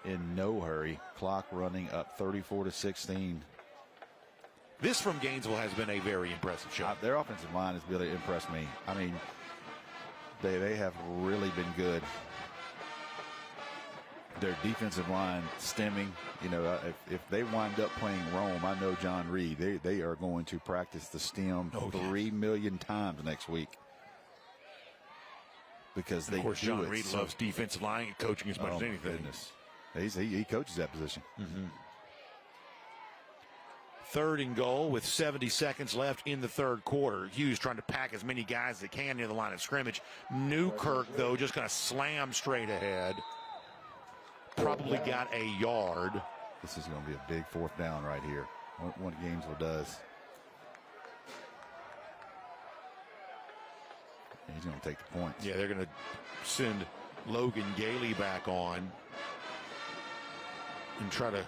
In no hurry. Clock running up 34-16. This from Gainesville has been a very impressive show. Their offensive line has really impressed me. I mean, they have really been good. Their defensive line stemming, you know, if they wind up playing Rome, I know John Reed, they are going to practice the stem 3 million times next week. Because of course, John Reed loves defensive line coaching as much as anything. He coaches that position. Mm-hmm. Third and goal with 70 seconds left in the third quarter. Hughes trying to pack as many guys as they can near the line of scrimmage. Newkirk, though, just going to slam straight ahead. Probably got a yard. This is going to be a big fourth down right here. What Gainesville does. He's going to take the points. Yeah, they're going to send Logan Gailey back on and try to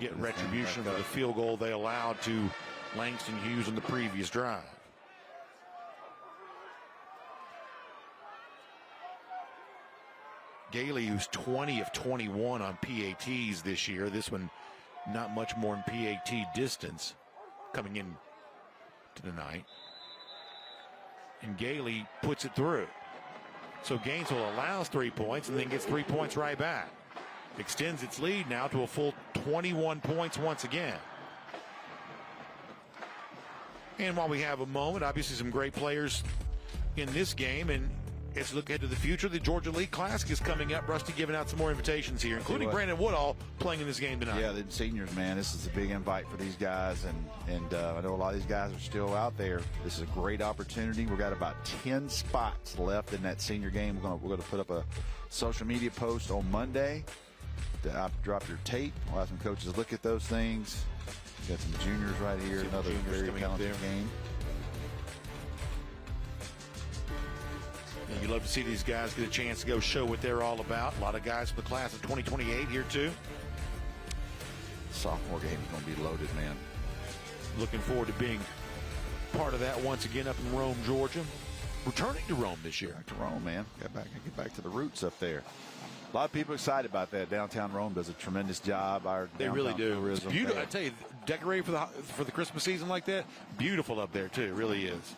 get retribution for the field goal they allowed to Langston Hughes on the previous drive. Gailey, who's 20 of 21 on PATs this year. This one, not much more in PAT distance coming in to tonight. And Gailey puts it through. So Gainesville allows 3 points and then gets 3 points right back. Extends its lead now to a full 21 points once again. And while we have a moment, obviously some great players in this game, and as we look ahead to the future, the Georgia League Classic is coming up. Rusty giving out some more invitations here, including Brandon Woodall playing in this game tonight. Yeah, the seniors, man, this is a big invite for these guys, and I know a lot of these guys are still out there. This is a great opportunity. We've got about 10 spots left in that senior game. We're going to put up a social media post on Monday. Drop your tape. We'll have some coaches look at those things. We've got some juniors right here. Another very talented game. And you love to see these guys get a chance to go show what they're all about. A lot of guys from the class of 2028 here, too. Sophomore game is going to be loaded, man. Looking forward to being part of that once again up in Rome, Georgia. Returning to Rome this year. Back to Rome, man. Get back to the roots up there. A lot of people excited about that. Downtown Rome does a tremendous job. They really do. It's beautiful. I tell you, decorated for the Christmas season like that, beautiful up there, too. It really is.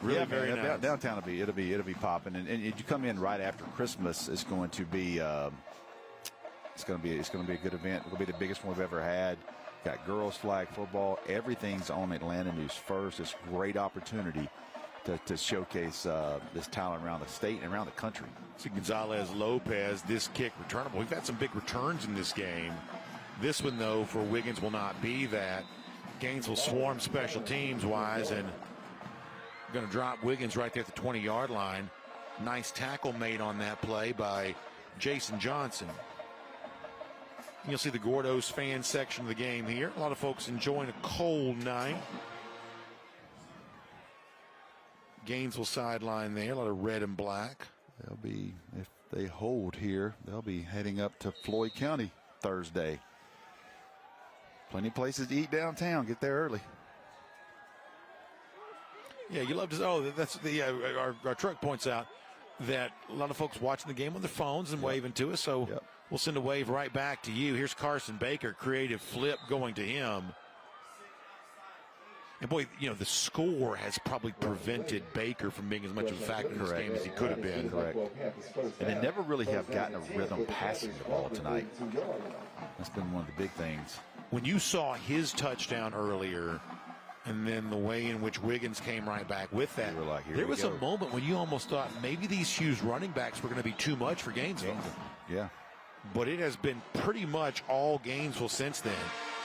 Really very nice. Downtown it'll be popping, and you come in right after Christmas. It's going to be a good event. It'll be the biggest one we've ever had. Got girls flag football. Everything's on Atlanta News First. It's a great opportunity to showcase this talent around the state and around the country. See Gonzalez Lopez, this kick returnable. We've had some big returns in this game. This one, though, for Wiggins will not be that. Gainesville swarm special teams wise, and going to drop Wiggins right there at the 20-yard line. Nice tackle made on that play by Jason Johnson. You'll see the Gordo's fan section of the game here. A lot of folks enjoying a cold night. Gainesville sideline there, a lot of red and black. They'll be, if they hold here, they'll be heading up to Floyd County Thursday. Plenty of places to eat downtown. Get there early. Yeah, you love to. Oh, that's the our truck points out that a lot of folks watching the game on their phones and waving to us. So we'll send a wave right back to you. Here's Carson Baker, creative flip going to him. And boy, you know, the score has probably prevented Baker from being as much of a factor in this game as he could have been. Correct. And they never really have gotten a rhythm passing the ball tonight. That's been one of the big things. When you saw his touchdown earlier, and then the way in which Wiggins came right back with that, there was a moment when you almost thought maybe these Hughes running backs were going to be too much for Gainesville. Yeah. But it has been pretty much all Gainesville since then.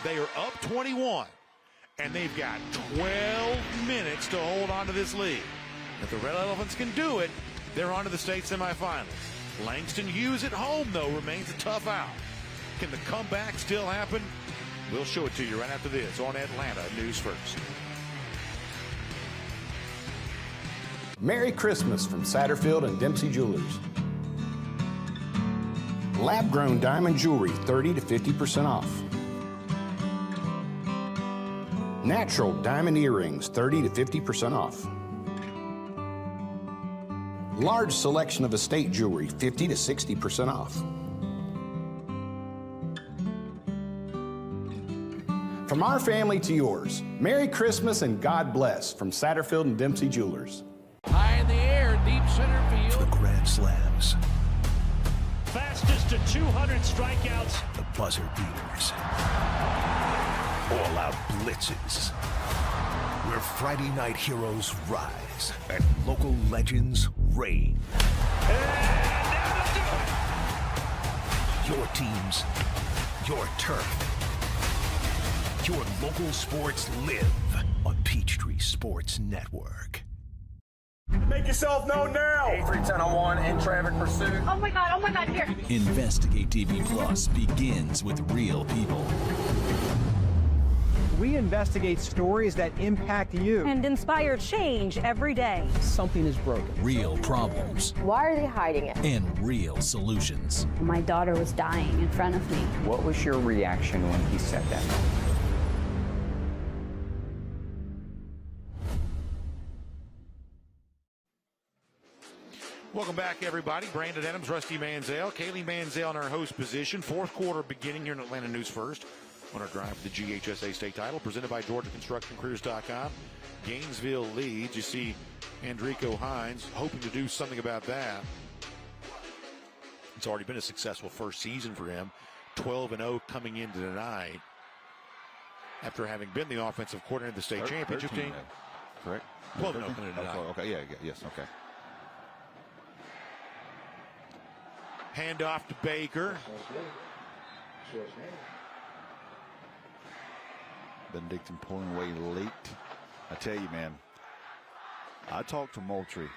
They are up 21, and they've got 12 minutes to hold on to this lead. If the Red Elephants can do it, they're on to the state semifinals. Langston Hughes at home, though, remains a tough out. Can the comeback still happen? We'll show it to you right after this on Atlanta News First. Merry Christmas from Satterfield and Dempsey Jewelers. Lab-grown diamond jewelry, 30 to 50% off. Natural diamond earrings, 30 to 50% off. Large selection of estate jewelry, 50 to 60% off. From our family to yours, Merry Christmas and God bless from Satterfield and Dempsey Jewelers. High in the air, deep center field. For the Grand Slams. Fastest to 200 strikeouts. The buzzer beaters. All-out blitzes. Where Friday night heroes rise and local legends reign. Your teams, your turf. Your local sports live on Peachtree Sports Network. Make yourself known now. 8310 in traffic pursuit. Oh my God, here. Investigate TV Plus begins with real people. We investigate stories that impact you and inspire change every day. Something is broken. Real problems. Why are they hiding it? And real solutions. My daughter was dying in front of me. What was your reaction when he said that? Welcome back, everybody. Brandon Adams, Rusty Manziel, Kaylee Manziel in our host position. Fourth quarter beginning here in Atlanta News First on our drive to the GHSA state title, presented by GeorgiaConstructionCrews.com. Gainesville leads. You see Andrico Hines hoping to do something about that. It's already been a successful first season for him. 12-0 coming into tonight. after having been the offensive coordinator of the state championship team. Correct? Well, no. Okay, yes, okay. Handoff to Baker. Benedictine pulling away late. I tell you, man, I talked to Moultrie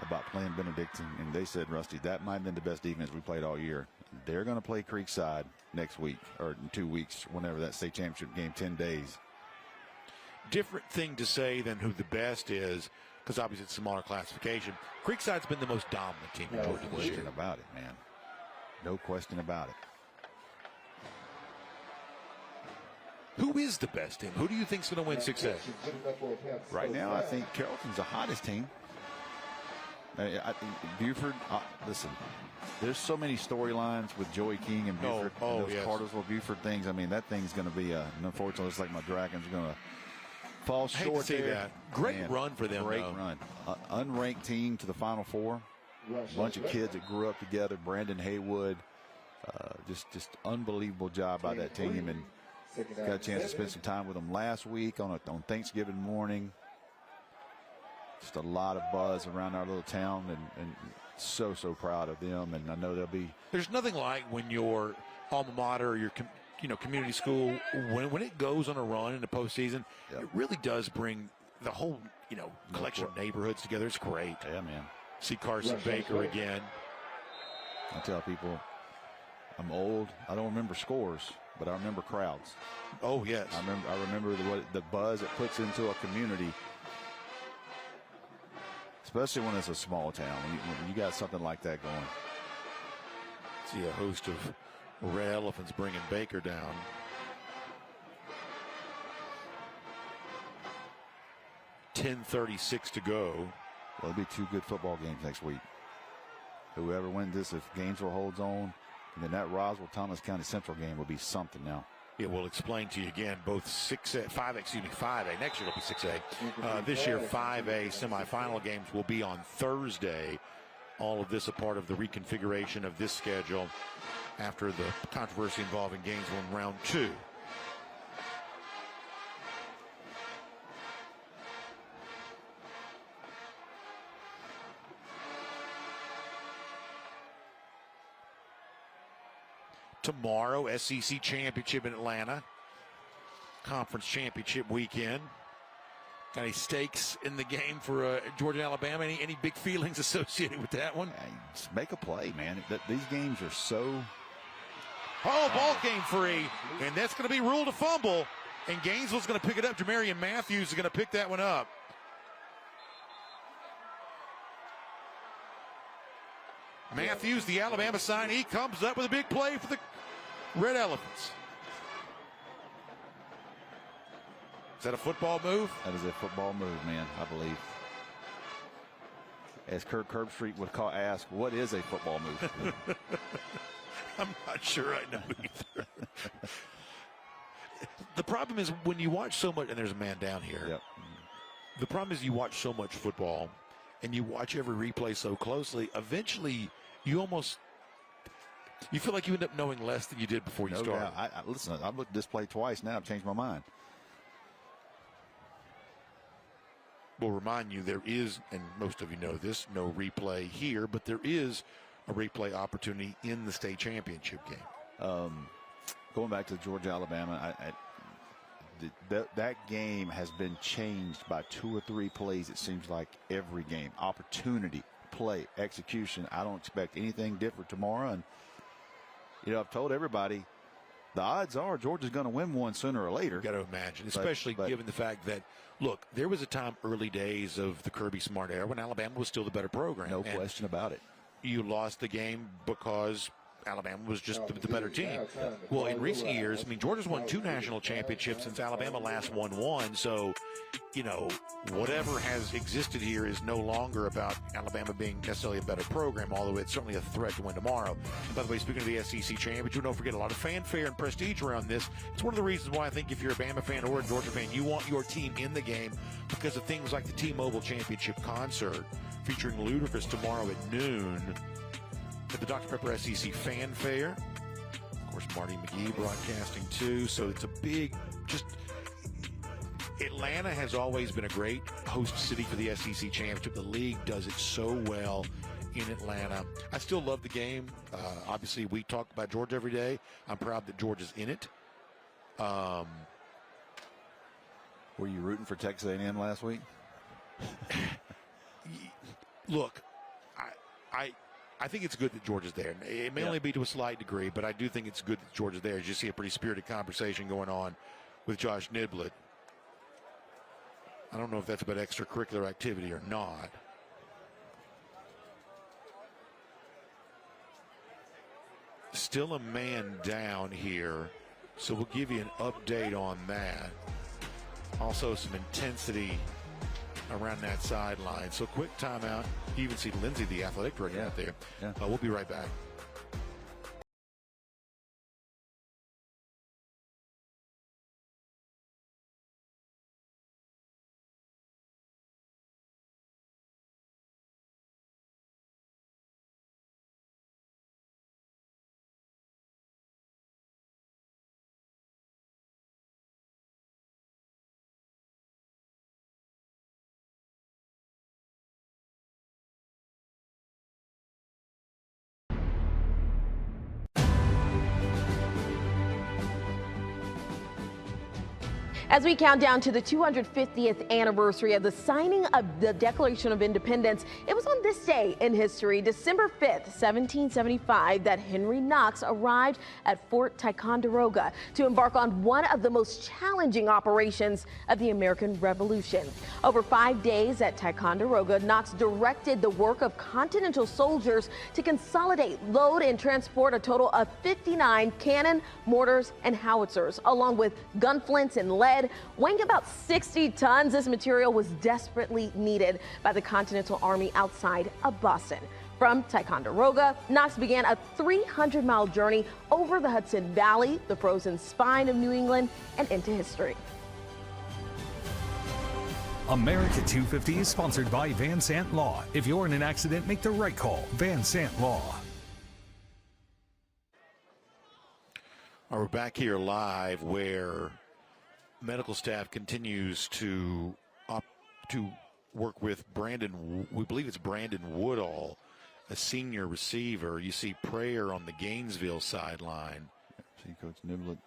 about playing Benedictine, and they said, Rusty, that might have been the best defense we played all year. They're going to play Creekside next week, or in 2 weeks, whenever that state championship game, 10 days. Different thing to say than who the best is, because obviously it's smaller classification. Creekside's been the most dominant team. No question about it, man. No question about it. Who is the best team? Who do you think is going to win 6A? Right now, I think Carrollton's the hottest team. Buford, listen, there's so many storylines with Joey King and Buford. And those Cartersville Buford things. I mean, that thing's going to be, unfortunately, it's like my Dragons are going to fall short. I hate to see there. that. Great run for them, Great run. Unranked team to the Final Four. A bunch of kids that grew up together. Brandon Haywood. Just unbelievable job by that team. And got a chance to spend some time with them last week on Thanksgiving morning. Just a lot of buzz around our little town, and so proud of them. And I know they'll be. There's nothing like when your alma mater or your community school, when it goes on a run in the postseason, it really does bring the whole collection of neighborhoods together. It's great. Yeah, man. See Carson Baker again. I tell people, I'm old. I don't remember scores, but I remember crowds. Oh yes, I remember the buzz it puts into a community. Especially when it's a small town, when you got something like that going. See a host of Red Elephants bringing Baker down. .10:36 to go. Well, it'll be 2 good football games next week. Whoever wins this, if Gainesville holds on, and then that Roswell-Thomas County Central game will be something now. It will explain to you again, both 5A. Next year it'll be 6A. This year, 5A semifinal games will be on Thursday. All of this a part of the reconfiguration of this schedule after the controversy involving Gainesville in round 2. Tomorrow, SEC Championship in Atlanta. Conference Championship weekend. Got any stakes in the game for Georgia and Alabama? Any big feelings associated with that one? Just make a play, man. These games are so... Oh, ball game free. And that's going to be ruled a fumble. And Gainesville's going to pick it up. Jamarian Matthews is going to pick that one up. Matthews, the Alabama signee, comes up with a big play for the Red Elephants. Is that a football move? That is a football move, man, I believe. As Kirk Herbstreit would ask, what is a football move? I'm not sure I know either. The problem is when you watch so much, and there's a man down here. Yep. The problem is you watch so much football, and you watch every replay so closely, eventually you feel like you end up knowing less than you did before you started. Listen, I've looked at this play twice now. I've changed my mind. We'll remind you there is, and most of you know this, no replay here, but there is a replay opportunity in the state championship game. Going back to Georgia-Alabama, that game has been changed by 2 or 3 plays, it seems like, every game. Opportunity, play, execution. I don't expect anything different tomorrow. And, I've told everybody, the odds are Georgia's going to win one sooner or later. Got to imagine, especially given the fact that, look, there was a time early days of the Kirby Smart era when Alabama was still the better program. No question about it. You lost the game because Alabama was just the better team. Well, in recent years, Georgia's won 2 national championships since Alabama last won 1. So, whatever has existed here is no longer about Alabama being necessarily a better program, although it's certainly a threat to win tomorrow. And by the way, speaking of the SEC championship, don't forget a lot of fanfare and prestige around this. It's one of the reasons why I think if you're a Bama fan or a Georgia fan, you want your team in the game because of things like the T-Mobile Championship concert featuring Ludacris tomorrow at noon. At the Dr. Pepper SEC Fan Fair. Of course, Marty McGee broadcasting too. So it's a big, just Atlanta has always been a great host city for the SEC championship. The league does it so well in Atlanta. I still love the game. Obviously, we talk about Georgia every day. I'm proud that Georgia's in it. Were you rooting for Texas A&M last week? Look, I think it's good that Georgia's there. It may only be to a slight degree, but I do think it's good that Georgia's there. As you see a pretty spirited conversation going on with Josh Niblett. I don't know if that's about extracurricular activity or not. Still a man down here, so we'll give you an update on that. Also some intensity around that sideline. So quick timeout. You even see Lindsay, the athletic director, out there. Yeah. We'll be right back. As we count down to the 250th anniversary of the signing of the Declaration of Independence, it was on this day in history, December 5th, 1775, that Henry Knox arrived at Fort Ticonderoga to embark on one of the most challenging operations of the American Revolution. Over 5 days at Ticonderoga, Knox directed the work of Continental soldiers to consolidate, load, and transport a total of 59 cannon, mortars, and howitzers, along with gunflints and lead. Weighing about 60 tons, this material was desperately needed by the Continental Army outside of Boston. From Ticonderoga, Knox began a 300-mile journey over the Hudson Valley, the frozen spine of New England, and into history. America 250 is sponsored by Van Sant Law. If you're in an accident, make the right call. Van Sant Law. We're back here live where medical staff continues to work with Brandon. We believe it's Brandon Woodall, a senior receiver. You see prayer on the Gainesville sideline. See Coach Niblett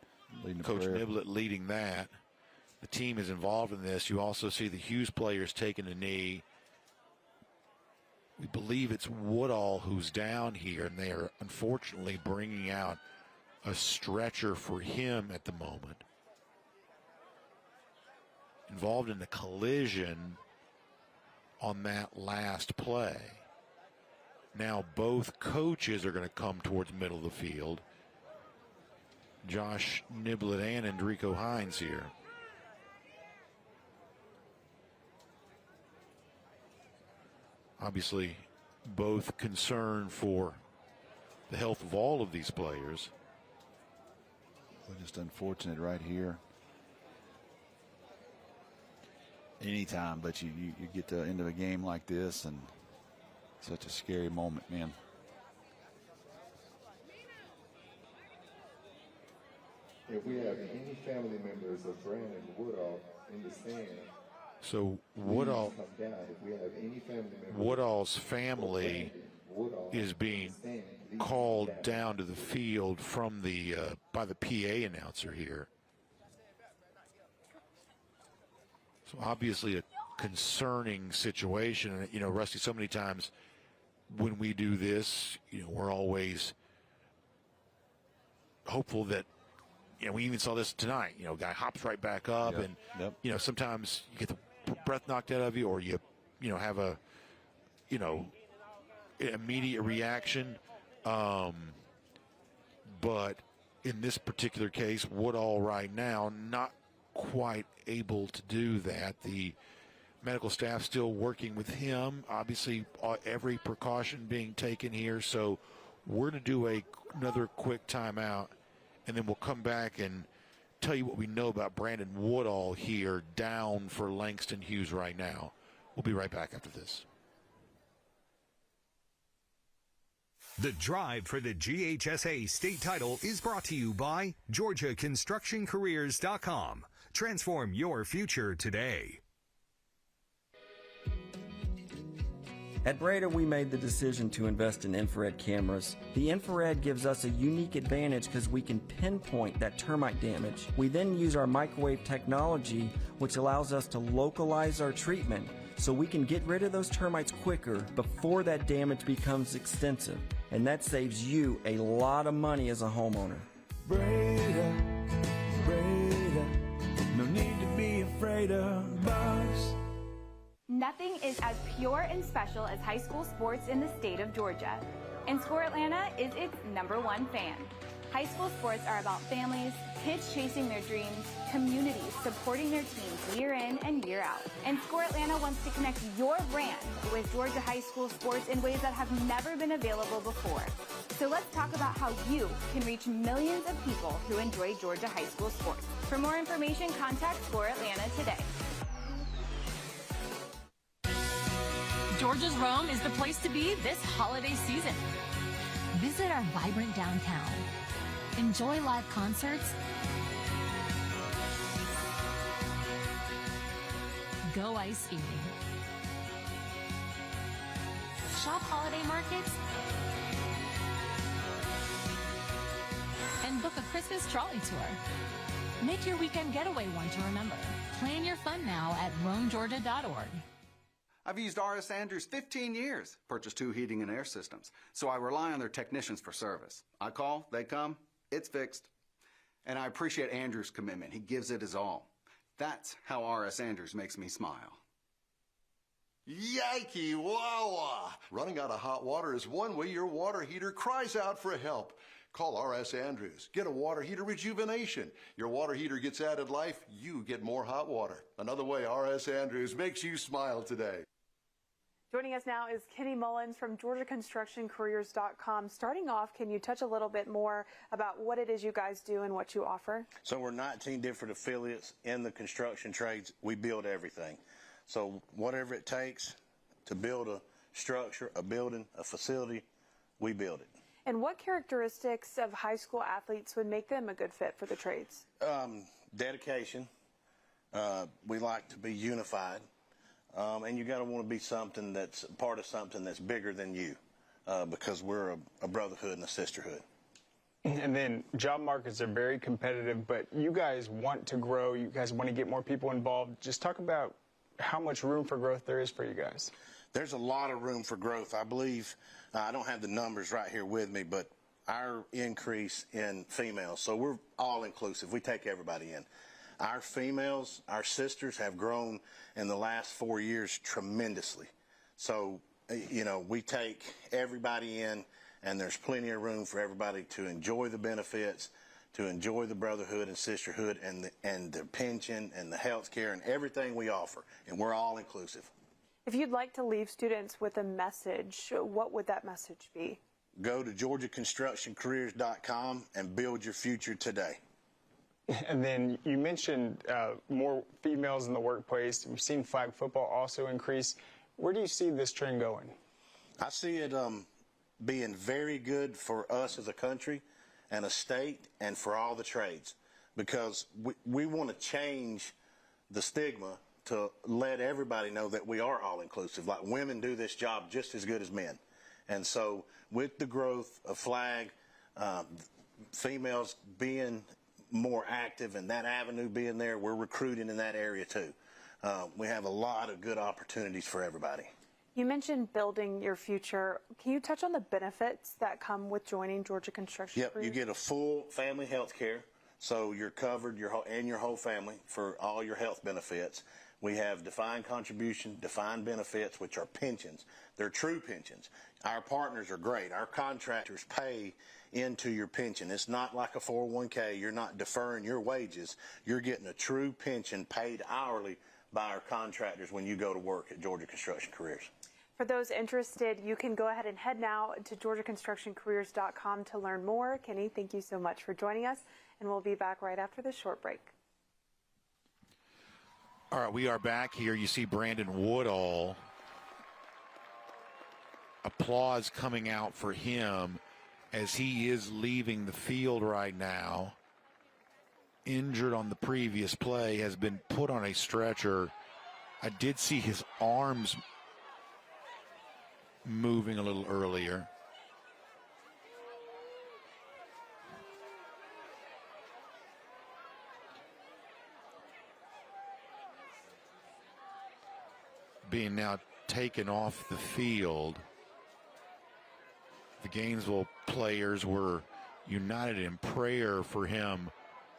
leading Coach Niblett leading that. The team is involved in this. You also see the Hughes players taking a knee. We believe it's Woodall who's down here, and they are unfortunately bringing out a stretcher for him at the moment. Involved in a collision on that last play. Now both coaches are going to come towards the middle of the field. Josh Niblett and Enrico Hines here. Obviously, both concerned for the health of all of these players. Well, just unfortunate right here. Anytime, but you get to the end of a game like this, and such a scary moment, man. If we have any family members of Brandon Woodall in the stand, so Woodall, come down. If we have any family members, Woodall's family is being called down to the field from the by the PA announcer here. So obviously a concerning situation. And, you know, Rusty, so many times when we do this, you know, we're always hopeful that, you know, we even saw this tonight, you know, guy hops right back up and, you know, sometimes you get the breath knocked out of you, or you know, have a, you know, immediate reaction. But in this particular case, Woodall right now not quite able to do that. The medical staff still working with him. Obviously, every precaution being taken here. So we're going to do another quick timeout, and then we'll come back and tell you what we know about Brandon Woodall here, down for Langston Hughes right now. We'll be right back after this. The drive for the GHSA state title is brought to you by GeorgiaConstructionCareers.com. Transform your future today. At Breda, we made the decision to invest in infrared cameras. The infrared gives us a unique advantage because we can pinpoint that termite damage. We then use our microwave technology, which allows us to localize our treatment so we can get rid of those termites quicker before that damage becomes extensive. And that saves you a lot of money as a homeowner. Breda, Breda, no need to be afraid of bugs. Nothing is as pure and special as high school sports in the state of Georgia. And Score Atlanta is its #1 fan. High school sports are about families, kids chasing their dreams, communities supporting their teams year in and year out. And Score Atlanta wants to connect your brand with Georgia high school sports in ways that have never been available before. So let's talk about how you can reach millions of people who enjoy Georgia high school sports. For more information, contact Score Atlanta today. Georgia's Rome is the place to be this holiday season. Visit our vibrant downtown. Enjoy live concerts. Go ice skating. Shop holiday markets. And book a Christmas trolley tour. Make your weekend getaway one to remember. Plan your fun now at roamgeorgia.org. I've used R.S. Andrews 15 years, purchased 2 heating and air systems, so I rely on their technicians for service. I call, they come, it's fixed. And I appreciate Andrews' commitment. He gives it his all. That's how R.S. Andrews makes me smile. Yikey wawa! Running out of hot water is one way your water heater cries out for help. Call R.S. Andrews. Get a water heater rejuvenation. Your water heater gets added life, you get more hot water. Another way R.S. Andrews makes you smile today. Joining us now is Kenny Mullins from GeorgiaConstructionCareers.com. Starting off, can you touch a little bit more about what it is you guys do and what you offer? So we're 19 different affiliates in the construction trades. We build everything. So whatever it takes to build a structure, a building, a facility, we build it. And what characteristics of high school athletes would make them a good fit for the trades? Dedication. We like to be unified. And you got to want to be something that's part of something that's bigger than you, because we're a brotherhood and a sisterhood. And then job markets are very competitive, but you guys want to grow. You guys want to get more people involved. Just talk about how much room for growth there is for you guys. There's a lot of room for growth. I believe, I don't have the numbers right here with me, but our increase in females, so we're all inclusive. We take everybody in. Our females, our sisters have grown in the last 4 years tremendously. So, you know, we take everybody in, and there's plenty of room for everybody to enjoy the benefits, to enjoy the brotherhood and sisterhood and the pension and the health care and everything we offer. And we're all inclusive. If you'd like to leave students with a message, what would that message be? Go to GeorgiaConstructionCareers.com and build your future today. And then you mentioned more females in the workplace. We've seen flag football also increase. Where do you see this trend going? I see it being very good for us as a country and a state and for all the trades, because we want to change the stigma to let everybody know that we are all inclusive. Like, women do this job just as good as men. And so with the growth of flag, females being more active and that avenue being there, we're recruiting in that area too. We have a lot of good opportunities for everybody. You mentioned building your future. Can you touch on the benefits that come with joining Georgia Construction Yep, Careers? you get a full family health care, so you're covered, your whole family, for all your health benefits. We have defined contribution, defined benefits, which are pensions. They're true pensions. Our partners are great. Our contractors pay into your pension. It's not like a 401k. You're not deferring your wages. You're getting a true pension paid hourly by our contractors when you go to work at Georgia Construction Careers. For those interested, you can go ahead and head now to GeorgiaConstructionCareers.com to learn more. Kenny, thank you so much for joining us, and we'll be back right after this short break. All right, we are back here. You see Brandon Woodall. Applause coming out for him as he is leaving the field right now. injured on the previous play, has been put on a stretcher. I did see his arms moving a little earlier. Being now taken off the field. The Gainesville players were united in prayer for him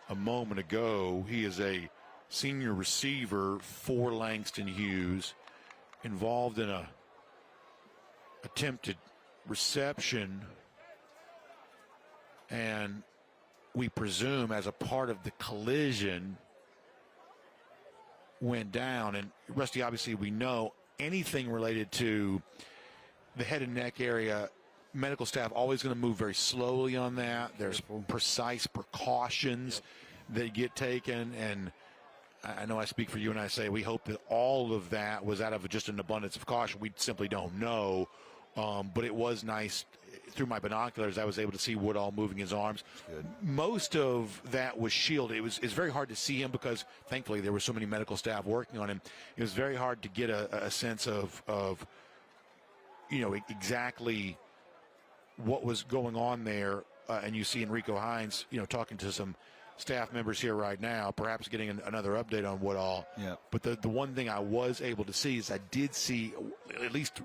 a moment ago. He is a senior receiver for Langston Hughes, involved in a attempted reception, and we presume as a part of the collision went down. And Rusty, obviously we know anything related to the head and neck area, medical staff always going to move very slowly on that. There's precise precautions that get taken, and I know I speak for you and I say we hope that all of that was out of just an abundance of caution. We simply don't know, but it was nice. Through my binoculars, I was able to see Woodall moving his arms. Most of that was shielded. It's very hard to see him because, thankfully, there were so many medical staff working on him. It was very hard to get a sense of exactly what was going on there. And you see Enrico Hines, talking to some staff members here right now, perhaps getting another update on Woodall. Yeah. But the one thing I was able to see is I did see, at least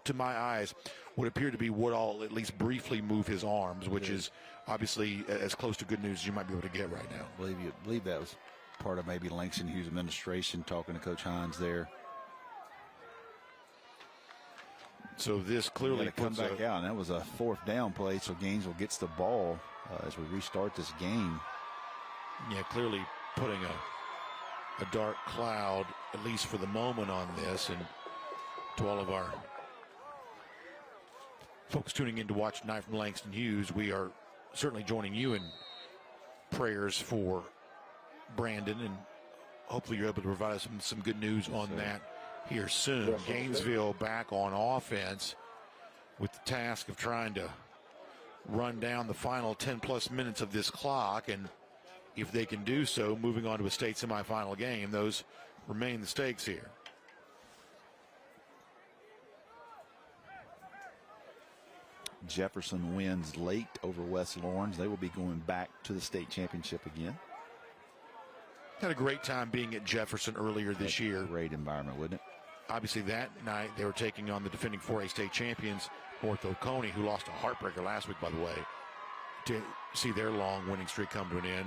to my eyes, what appeared to be Woodall at least briefly move his arms, which is obviously as close to good news as you might be able to get right now. I believe that was part of maybe Langston Hughes' administration talking to Coach Hines there. So this clearly come back out, and that was a 4th down play, so Gainesville gets the ball as we restart this game. Yeah, clearly putting a dark cloud, at least for the moment, on this. And to all of our folks tuning in to watch tonight from Langston Hughes, we are certainly joining you in prayers for Brandon, and hopefully you're able to provide us some good news on that here soon. Gainesville back on offense with the task of trying to run down the final 10-plus minutes of this clock, and if they can do so, moving on to a state semifinal game, those remain the stakes here. Jefferson wins late over West Lawrence. They will be going back to the state championship again. Had a great time being at Jefferson earlier this year. Great environment, wouldn't it? Obviously, that night they were taking on the defending 4A state champions, North Oconee, who lost a heartbreaker last week, by the way, to see their long winning streak come to an end.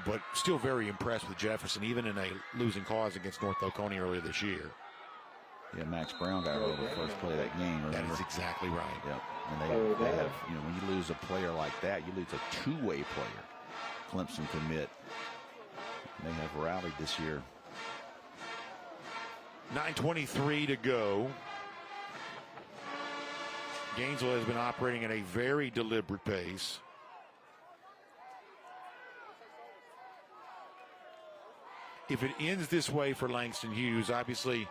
But still very impressed with Jefferson, even in a losing cause against North Oconee earlier this year. Yeah, Max Brown got rid of the first play of that game. Remember? That is exactly right. Yep. And they have, when you lose a player like that, you lose a two-way player. Clemson commit. They have rallied this year. 9:23 to go. Gainesville has been operating at a very deliberate pace. If it ends this way for Langston Hughes, obviously,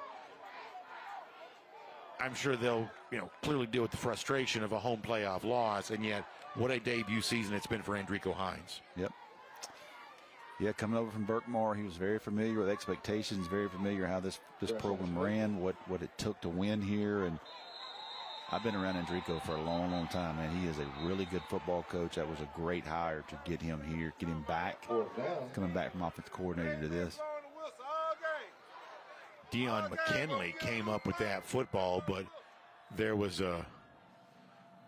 I'm sure they'll, clearly deal with the frustration of a home playoff loss, and yet what a debut season it's been for Enrico Hines. Yep. Yeah, coming over from Berkmar, he was very familiar with expectations, very familiar how this program ran, what it took to win here. And I've been around Enrico for a long, long time, man. He is a really good football coach. That was a great hire to get him here, get him back, coming back from offensive coordinator to this. Dion McKinley came up with that football, but there was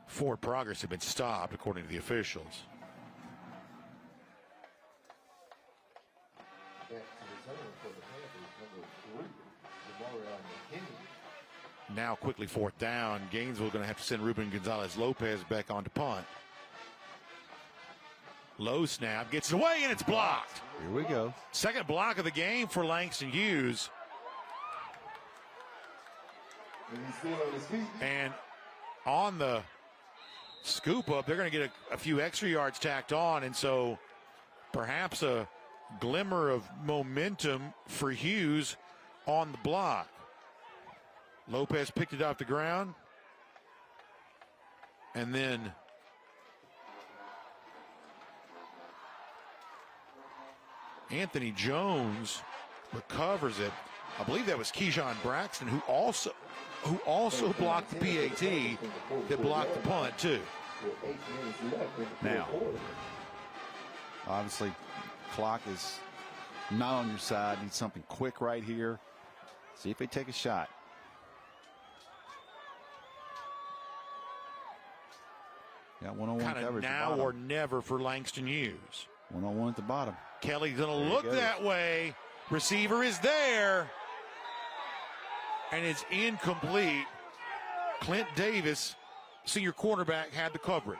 forward progress had been stopped, according to the officials. Now quickly 4th down. Gainesville going to have to send Ruben Gonzalez-Lopez back on to punt. Low snap, gets it away, and it's blocked. Here we go. Second block of the game for Langston Hughes. And on the scoop up, they're going to get a few extra yards tacked on, and so perhaps a glimmer of momentum for Hughes on the block. Lopez picked it off the ground, and then Anthony Jones recovers it. I believe that was Keyshawn Braxton, who also blocked the PAT, that blocked the punt too. Now, obviously, clock is not on your side. Need something quick right here. See if they take a shot. Got one-on-one coverage. Now or never for Langston Hughes. One-on-one at the bottom. Kelly's going to look that way. Receiver is there. And it's incomplete. Clint Davis, senior quarterback, had the coverage.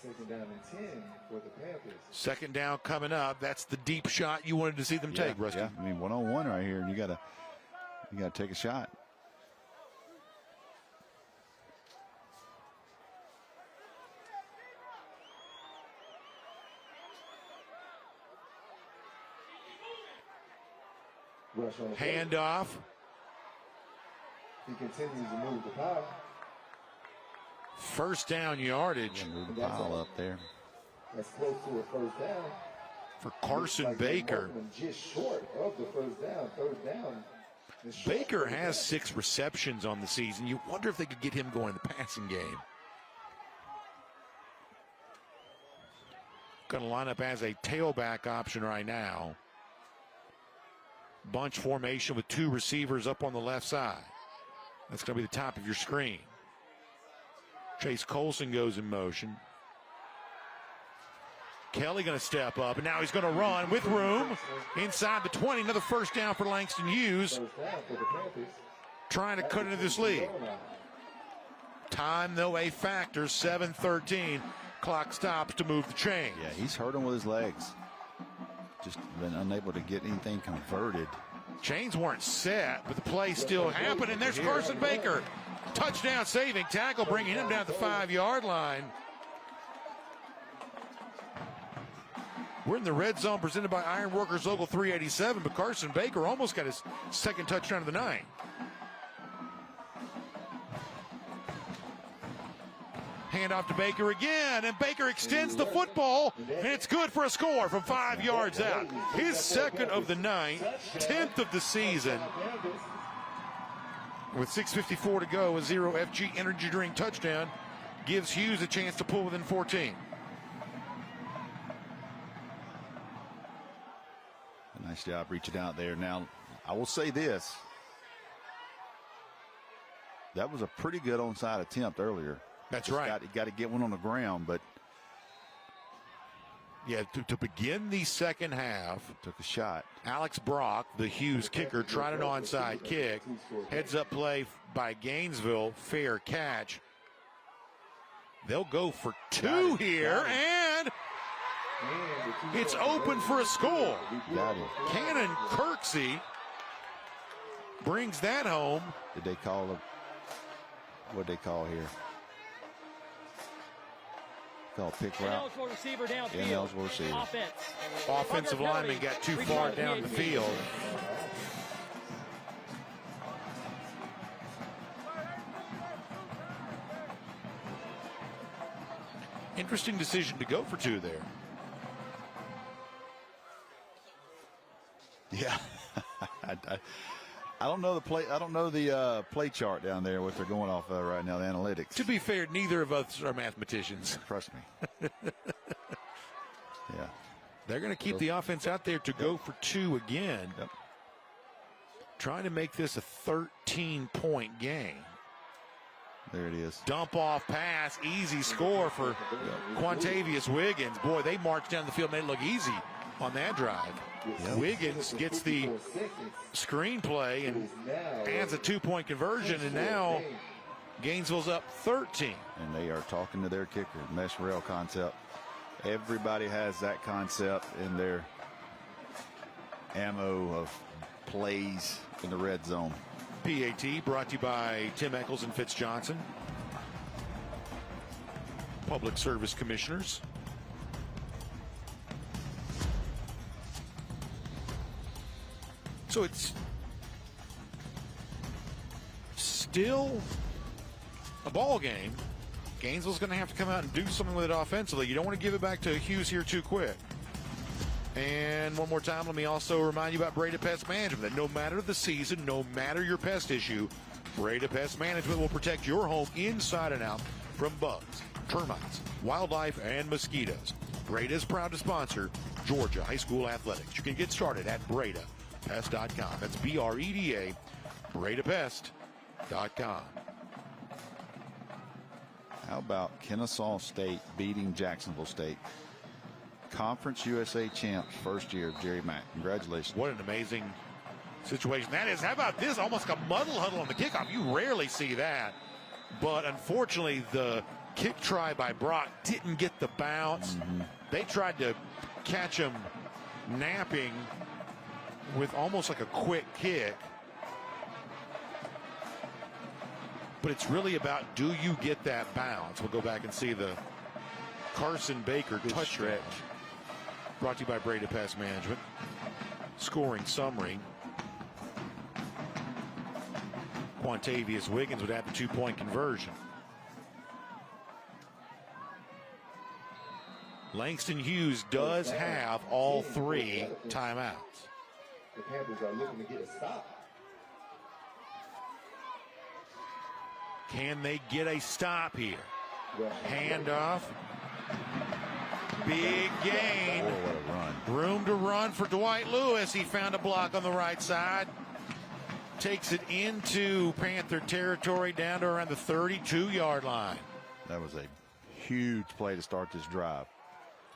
Second down and 10 for the Panthers. Second down coming up. That's the deep shot you wanted to see them take, Rusty. Yeah, I mean, one-on-one right here, and you gotta take a shot. Handoff. He continues to move the pile. First down yardage. Move the pile up there. That's close to a first down. For Carson Baker. Just short of the first down. Third down. Baker has 6 receptions on the season. You wonder if they could get him going in the passing game. Going to line up as a tailback option right now. Bunch formation with 2 receivers up on the left side. That's going to be the top of your screen. Chase Colson goes in motion. Kelly going to step up, and now he's going to run with room inside the 20. Another first down for Langston Hughes. Trying to cut into this lead. Time, though, a factor. 7:13. Clock stops to move the chain. Yeah, he's hurting with his legs. Just been unable to get anything converted. Chains weren't set, but the play still happened, and there's Carson Baker. Touchdown saving tackle, bringing him down the 5-yard line. We're in the red zone presented by Ironworkers Local 387, but Carson Baker almost got his second touchdown of the night. Handoff to Baker again, and Baker extends the football, and it's good for a score from 5 yards out. His second of the night, 10th of the season. With 6:54 to go, a 0 FG energy drink touchdown gives Hughes a chance to pull within 14. A nice job reaching out there. Now, I will say this. That was a pretty good onside attempt earlier. That's right. You got to get one on the ground, but yeah, to begin the second half, took a shot. Alex Brock, the Hughes kicker, tried an onside kick. Heads up play by Gainesville, fair catch. They'll go for 2 here, and it's open for a score. Cannon Kirksey brings that home. Did they call it? What did they call here? Call pick route. Ineligible receiver downfield. Ineligible receiver. Offensive lineman got too far down the field. Interesting decision to go for 2 there. Yeah. I don't know the play. I don't know the play chart down there, what they're going off of right now, the analytics. To be fair, neither of us are mathematicians. Trust me. Yeah. They're going to keep the offense out there to go for 2 again. Yep. Trying to make this a 13-point game. There it is. Dump off pass, easy score for Quantavious Wiggins. Boy, they marched down the field, made it look easy on that drive. Yep. Wiggins gets the screenplay and adds a 2-point conversion, and now Gainesville's up 13. And they are talking to their kicker, mesh rail concept. Everybody has that concept in their ammo of plays in the red zone. PAT brought to you by Tim Eccles and Fitz Johnson, Public Service Commissioners. So it's still a ball game Gainesville's going to have to come out and do something with it offensively. You don't want to give it back to Hughes here too quick. And one more time, let me also remind you about Breda Pest Management, that no matter the season, no matter your pest issue, Breda Pest Management will protect your home inside and out from bugs, termites, wildlife, and mosquitoes. Breda is proud to sponsor Georgia High School Athletics. You can get started at BredaPest.com. That's BREDA, BredaPest.com. How about Kennesaw State beating Jacksonville State? Conference USA champs, first year of Jerry Mack. Congratulations. What an amazing situation that is. How about this? Almost a muddle huddle on the kickoff. You rarely see that. But unfortunately, the kick try by Brock didn't get the bounce. They tried to catch him napping with almost like a quick kick. But it's really about, do you get that bounce? We'll go back and see the Carson Baker touchdown. Brought to you by Breda Pest Management. Scoring summary. Quantavious Wiggins would have the 2-point conversion. Langston Hughes does have all 3 timeouts. The Panthers are looking to get a stop. Can they get a stop here? Handoff. Big gain. Oh, what a run. Room to run for Dwight Lewis. He found a block on the right side. Takes it into Panther territory down to around the 32-yard line. That was a huge play to start this drive.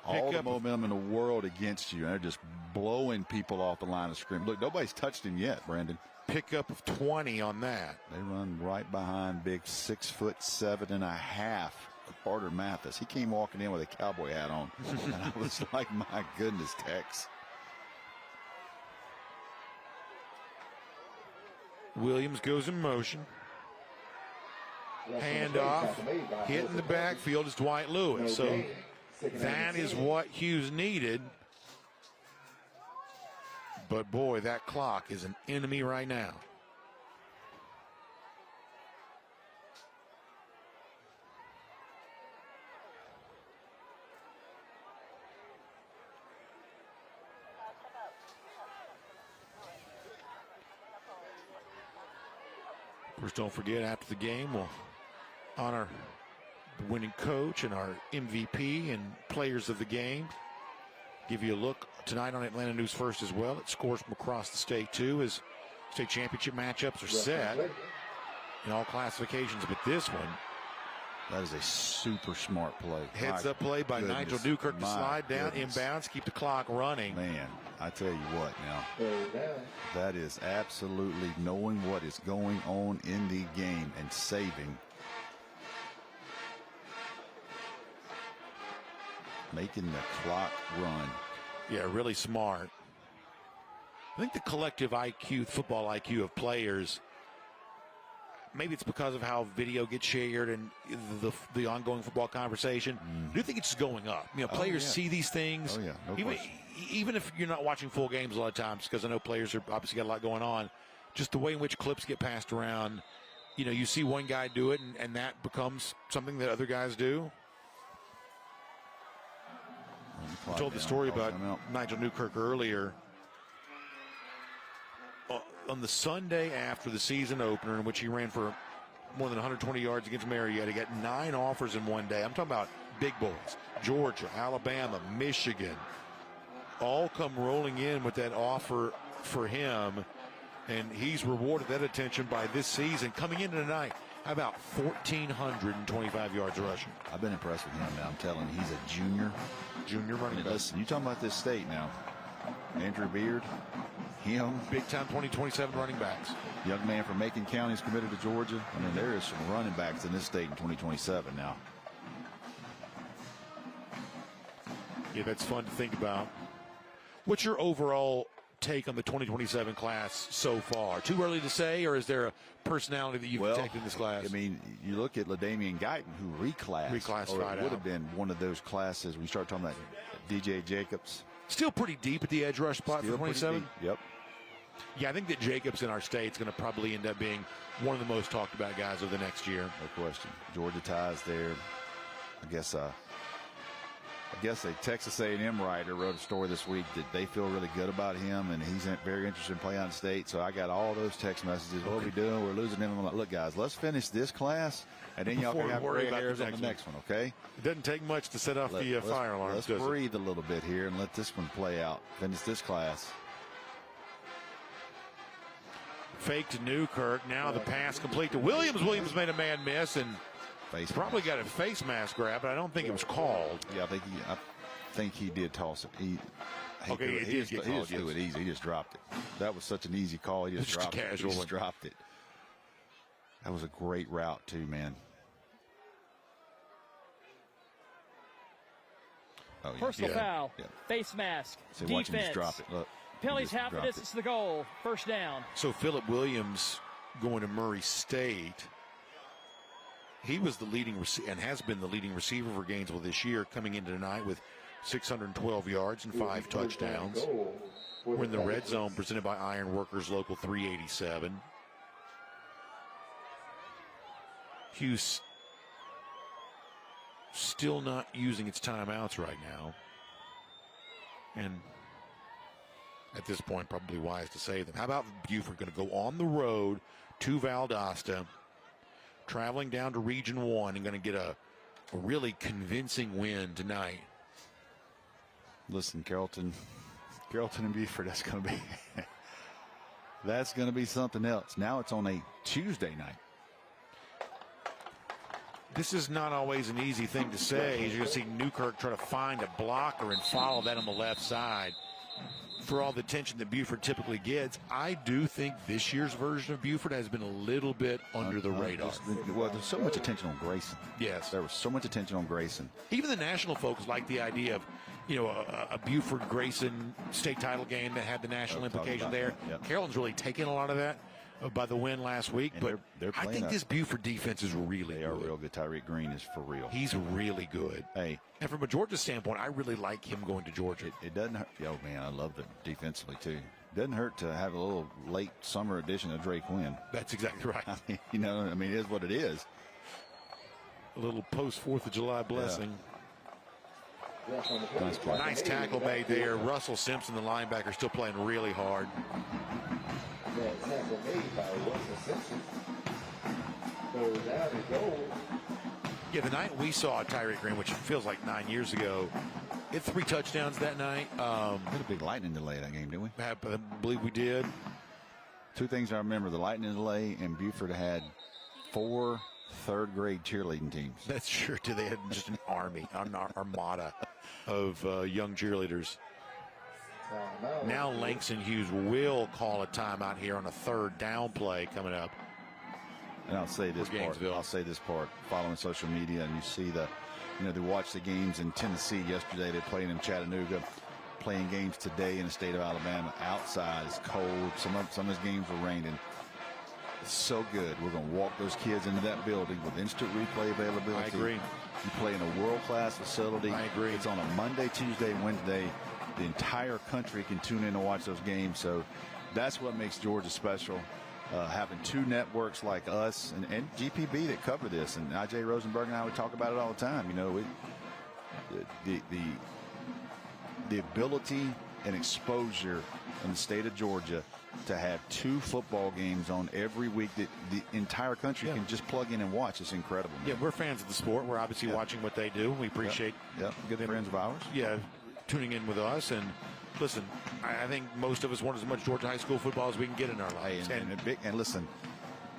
All the momentum in the world against you, and they're just blowing people off the line of scrimmage. Look, nobody's touched him yet, Brandon. Pickup of 20 on that. They run right behind big 6'7.5" Carter Mathis. He came walking in with a cowboy hat on, and I was like, my goodness, Tex. Williams goes in motion. Handoff. Hit in the backfield is Dwight Lewis. So that is what Hughes needed. But boy, that clock is an enemy right now. Of course, don't forget, after the game, we'll honor the winning coach and our MVP and players of the game. Give you a look tonight on Atlanta News First as well. It scores from across the state, too, as state championship matchups are set in all classifications. But this one, that is a super smart play. Heads-up play by Nigel Newkirk to slide down inbounds, keep the clock running. Man, I tell you what now, that is absolutely knowing what is going on in the game and saving. Making the clock run. Yeah, really smart. I think the collective IQ, football IQ of players, maybe it's because of how video gets shared and the ongoing football conversation. I do think it's just going up. You know, players see these things. Oh, yeah. No question. Even if you're not watching full games a lot of times, because I know players are obviously got a lot going on, just the way in which clips get passed around, you know, you see one guy do it, and that becomes something that other guys do. I told the story about Nigel Newkirk earlier. On the Sunday after the season opener, in which he ran for more than 120 yards against Marietta, he got 9 offers in one day. I'm talking about big boys. Georgia, Alabama, Michigan, all come rolling in with that offer for him, and he's rewarded that attention by this season. Coming into tonight, how about 1,425 yards rushing? I've been impressed with him now. I'm telling you, he's a junior running back. Listen, you talking about this state now. Andrew Beard, him. Big-time 2027 running backs. Young man from Macon County is committed to Georgia. I mean, there is some running backs in this state in 2027 now. Yeah, that's fun to think about. What's your overall take on the 2027 class so far? Too early to say, or is there a personality that you've detected in this class? I mean, you look at LaDamian Guyton, who reclassified. Would have been one of those classes. We start talking about DJ Jacobs. Still pretty deep at the edge rush spot for 27. Yep. Yeah, I think that Jacobs in our state is going to probably end up being one of the most talked about guys of the next year. No question. Georgia ties there. I guess a Texas A&M writer wrote a story this week that they feel really good about him, and he's very interested in playing on state. So I got all those text messages. What are we doing? We're losing him. I'm like, look, guys, let's finish this class, and then y'all can have gray hairs on the next one, okay? It doesn't take much to set off the fire alarm. Let's breathe a little bit here and let this one play out. Finish this class. Fake to Newkirk. Now the pass complete to Williams. Williams made a man miss and probably got a face mask grab, but I don't think it was called. Yeah, I think he did toss it. He just threw it easy. He just dropped it. That was such an easy call. He just dropped it. He just dropped it. That was a great route too, man. Oh, yeah. Personal foul. Yeah. Face mask. See, watch him just drop it. Look. Penalties half the distance to the goal. First down. So Phillip Williams going to Murray State. He was the leading and has been the leading receiver for Gainesville this year, coming into tonight with 612 yards and 5 touchdowns. We're in the red zone, presented by Iron Workers Local 387. Hughes still not using its timeouts right now, and at this point, probably wise to save them. How about Buford going to go on the road to Valdosta, traveling down to Region 1 and going to get a really convincing win tonight? Listen, Carrollton and Buford, that's going to be something else. Now it's on a Tuesday night. This is not always an easy thing to say. You're going to see Newkirk try to find a blocker and follow that on the left side. For all the attention that Buford typically gets, I do think this year's version of Buford has been a little bit under the radar. Well, there's so much attention on Grayson. Yes. There was so much attention on Grayson. Even the national folks like the idea of, a Buford-Grayson state title game that had the national implication there. Yep. Carrollton's really taken a lot of that by the win last week, and but I think this Buford defense is really good. They are real good. Tyreek Green is for real. He's really good. Hey. And from a Georgia standpoint, I really like him going to Georgia. It doesn't hurt. Oh, man, I love them defensively, too. It doesn't hurt to have a little late summer edition of Drake Quinn. That's exactly right. It is what it is. A little post-4th of July blessing. Yeah. Nice play. Nice tackle made there. Russell Simpson, the linebacker, still playing really hard. Tackle made by Russell Simpson. So now they go. Yeah, the night we saw Tyreek Green, which feels like 9 years ago, hit 3 touchdowns that night. We had a big lightning delay that game, didn't we? I believe we did. 2 things I remember: the lightning delay, and Buford had 4 third-grade cheerleading teams. That's true, too. They had just an armada of young cheerleaders. Now Langston Hughes will call a timeout here on a 3rd down play coming up. And I'll say this part. Following social media, and you see they watch the games in Tennessee yesterday. They played in Chattanooga, playing games today in the state of Alabama. Outside it's cold. Some of those games were raining. It's so good. We're going to walk those kids into that building with instant replay availability. I agree. You play in a world-class facility. I agree. It's on a Monday, Tuesday, Wednesday. The entire country can tune in and watch those games. So that's what makes Georgia special. Having 2 networks like us and GPB that cover this, and I.J. Rosenberg and I would talk about it all the time. The ability and exposure in the state of Georgia to have 2 football games on every week that the entire country can just plug in and watch. It's incredible, man. Yeah, we're fans of the sport. We're obviously watching what they do. We appreciate good friends of ours. Yeah, tuning in with us. And listen, I think most of us want as much Georgia high school football as we can get in our lives. And listen,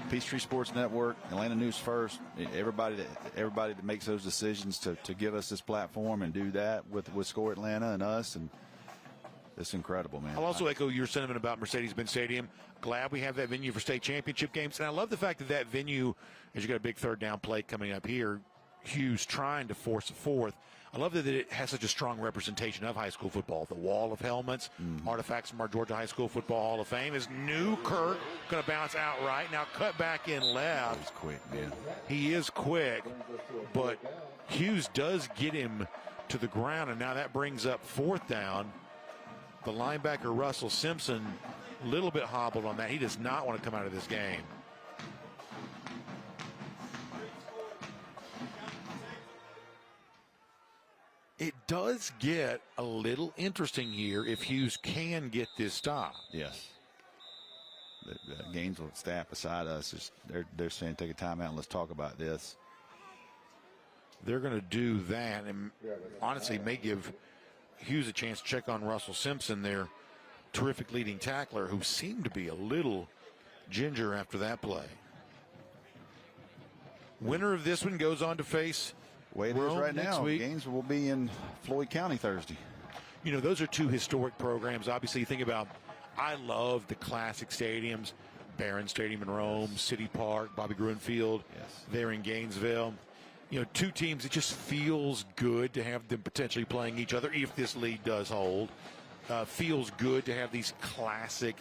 Peachtree Sports Network, Atlanta News First, everybody that makes those decisions to give us this platform and do that with Score Atlanta and us, and it's incredible, man. I'll also echo your sentiment about Mercedes-Benz Stadium. Glad we have that venue for state championship games. And I love the fact that venue, as you got a big 3rd down play coming up here, Hughes trying to force a 4th. I love that it has such a strong representation of high school football. The wall of helmets, artifacts from our Georgia High School Football Hall of Fame. Is Newkirk going to bounce outright? Now cut back in left. He's quick, man. He is quick, but Hughes does get him to the ground, and now that brings up 4th down. The linebacker, Russell Simpson, A little bit hobbled on that. He does not want to come out of this game. It does get a little interesting here if Hughes can get this stop. Yes. The Gainesville staff beside us, they're saying take a timeout and let's talk about this. They're going to do that, and honestly may give Hughes a chance to check on Russell Simpson, their terrific leading tackler, who seemed to be a little ginger after that play. Winner of this one goes on to face way it is right now. Gainesville will be in Floyd County Thursday. You know, those are two historic programs. Obviously, you think about, I love the classic stadiums, Barron Stadium in Rome, City Park, Bobby Gruen Field, there in Gainesville. You know, two teams, it just feels good to have them potentially playing each other if this lead does hold. Feels good to have these classic,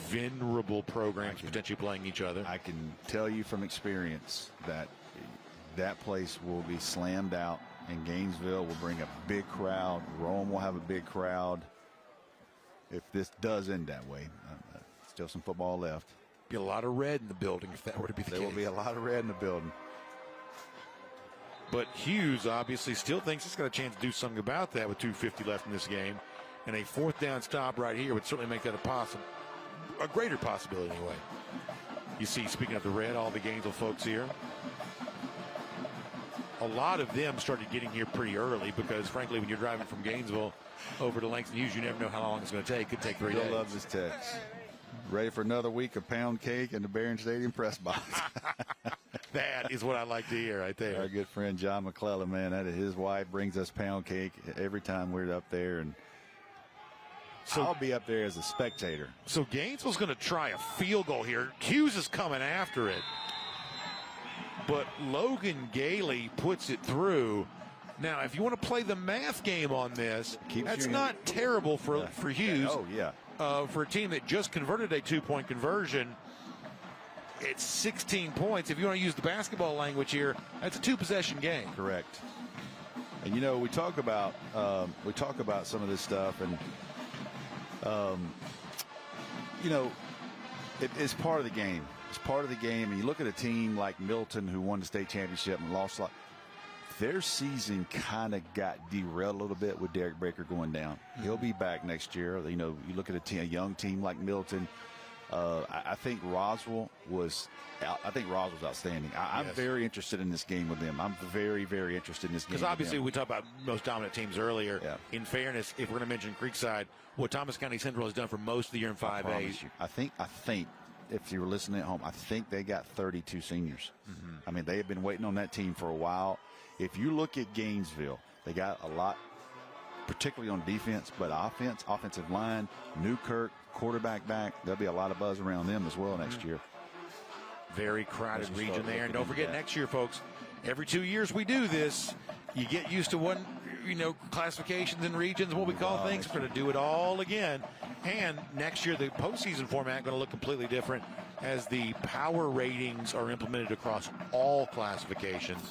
venerable programs potentially playing each other. I can tell you from experience that that place will be slammed out, and Gainesville will bring a big crowd. Rome will have a big crowd. If this does end that way, still some football left. Be a lot of red in the building if that were to be the case. There will be a lot of red in the building. But Hughes obviously still thinks he's got a chance to do something about that with 2:50 left in this game. And a fourth down stop right here would certainly make that a greater possibility anyway. You see, speaking of the red, all the Gainesville folks here. A lot of them started getting here pretty early because, frankly, when you're driving from Gainesville over to Langston Hughes, you never know how long it's going to take. It could take 3 days. I love this text. Ready for another week of pound cake in the Barron Stadium press box. That is what I like to hear right there. Our good friend John McClellan, man, his wife brings us pound cake every time we're up there, and so I'll be up there as a spectator. So Gainesville's going to try a field goal here. Hughes is coming after it, but Logan Gailey puts it through. Now, if you want to play the math game on this, that's not terrible for Hughes. Oh, yeah. For a team that just converted a 2-point conversion, it's 16 points. If you want to use the basketball language here, that's a 2-possession game. Correct. And you know, we talk about some of this stuff, and you know, it's part of the game. It's part of the game. And you look at a team like Milton, who won the state championship and lost a lot. Their season kind of got derailed a little bit with Derek Baker going down. He'll be back next year. You know, you look at a young team like Milton. I think Roswell was outstanding. I'm very interested in this game with them. I'm very, very interested in this game. Because obviously we talked about most dominant teams earlier. Yeah. In fairness, if we're going to mention Creekside, what Thomas County Central has done for most of the year in 5A. I think if you were listening at home, I think they got 32 seniors. Mm-hmm. I mean, they have been waiting on that team for a while. If you look at Gainesville, they got a lot, particularly on defense, but offensive line, Newkirk, quarterback back, there'll be a lot of buzz around them as well next year. Very crowded region there. And don't forget, next year, folks, every 2 years we do this. You get used to one, classifications and regions, what we call things. We're going to do it all again. And next year, the postseason format going to look completely different as the power ratings are implemented across all classifications.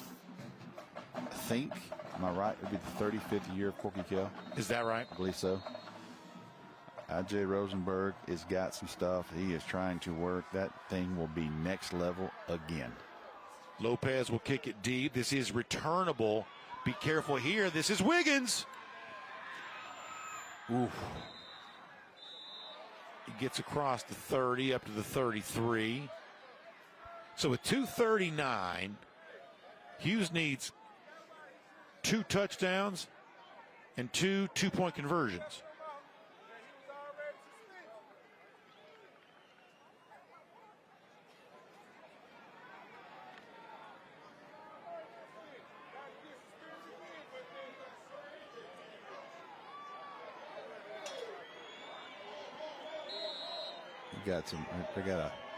I think, am I right? It'll be the 35th year of Corky Kell. Is that right? I believe so. I.J. Rosenberg has got some stuff. He is trying to work. That thing will be next level again. Lopez will kick it deep. This is returnable. Be careful here. This is Wiggins. Oof. He gets across the 30 up to the 33. So with 2:39, Hughes needs 2 touchdowns and 2 2-point conversions.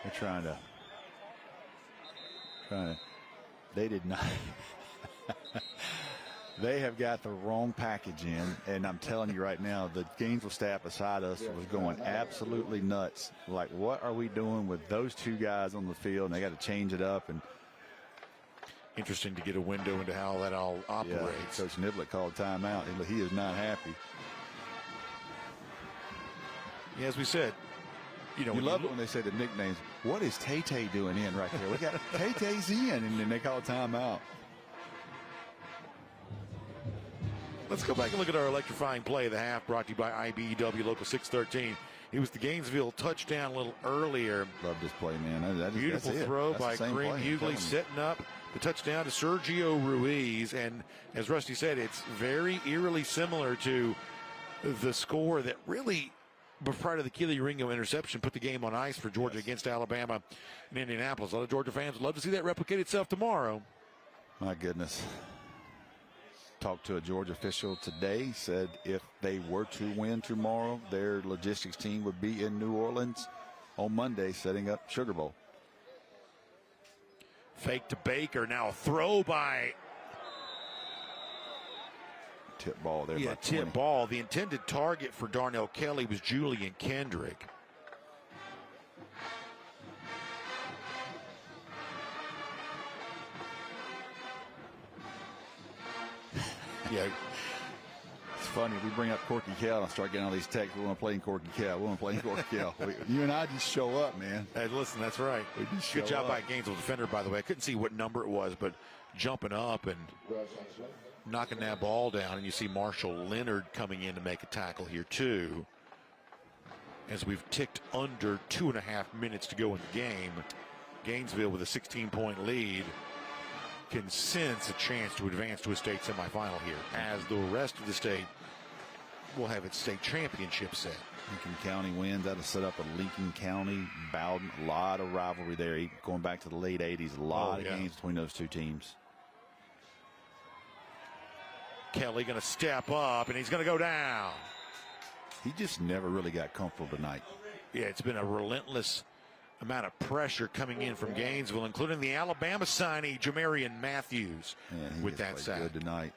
They're trying to, they did not, they have got the wrong package in, and I'm telling you right now, the Gainesville staff beside us was going absolutely nuts. Like, what are we doing with those two guys on the field? And they got to change it up. And interesting to get a window into how that all operates. Yeah, Coach Niblett called timeout. He is not happy. Yeah, as we said, you know, you love it when they say the nicknames. What is Tay-Tay doing in right there? We got Tay-Tay's in, and then they call a timeout. Let's go back and look at our electrifying play of the half, brought to you by IBEW Local 613. It was the Gainesville touchdown a little earlier. Love this play, man. Beautiful throw by Green Hughley, setting up the touchdown to Sergio Ruiz. And as Rusty said, it's very eerily similar to the score that really, prior to the Keely Ringo interception, put the game on ice for Georgia against Alabama in Indianapolis. A lot of Georgia fans would love to see that replicate itself tomorrow. My goodness. Talked to a Georgia official today, said if they were to win tomorrow, their logistics team would be in New Orleans on Monday setting up Sugar Bowl. Fake to Baker, now a throw by... Tip ball there. Yeah, tip ball. The intended target for Darnell Kelly was Julian Kendrick. Yeah. It's funny. We bring up Corky Kell and I start getting all these texts. We want to play in Corky Kell. We want to play in Corky Kell. You and I just show up, man. Hey, listen, that's right. Good job by a Gainesville defender, by the way. I couldn't see what number it was, but jumping up and knocking that ball down. And you see Marshall Leonard coming in to make a tackle here, too. As we've ticked under 2.5 minutes to go in the game. Gainesville with a 16-point lead can sense a chance to advance to a state semifinal here, as the rest of the state will have its state championship set. Lincoln County wins. That'll set up a Lincoln County Bowden. A lot of rivalry there. Going back to the late 80s, a lot of games between those two teams. Kelly going to step up, and he's going to go down. He just never really got comfortable tonight. Yeah, it's been a relentless amount of pressure coming in from Gainesville, including the Alabama signee, Jamarian Matthews, with that sack. Good tonight.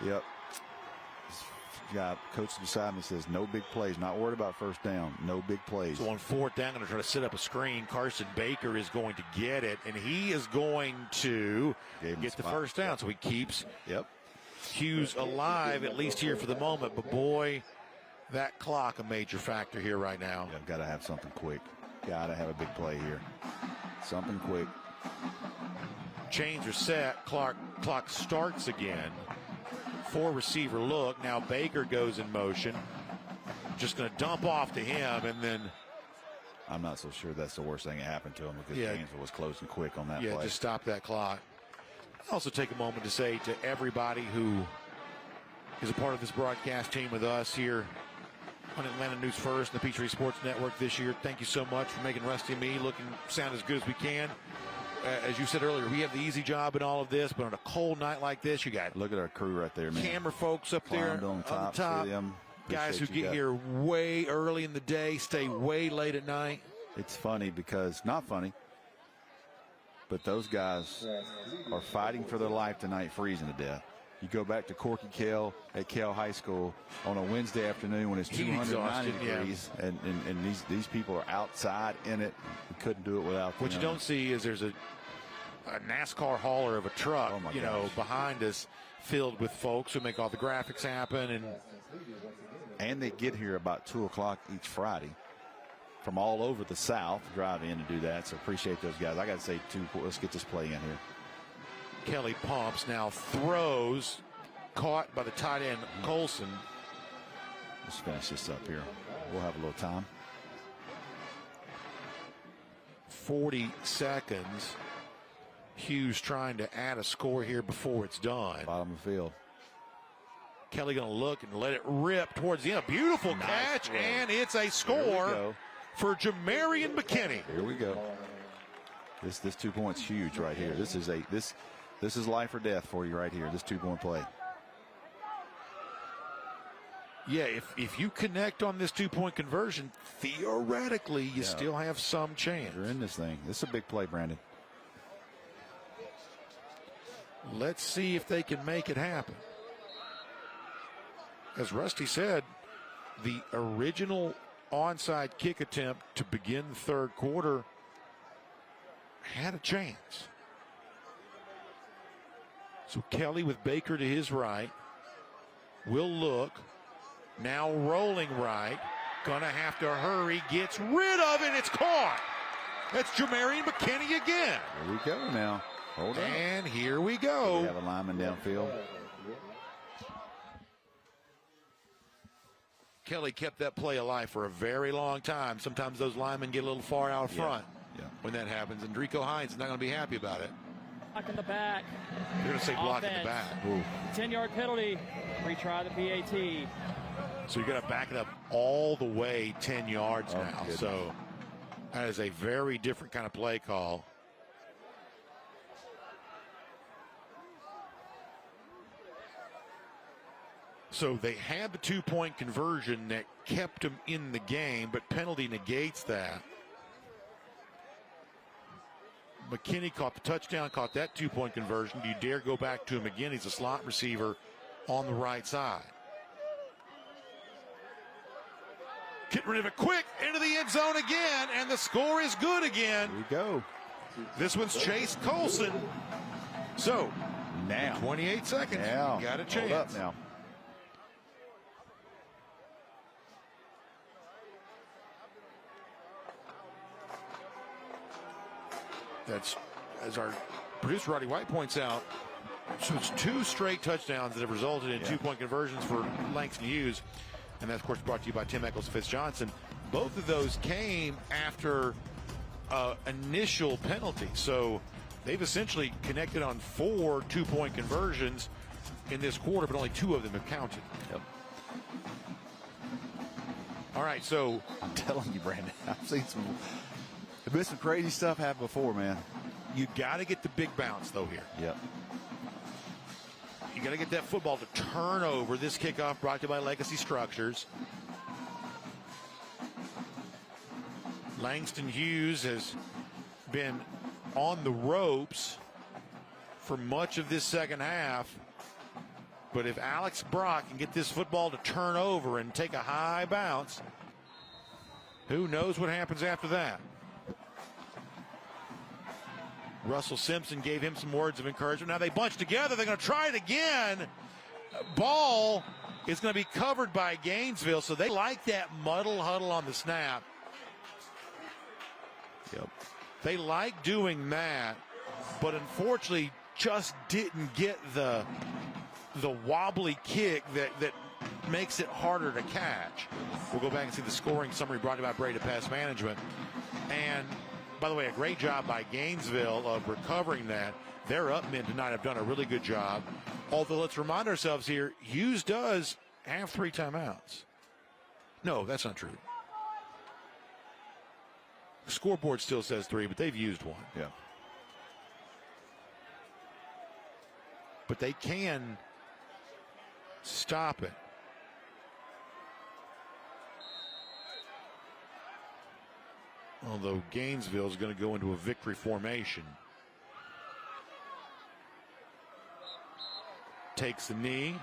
Yep. Coach beside me says no big plays. Not worried about first down. No big plays. So on fourth down, going to try to set up a screen. Carson Baker is going to get it, and he is going to get the first down. So he keeps Hughes alive, at least here for the moment. But boy, that clock a major factor here right now. I've got to have something quick. Got to have a big play here. Something quick. Chains are set. Clock starts again. 4-receiver look. Now Baker goes in motion. Just going to dump off to him, and then I'm not so sure that's the worst thing that happened to him, because Gainesville was close and quick on that play. Yeah, just stop that clock. I also take a moment to say to everybody who is a part of this broadcast team with us here on Atlanta News First and the Peachtree Sports Network this year, thank you so much for making Rusty and me sound as good as we can. As you said earlier, we have the easy job in all of this, but on a cold night like this, you got look at our crew right there, man. Camera folks up there on the top. Guys who get here way early in the day, stay way late at night. It's funny because, not funny, but those guys are fighting for their life tonight, freezing to death. You go back to Corky Kell at Kell High School on a Wednesday afternoon when it's 290 degrees, and these people are outside in it. We couldn't do it without them. What you don't see is there's a NASCAR hauler of a truck, behind us, filled with folks who make all the graphics happen, and they get here about 2 o'clock each Friday from all over the South, drive in to do that. So appreciate those guys. I got to say, let's get this play in here. Kelly pumps, now throws, caught by the tight end Colson. Let's finish this up here. We'll have a little time. 40 seconds. Hughes trying to add a score here before it's done. Bottom of the field. Kelly going to look and let it rip towards the end. Beautiful catch, and it's a score for Jamarian McKinney. Here we go. This 2 points huge right here. This is life or death for you right here. This 2-point play. Yeah, if you connect on this 2-point conversion, theoretically you still have some chance. You're in this thing. This is a big play, Brandon. Let's see if they can make it happen. As Rusty said, the original onside kick attempt to begin the third quarter had a chance. So Kelly with Baker to his right will look. Now rolling right. Gonna have to hurry. Gets rid of it. It's caught. That's Jamarian McKinney again. Here we go now. Hold on. And here we go. We have a lineman downfield. Kelly kept that play alive for a very long time. Sometimes those linemen get a little far out front when that happens. And Drico Hines is not going to be happy about it. Block in the back. You're going to say block in the back. 10-yard penalty. Retry the PAT. So you're going to back it up all the way 10 yards now. Goodness. So that is a very different kind of play call. So they had the 2-point conversion that kept them in the game, but penalty negates that. McKinney caught the touchdown, caught that 2-point conversion. Do you dare go back to him again? He's a slot receiver on the right side. Getting rid of it quick into the end zone again, and the score is good again. Here we go. This one's Chase Colson. So now 28 seconds. Now Got a chance. Hold up now. That's, as our producer Roddy White points out, so it's 2 straight touchdowns that have resulted in 2-point conversions for Langston Hughes. And that, of course, brought to you by Tim Eccles Fitz Johnson. Both of those came after initial penalty. So they've essentially connected on 4 2-point conversions in this quarter, but only 2 of them have counted. Yep. All right, so I'm telling you, Brandon, I've seen some crazy stuff happen before, man. You got to get the big bounce, though, here. Yep. You got to get that football to turn over. This kickoff brought to you by Legacy Structures. Langston Hughes has been on the ropes for much of this second half. But if Alex Brock can get this football to turn over and take a high bounce, who knows what happens after that? Russell Simpson gave him some words of encouragement. Now they bunch together. They're going to try it again. Ball is going to be covered by Gainesville, so they like that muddle huddle on the snap. Yep. They like doing that, but unfortunately just didn't get the wobbly kick that makes it harder to catch. We'll go back and see the scoring summary brought to you by Breda Pass Management. And by the way, a great job by Gainesville of recovering that. Their up men tonight have done a really good job. Although let's remind ourselves here, Hughes does have 3 timeouts. No, that's not true. The scoreboard still says 3, but they've used 1. Yeah. But they can stop it. Although Gainesville is going to go into a victory formation. Takes the knee.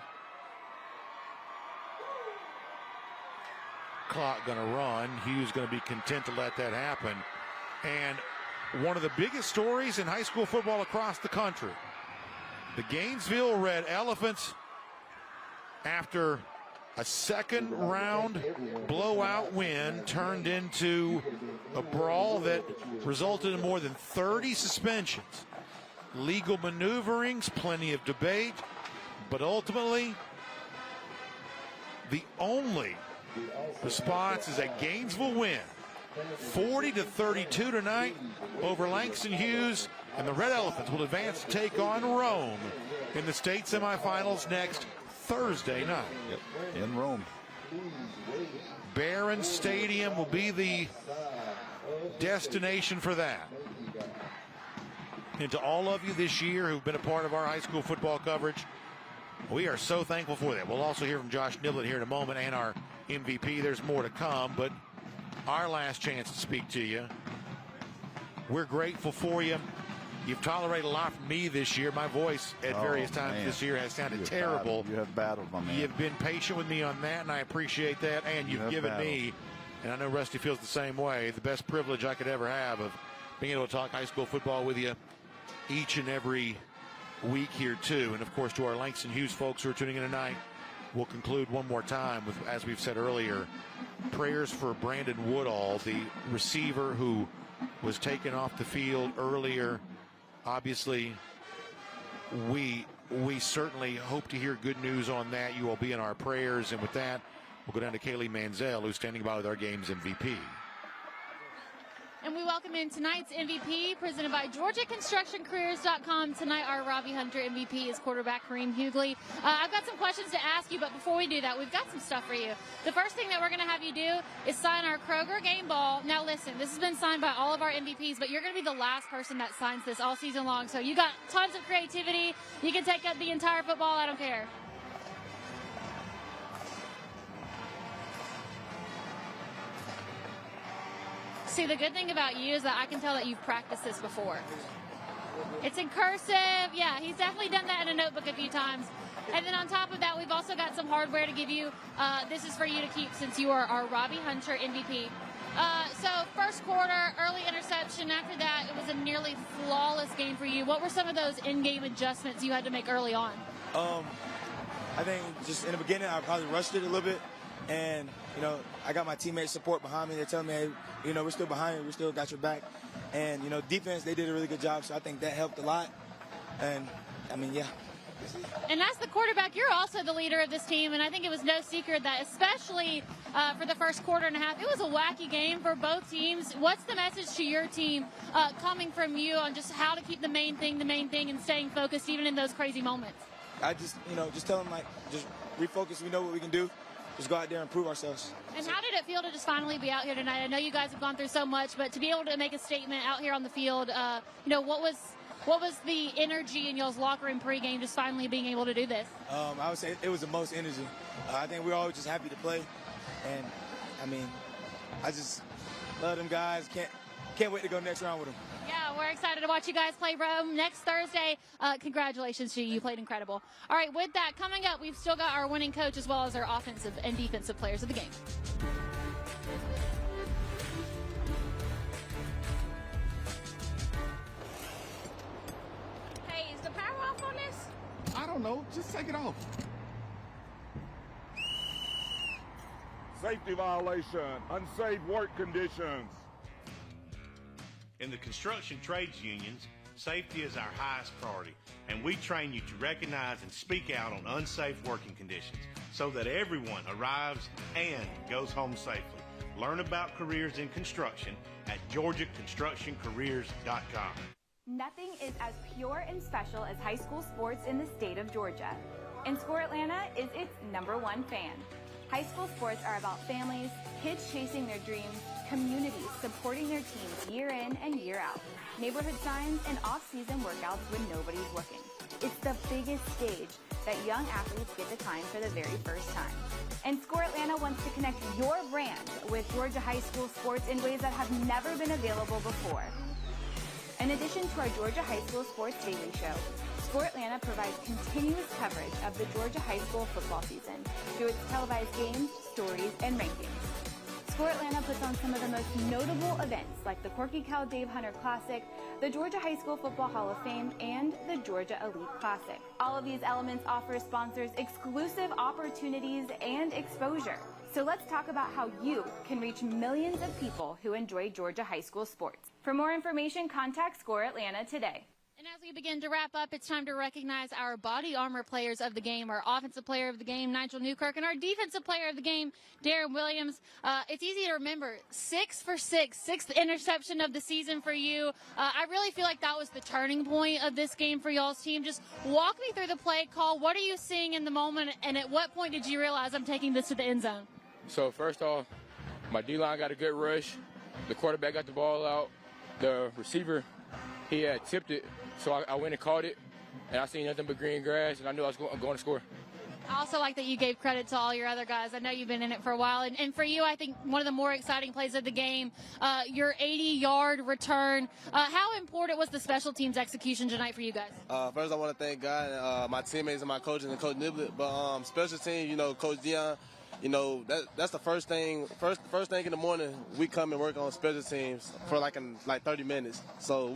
Clock going to run. Hughes going to be content to let that happen. And one of the biggest stories in high school football across the country. The Gainesville Red Elephants, after a second-round blowout win, turned into a brawl that resulted in more than 30 suspensions. Legal maneuverings, plenty of debate, but ultimately, the only response is a Gainesville win. 40-32 tonight over Langston Hughes, and the Red Elephants will advance to take on Rome in the state semifinals next Thursday night. Yep. In Rome. Barron Stadium will be the destination for that. And to all of you this year who've been a part of our high school football coverage, we are so thankful for that. We'll also hear from Josh Niblett here in a moment and our MVP. There's more to come, but our last chance to speak to you. We're grateful for you. You've tolerated a lot from me this year. My voice at various times this year has sounded terrible. You have battled, my man. You've been patient with me on that, and I appreciate that. And you've given me and I know Rusty feels the same way, the best privilege I could ever have of being able to talk high school football with you each and every week here too. And of course, to our Langston Hughes folks who are tuning in tonight, we'll conclude one more time with, as we've said earlier, prayers for Brandon Woodall, the receiver who was taken off the field earlier. Obviously, we certainly hope to hear good news on that. You will be in our prayers. And with that, we'll go down to Kaylee Manziel, who's standing by with our game's MVP. And we welcome in tonight's MVP, presented by GeorgiaConstructionCareers.com. Tonight, our Robbie Hunter MVP is quarterback Kareem Hughley. I've got some questions to ask you, but before we do that, we've got some stuff for you. The first thing that we're going to have you do is sign our Kroger game ball. Now, listen, this has been signed by all of our MVPs, but you're going to be the last person that signs this all season long. So you got tons of creativity. You can take up the entire football. I don't care. See, the good thing about you is that I can tell that you've practiced this before. It's in cursive. Yeah, he's definitely done that in a notebook a few times. And then on top of that, we've also got some hardware to give you. This is for you to keep since you are our Robbie Hunter MVP. So first quarter, early interception. After that, it was a nearly flawless game for you. What were some of those in-game adjustments you had to make early on? I think just in the beginning, I probably rushed it a little bit. And, you know, I got my teammates' support behind me. They're telling me, hey, you know, we're still behind you. We still got your back. And, you know, defense, they did a really good job. So I think that helped a lot. And, I mean, yeah. And as the quarterback, you're also the leader of this team. And I think it was no secret that, especially for the first quarter and a half, it was a wacky game for both teams. What's the message to your team coming from you on just how to keep the main thing, and staying focused even in those crazy moments? I just, you know, just tell them, like, just refocus. We know what we can do. Just go out there and prove ourselves. And how did it feel to just finally be out here tonight? I know you guys have gone through so much, but to be able to make a statement out here on the field, you know, what was the energy in y'all's locker room pregame, just finally being able to do this? I would say it was the most energy. I think we're all just happy to play, and I mean, I just love them guys. Can't wait to go next round with them. Yeah, we're excited to watch you guys play Rome next Thursday. Congratulations to you. You played incredible. All right, with that, coming up, we've still got our winning coach as well as our offensive and defensive players of the game. Hey, is the power off on this? I don't know. Just take it off. Safety violation, unsafe work conditions. In the construction trades unions, safety is our highest priority, and we train you to recognize and speak out on unsafe working conditions so that everyone arrives and goes home safely. Learn about careers in construction at GeorgiaConstructionCareers.com. Nothing is as pure and special as high school sports in the state of Georgia. And Score Atlanta is its #1 fan. High school sports are about families, kids chasing their dreams, communities supporting their teams year in and year out, neighborhood signs, and off-season workouts when nobody's looking. It's the biggest stage that young athletes get to climb for the very first time. And Score Atlanta wants to connect your brand with Georgia high school sports in ways that have never been available before. In addition to our Georgia High School Sports Daily Show, Score Atlanta provides continuous coverage of the Georgia high school football season through its televised games, stories, and rankings. Score Atlanta puts on some of the most notable events like the Corky Cal Dave Hunter Classic, the Georgia High School Football Hall of Fame, and the Georgia Elite Classic. All of these elements offer sponsors exclusive opportunities and exposure. So let's talk about how you can reach millions of people who enjoy Georgia high school sports. For more information, contact Score Atlanta today. And as we begin to wrap up, it's time to recognize our body armor players of the game, our offensive player of the game, Nigel Newkirk, and our defensive player of the game, Darren Williams. It's easy to remember, 6 for 6, 6th interception of the season for you. I really feel like that was the turning point of this game for y'all's team. Just walk me through the play call. What are you seeing in the moment, and at what point did you realize I'm taking this to the end zone? So first off, my D-line got a good rush. The quarterback got the ball out. The receiver, he had tipped it. So I went and caught it, and I seen nothing but green grass, and I knew I was going to score. I also like that you gave credit to all your other guys. I know you've been in it for a while. And for you, I think one of the more exciting plays of the game, your 80-yard return. How important was the special teams execution tonight for you guys? First, I want to thank God, my teammates, and my coaches, and Coach Niblett. But special teams, you know, Coach Dion, you know, that's the first thing in the morning. We come and work on special teams for like 30 minutes. So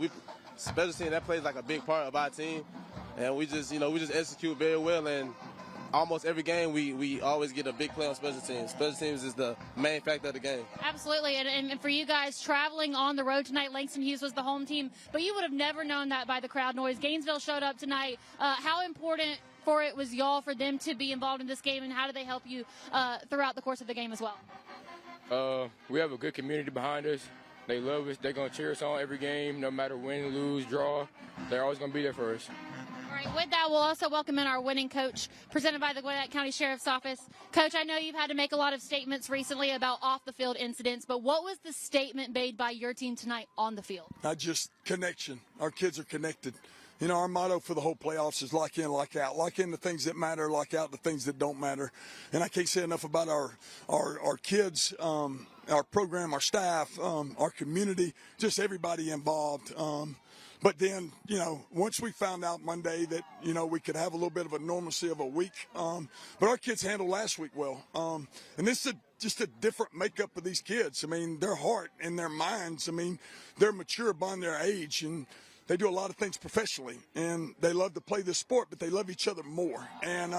special team, that plays like a big part of our team, and we just execute very well. And almost every game, we always get a big play on special teams. Special teams is the main factor of the game. Absolutely, and for you guys traveling on the road tonight, Langston Hughes was the home team, but you would have never known that by the crowd noise. Gainesville showed up tonight. How important for it was y'all for them to be involved in this game, and how do they help you throughout the course of the game as well? We have a good community behind us. They love us. They're going to cheer us on every game, no matter win, lose, draw. They're always going to be there for us. All right, with that, we'll also welcome in our winning coach, presented by the Gwinnett County Sheriff's Office. Coach, I know you've had to make a lot of statements recently about off-the-field incidents, but what was the statement made by your team tonight on the field? Just connection. Our kids are connected. You know, our motto for the whole playoffs is lock in, lock out. Lock in the things that matter, lock out the things that don't matter. And I can't say enough about our kids, our program, our staff, our community, just everybody involved. But then, you know, once we found out Monday that, you know, we could have a little bit of a normalcy of a week, but our kids handled last week well. And this is just a different makeup of these kids. I mean, their heart and their minds, I mean, they're mature beyond their age, and they do a lot of things professionally, and they love to play this sport, but they love each other more. And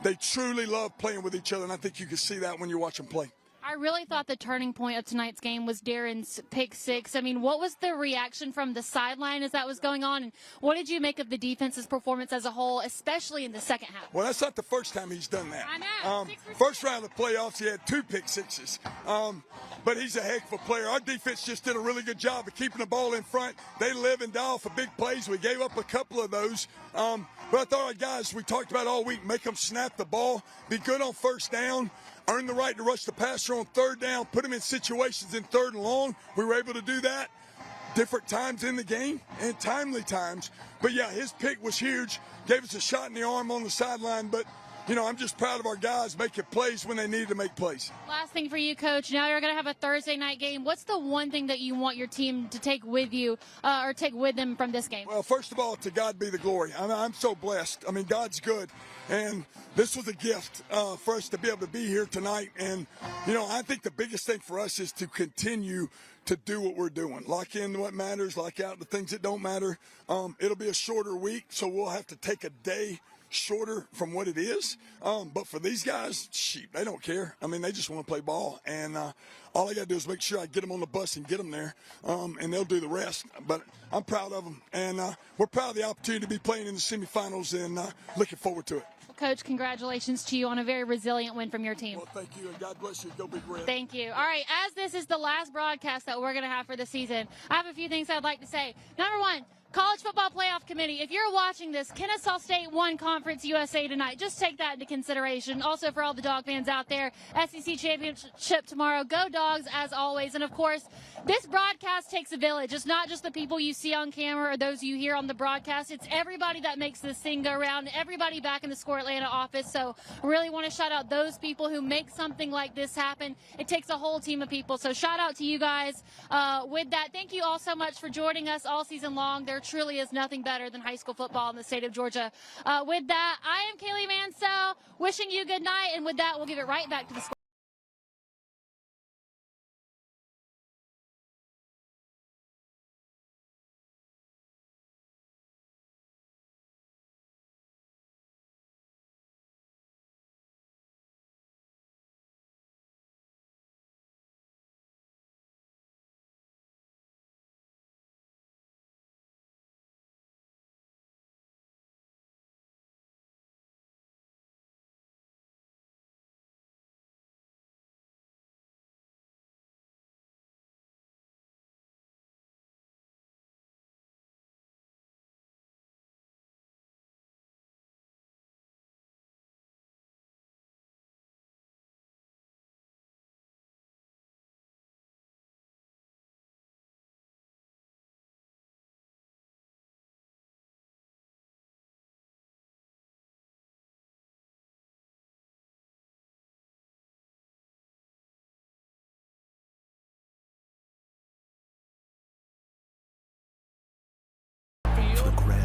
they truly love playing with each other, and I think you can see that when you watch them play. I really thought the turning point of tonight's game was Darren's pick six. I mean, what was the reaction from the sideline as that was going on, and what did you make of the defense's performance as a whole, especially in the second half? Well, that's not the first time he's done that. I know. First round of the playoffs, he had 2 pick sixes. But he's a heck of a player. Our defense just did a really good job of keeping the ball in front. They live and die for big plays. We gave up a couple of those. But I thought our guys, we talked about all week, make them snap the ball, be good on first down, earn the right to rush the passer on third down, put them in situations in third and long. We were able to do that different times in the game and timely times. But, yeah, his pick was huge, gave us a shot in the arm on the sideline. But, you know, I'm just proud of our guys making plays when they needed to make plays. Last thing for you, Coach. Now you're going to have a Thursday night game. What's the one thing that you want your team to take with you or take with them from this game? Well, first of all, to God be the glory. I'm so blessed. I mean, God's good. And this was a gift for us to be able to be here tonight. And, you know, I think the biggest thing for us is to continue to do what we're doing. Lock in what matters, lock out the things that don't matter. It'll be a shorter week, so we'll have to take a day shorter from what it is. But for these guys, shoot, they don't care. I mean, they just want to play ball. And all I got to do is make sure I get them on the bus and get them there, and they'll do the rest. But I'm proud of them. And we're proud of the opportunity to be playing in the semifinals, and looking forward to it. Coach, congratulations to you on a very resilient win from your team. Well, thank you, and God bless you. Go Big Red. Thank you. All right, as this is the last broadcast that we're going to have for the season, I have a few things I'd like to say. Number one, College Football Playoff Committee, if you're watching this, Kennesaw State won Conference USA tonight. Just take that into consideration. Also, for all the dog fans out there, SEC Championship tomorrow. Go Dogs, as always. And, of course, this broadcast takes a village. It's not just the people you see on camera or those you hear on the broadcast. It's everybody that makes this thing go around, everybody back in the Score Atlanta office. So really want to shout out those people who make something like this happen. It takes a whole team of people. So shout out to you guys. With that, thank you all so much for joining us all season long. There truly is nothing better than high school football in the state of Georgia. With that, I am Kaylee Mansell, wishing you good night. And with that, we'll give it right back to the Score.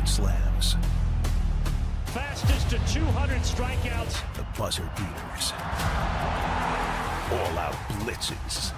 Slams. Fastest to 200 strikeouts. The buzzer beaters. all-out blitzes.